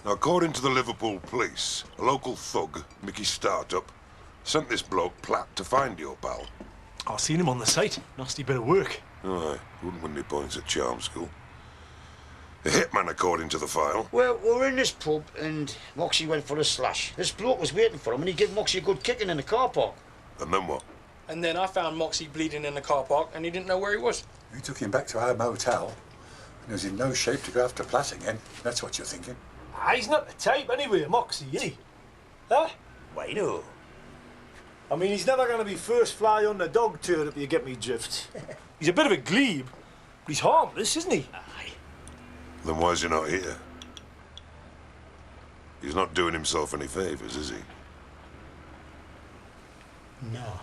Now, according to the Liverpool police, a local thug, Mickey Startup, sent this bloke Platt to find your pal. I've seen him on the site. Nasty bit of work. Aye, wouldn't win any points at charm school. A hitman, according to the file. Well, we were in this pub and Moxie went for a slash. This bloke was waiting for him and he gave Moxie a good kicking in the car park. And then what? And then I found Moxie bleeding in the car park and he didn't know where he was. We took him back to our motel. He was in no shape to go after Platt again. That's what you're thinking. He's not the type anyway, Moxie, is he? Huh? Why no? I mean, he's never going to be first fly on the dog turn, if you get me drift. He's a bit of a glebe, but he's harmless, isn't he? Aye. Then why is he not here? He's not doing himself any favours, is he? No.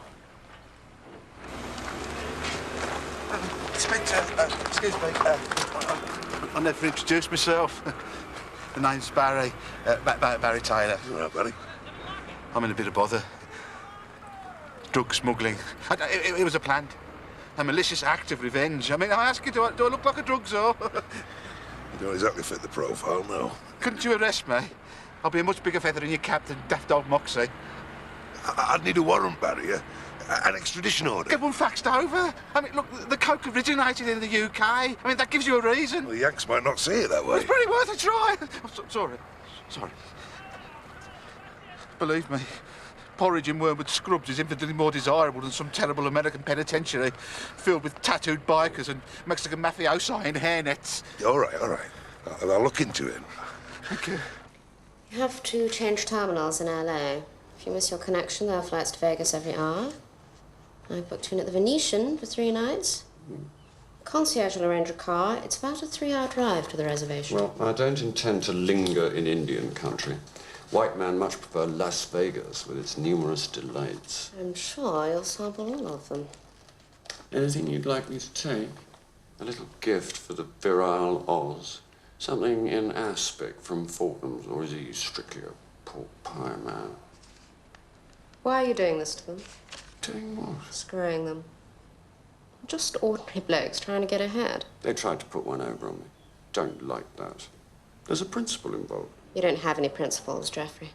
Inspector, excuse me, I never introduced myself. The name's Barry, Barry Taylor. All right, Barry. I'm in a bit of bother. Drug smuggling. It was a planned, a malicious act of revenge. I mean, I ask you, do I look like a drug czar? You don't exactly fit the profile, no. Couldn't you arrest me? I'll be a much bigger feather in your cap than daft old Moxie. I'd need a warrant, Barry, an extradition order. Get one faxed over. I mean, look, the coke originated in the UK. I mean, that gives you a reason. Well, the Yanks might not see it that way. It's pretty worth a try. I'm sorry. Believe me, porridge in Wormwood Scrubs is infinitely more desirable than some terrible American penitentiary filled with tattooed bikers and Mexican mafiosi in hairnets. All right. I'll look into it. Thank you. You have to change terminals in LA. If you miss your connection, there are flights to Vegas every hour. I booked you in at the Venetian for 3 nights. Concierge will arrange a car. It's about a 3-hour drive to the reservation. Well, I don't intend to linger in Indian country. White man much prefer Las Vegas with its numerous delights. I'm sure you'll sample all of them. Anything you'd like me to take? A little gift for the virile Oz? Something in aspic from Fortnum's, or is he strictly a pork pie man? Why are you doing this to them? Doing what? Screwing them. Just ordinary blokes trying to get ahead. They tried to put one over on me. Don't like that. There's a principle involved. You don't have any principles, Geoffrey.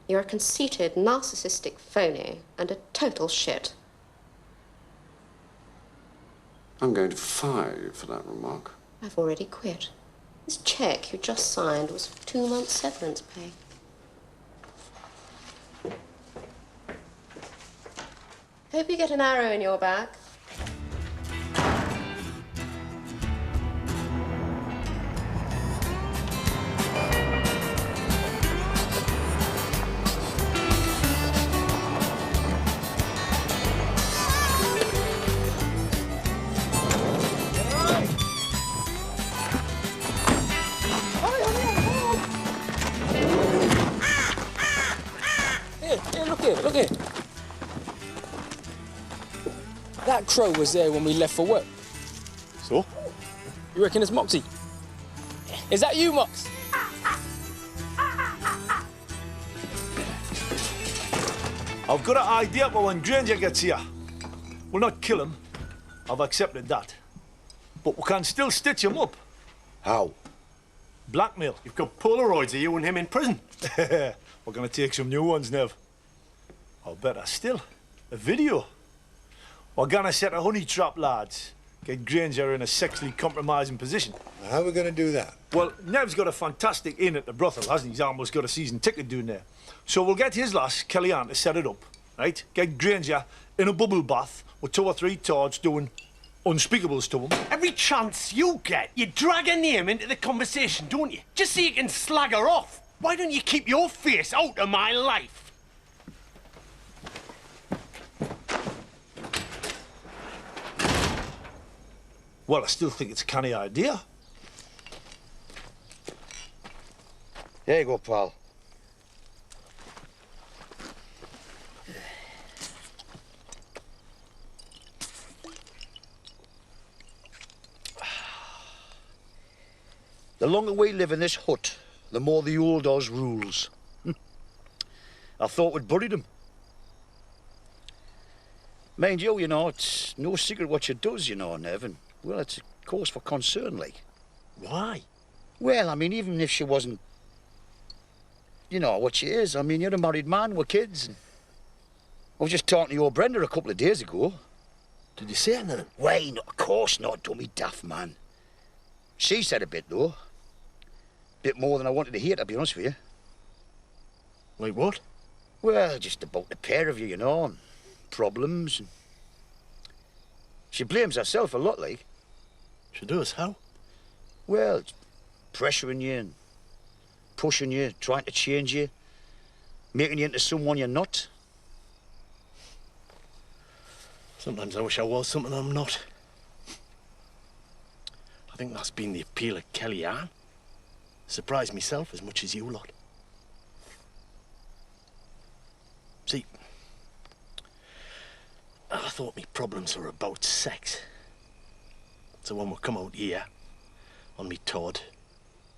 You're a conceited, narcissistic phony and a total shit. I'm going to fire you for that remark. I've already quit. This cheque you just signed was for 2 months' severance pay. Hope you get an arrow in your back. Look here. That crow was there when we left for work. So? You reckon it's Moxie? Is that you, Mox? I've got an idea for when Granger gets here. We'll not kill him. I've accepted that. But we can still stitch him up. How? Blackmail. You've got Polaroids of you and him in prison. We're going to take some new ones, Nev. Or better still, a video. We're going to set a honey trap, lads. Get Granger in a sexually compromising position. How are we going to do that? Well, Nev's got a fantastic inn at the brothel, hasn't he? He's almost got a season ticket doing there. So we'll get his lass, Kellyanne, to set it up, right? Get Granger in a bubble bath with 2 or 3 tords doing unspeakables to him. Every chance you get, you drag her name into the conversation, don't you? Just so you can slag her off. Why don't you keep your face out of my life? Well, I still think it's a canny idea. Here you go, pal. The longer we live in this hut, the more the old Oz rules. I thought we'd buried him. Mind you, it's no secret what she does, Nev, and, well, it's a cause for concern, like. Why? Well, I mean, even if she wasn't, what she is. I mean, you're a married man with kids. And I was just talking to your Brenda a couple of days ago. Did you say anything? Why, of course not, dummy daft man. She said a bit, though. Bit more than I wanted to hear, to be honest with you. Like what? Well, just about the pair of you, and problems. And she blames herself a lot, like. She does? How? Well, it's pressuring you and pushing you, trying to change you, making you into someone you're not. Sometimes I wish I was something I'm not. I think that's been the appeal of Kellyanne. Surprised myself as much as you lot. See, I thought me problems were about sex. So when we come out here, on me Todd,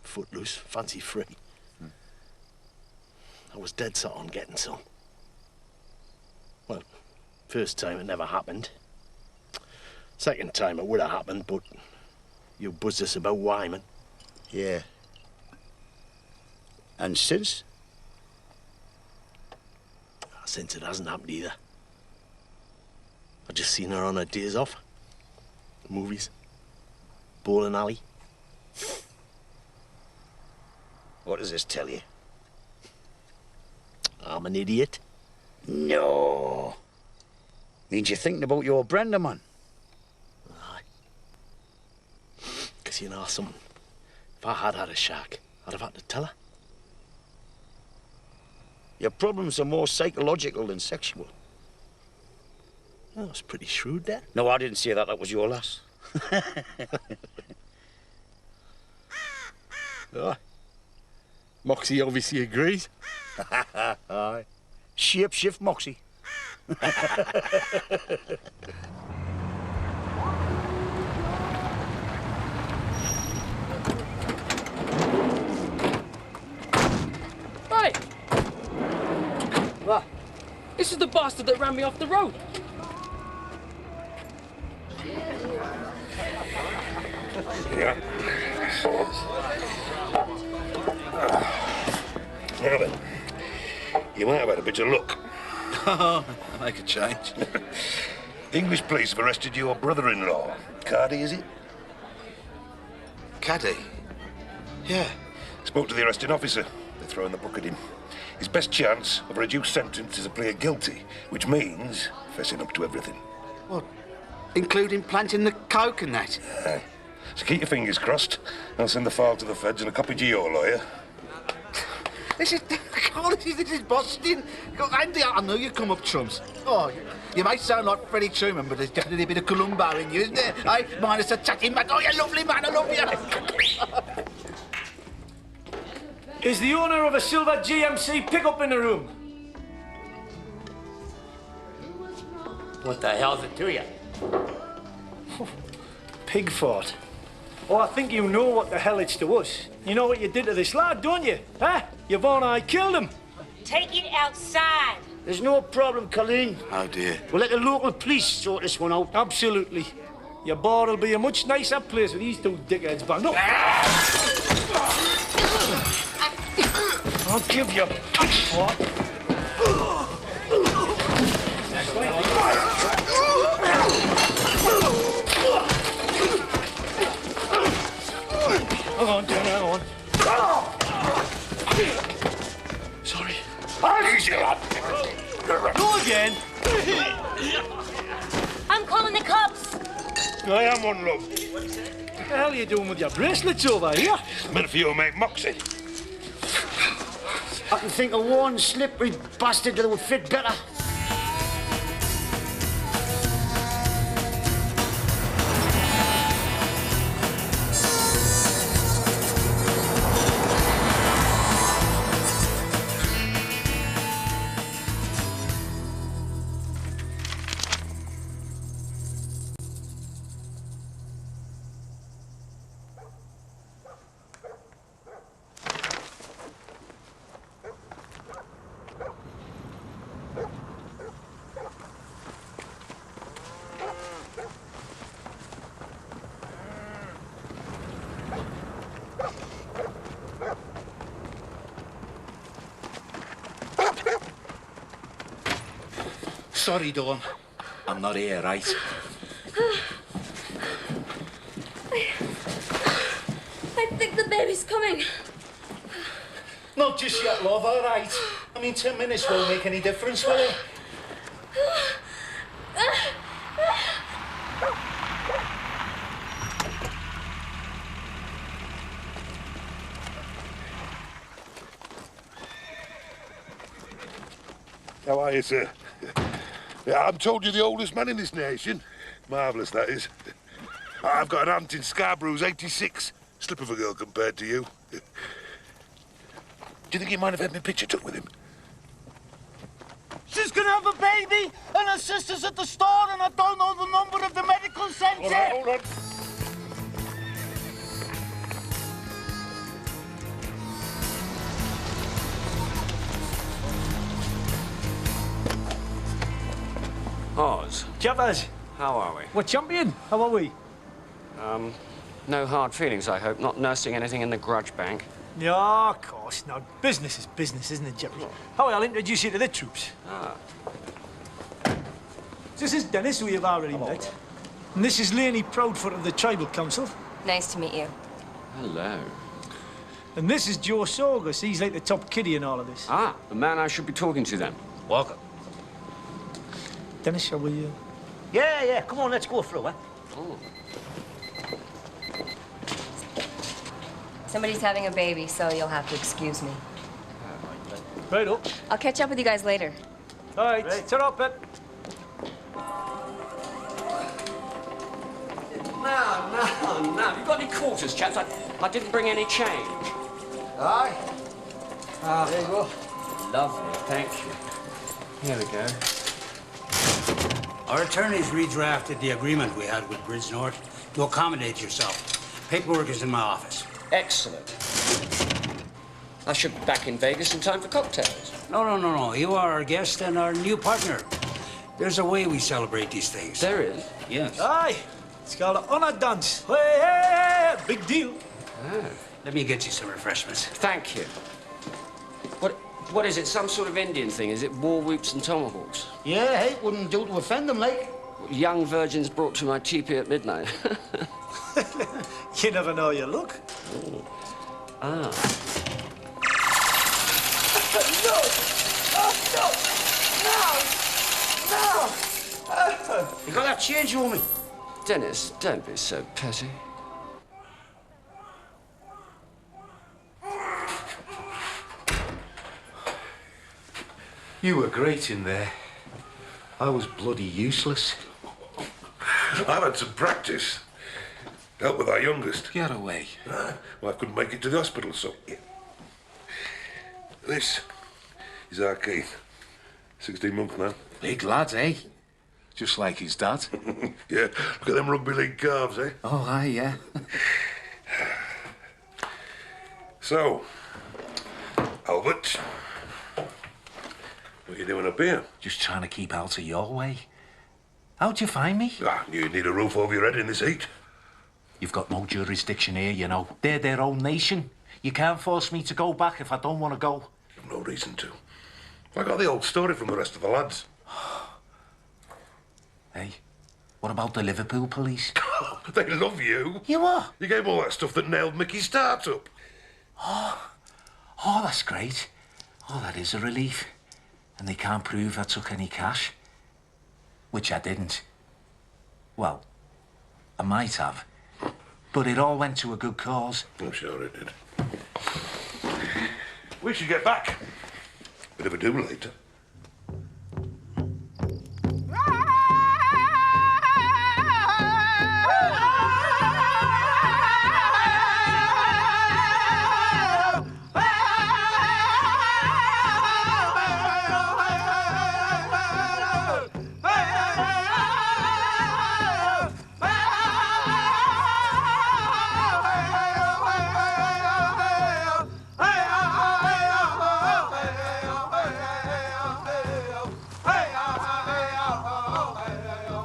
footloose, fancy free, I was dead set on getting some. Well, first time it never happened. Second time it would have happened, but you buzzed us about Wyman. Yeah. And since? Since it hasn't happened either. I've just seen her on her days off. Movies. Bowling alley. What does this tell you? I'm an idiot. No. Means you're thinking about your Brenda, man. Aye. 'Cause you know something. If I had a shark, I'd have had to tell her. Your problems are more psychological than sexual. Oh, that's pretty shrewd, then. No, I didn't say that. That was your lass. Oh. Moxie obviously agrees. Aye. Shape-shift Moxie. Hey! What? This is the bastard that ran me off the road. Yeah. Now then, you might have had a bit of luck. Oh, make a change. English police have arrested your brother-in-law. Cardy, is it? Caddy? Yeah. Spoke to the arresting officer. They're throwing the book at him. His best chance of a reduced sentence is a plea of guilty, which means fessing up to everything. What? Including planting the coke and that? Aye. So keep your fingers crossed. I'll send the file to the feds and a copy to your lawyer. This is Boston. Andy, I knew you'd come up trumps. Oh, you might sound like Freddie Truman, but there's definitely a bit of Columbo in you, isn't there? Hey, minus a chatting back. Oh, you lovely man, I love you. Is the owner of a silver GMC pickup in the room? What the hell's it to you? Pig fart. Oh, I think you know what the hell it's to us. You know what you did to this lad, don't you? Huh? Yvonne, I killed him. Take it outside. There's no problem, Colleen. Oh, dear. We'll let the local police sort this one out. Absolutely. Your bar will be a much nicer place with these two dickheads banged up. I'll give you a fart. Hang on, Jen, hang on. Sorry. Easy, lad. Go again. I'm calling the cops. I am one, love. What the hell are you doing with your bracelets over here? Meant for your mate Moxie. I can think of one slippery bastard that would fit better. sorry, Dawn. I'm not here, right? I think the baby's coming. Not just yet, love, all right? I mean, 10 minutes won't make any difference, will it? How are you, sir? Yeah, I'm told you're the oldest man in this nation. Marvellous, that is. I've got an aunt in Scarborough who's 86. Slip of a girl compared to you. Do you think you might have had my picture took with him? She's gonna have a baby, and her sister's at the store, and I don't know the number of the medical centre. All right, hold on. Oz, Chappers, how are we? we're champion. How are we? No hard feelings, I hope. Not nursing anything in the grudge bank. Yeah, of course not. Business is business, isn't it, Chappers? How I'll introduce you to the troops. Ah. This is Dennis, who you've already met. And this is Laney Proudfoot of the Tribal Council. Nice to meet you. Hello. And this is Joe Sorgus. He's like the top kiddie in all of this. Ah, the man I should be talking to then. Welcome. Dennis, shall we... Yeah, come on, let's go through, eh? Oh. Somebody's having a baby, so you'll have to excuse me. Right up. I'll catch up with you guys later. All right, turn up, Pet. No. Have you got any quarters, chaps? I didn't bring any change. Aye. There you go. Lovely, thank you. Here we go. Our attorneys redrafted the agreement we had with Bridge North to accommodate yourself. Paperwork is in my office. Excellent. I should be back in Vegas in time for cocktails. No. You are our guest and our new partner. There's a way we celebrate these things. There is? Yes. Aye. It's called an honor dance. Hey, big deal. Oh. Let me get you some refreshments. Thank you. What is it, some sort of Indian thing? Is it war whoops and tomahawks? Yeah, hey, wouldn't do to offend them, like. Young virgins brought to my teepee at midnight. You never know your look. Oh. Ah. No! You got that change on me? Dennis, don't be so petty. You were great in there. I was bloody useless. I've had some practice. Help with our youngest. Get away. Well, I couldn't make it to the hospital, so... Yeah. This is our Keith. 16 months now. Big lad, eh? Just like his dad. Yeah, look at them rugby league calves, eh? Oh, aye, yeah. So, Albert, what are you doing up here? Just trying to keep out of your way. How'd you find me? Ah, you need a roof over your head in this heat. You've got no jurisdiction here, you know. They're their own nation. You can't force me to go back if I don't want to go. You've no reason to. I got the old story from the rest of the lads. Hey, what about the Liverpool police? They love you. You what? You gave all that stuff that nailed Mickey's start up. Oh, that's great. Oh, that is a relief. And they can't prove I took any cash. Which I didn't. Well, I might have. But it all went to a good cause. I'm sure it did. We should get back. Bit of a do later.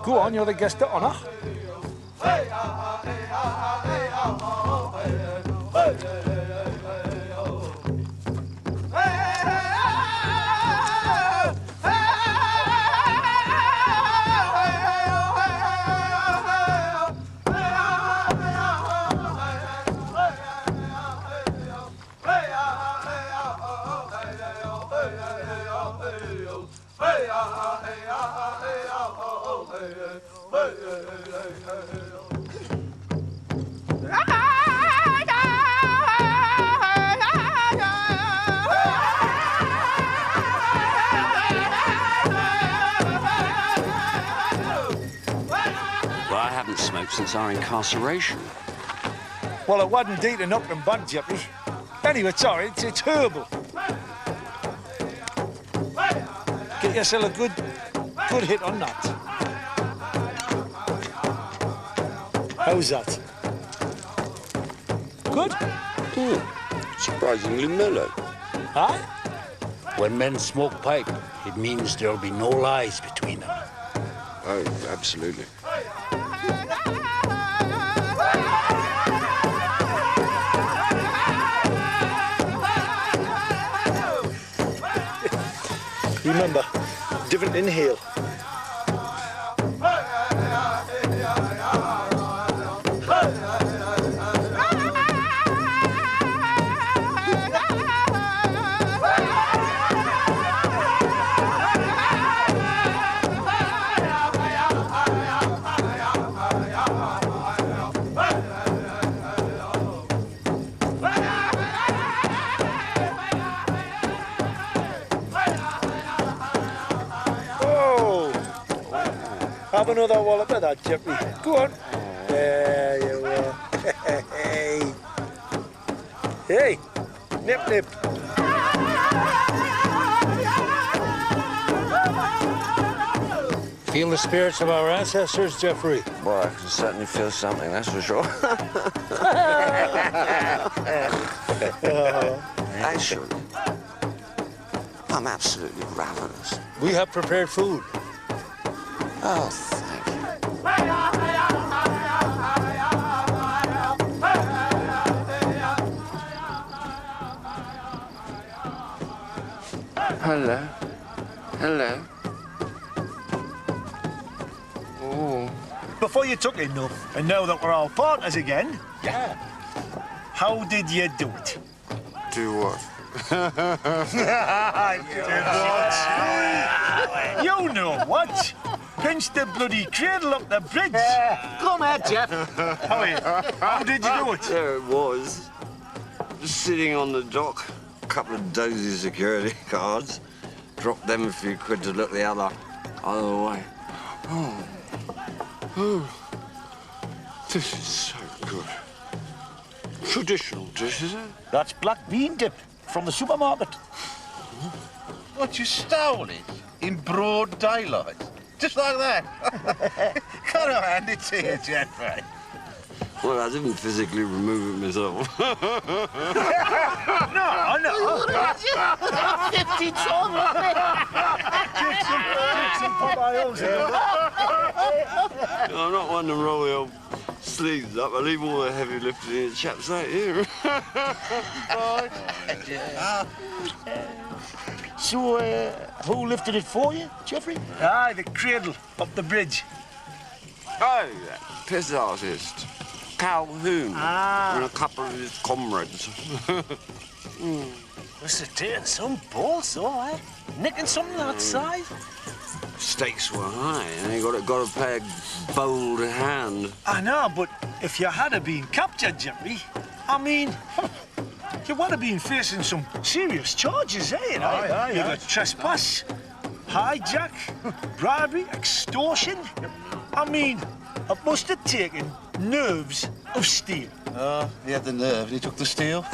Go on, you're the guest of honor. Well, I haven't smoked since our incarceration. Well, it wasn't eating up and bad, Jeffrey. Anyway, it's all right. It's herbal. Get yourself a good hit on that. How's that? Good? Surprisingly mellow. Aye? When men smoke pipe, it means there'll be no lies between them. Oh, absolutely. Remember, different inhale. Have another wallop of that, Jeffrey. Go on. There you are. Hey. Hey. Nip, nip. Feel the spirits of our ancestors, Jeffrey? Well, I can certainly feel something, that's for sure. Actually, I'm absolutely ravenous. We have prepared food. Oh, thank you. Hello. Hello. Oh. Before you took enough, and now that we're all partners again, how did you do it? Do what? You know what? Pinch the bloody cradle up the bridge. Come here, Jeff. How did you do it? There it was. Just sitting on the dock. A couple of dozy security guards. Dropped them a few quid to look the other way. Oh. This is so good. Traditional dish, is it? That's black bean dip from the supermarket. What, you stole it? In broad daylight? Just like that? Can't I hand it to you, Jeffrey? Well, I didn't physically remove it myself. No. 50 ton. I'm not one to roll the old sleeves up. I leave all the heavy lifting in the chaps like you. So, who lifted it for you, Jeffrey? Aye, the cradle up the bridge. Oh, that piss artist. Calhoun. And a couple of his comrades. Must have taken some balls, though, eh? Nicking something outside. Stakes were high, and you got to play a bold hand. I know, but if you had been captured, Jeffrey, I mean, you would have been facing some serious charges, eh? You got trespass, hijack, bribery, extortion. I mean, it must have taken nerves of steel. Oh, he had the nerve and he took the steel.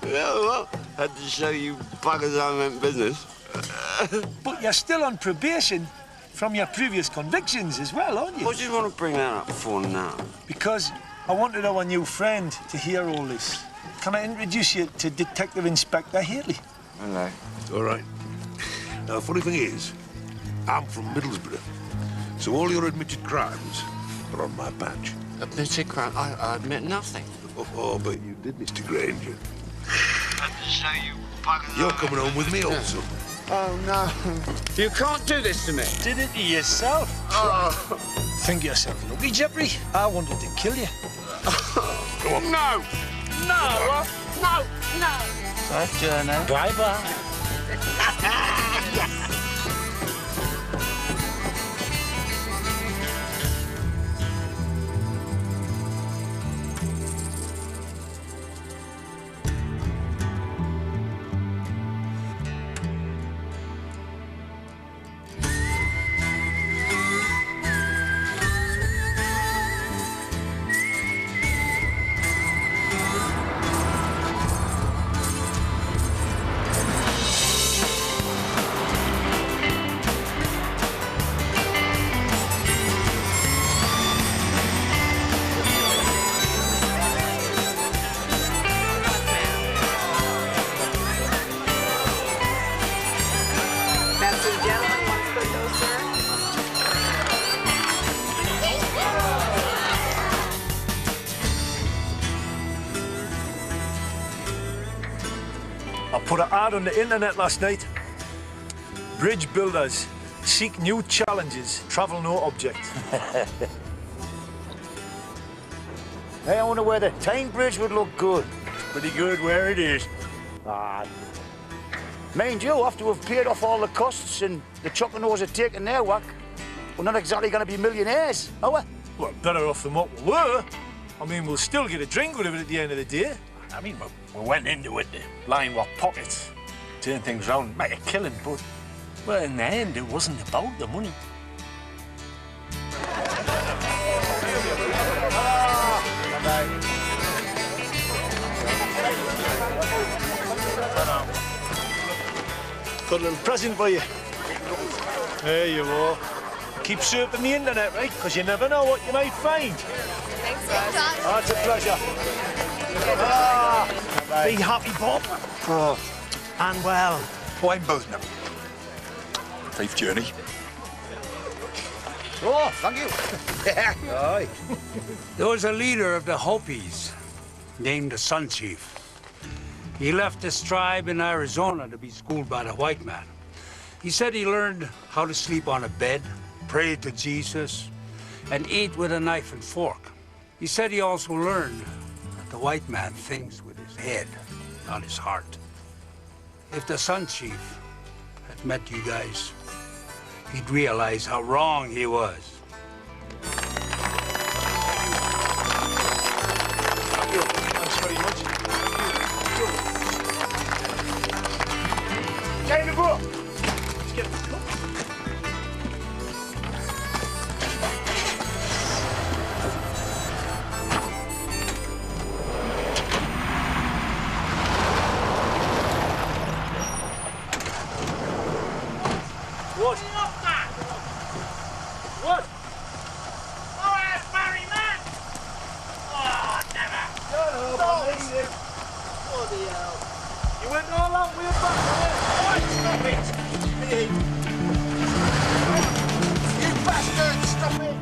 Yeah, well, had to show you buggers I meant business. But you're still on probation from your previous convictions as well, aren't you? What do you want to bring that up for now? Because I wanted our new friend to hear all this. Can I introduce you to Detective Inspector Haley? Hello. All right. Now, funny thing is, I'm from Middlesbrough, so all your admitted crimes are on my badge. Admitted crime? I admit nothing. Oh, but you did, Mr. Granger. Had to show you buggers. You're coming home with me also. Oh, no. You can't do this to me. Did it to yourself. Think yourself lucky, Jeffrey. I wanted to kill you. Come on. No! No! No! Safe journey. Bye-bye. I put an ad on the internet last night. Bridge builders seek new challenges. Travel no object. Hey, I wonder where the Tyne Bridge would look good. Pretty good where it is. Ah. Mind you, after we've paid off all the costs and the Choconos are taking their whack, we're not exactly going to be millionaires, are we? Well, better off than what we were. I mean, we'll still get a drink with it at the end of the day. I mean, we went into it blind with pockets, turn things round, make a killing, but well, in the end, it wasn't about the money. Got a little present for you. There you are. Keep surfing the internet, right? Because you never know what you might find. Thanks, Ross. Oh, it's a pleasure. Be happy, Bob. Oh. And well. Oh, I'm both now. Safe journey. Oh, thank you. Aye. There was a leader of the Hopis named the Sun Chief. He left his tribe in Arizona to be schooled by the white man. He said he learned how to sleep on a bed, pray to Jesus, and eat with a knife and fork. He said he also learned that the white man thinks with his head, not his heart. If the Sun Chief had met you guys, he'd realize how wrong he was. Thank you. Thanks very much. Time to go. Let's get the cup. What? What? Oh, that's Barry, man! Oh, never! Shut up, I'm leaving. Bloody hell. You went all that way back there. Stop it! You bastard, stop it!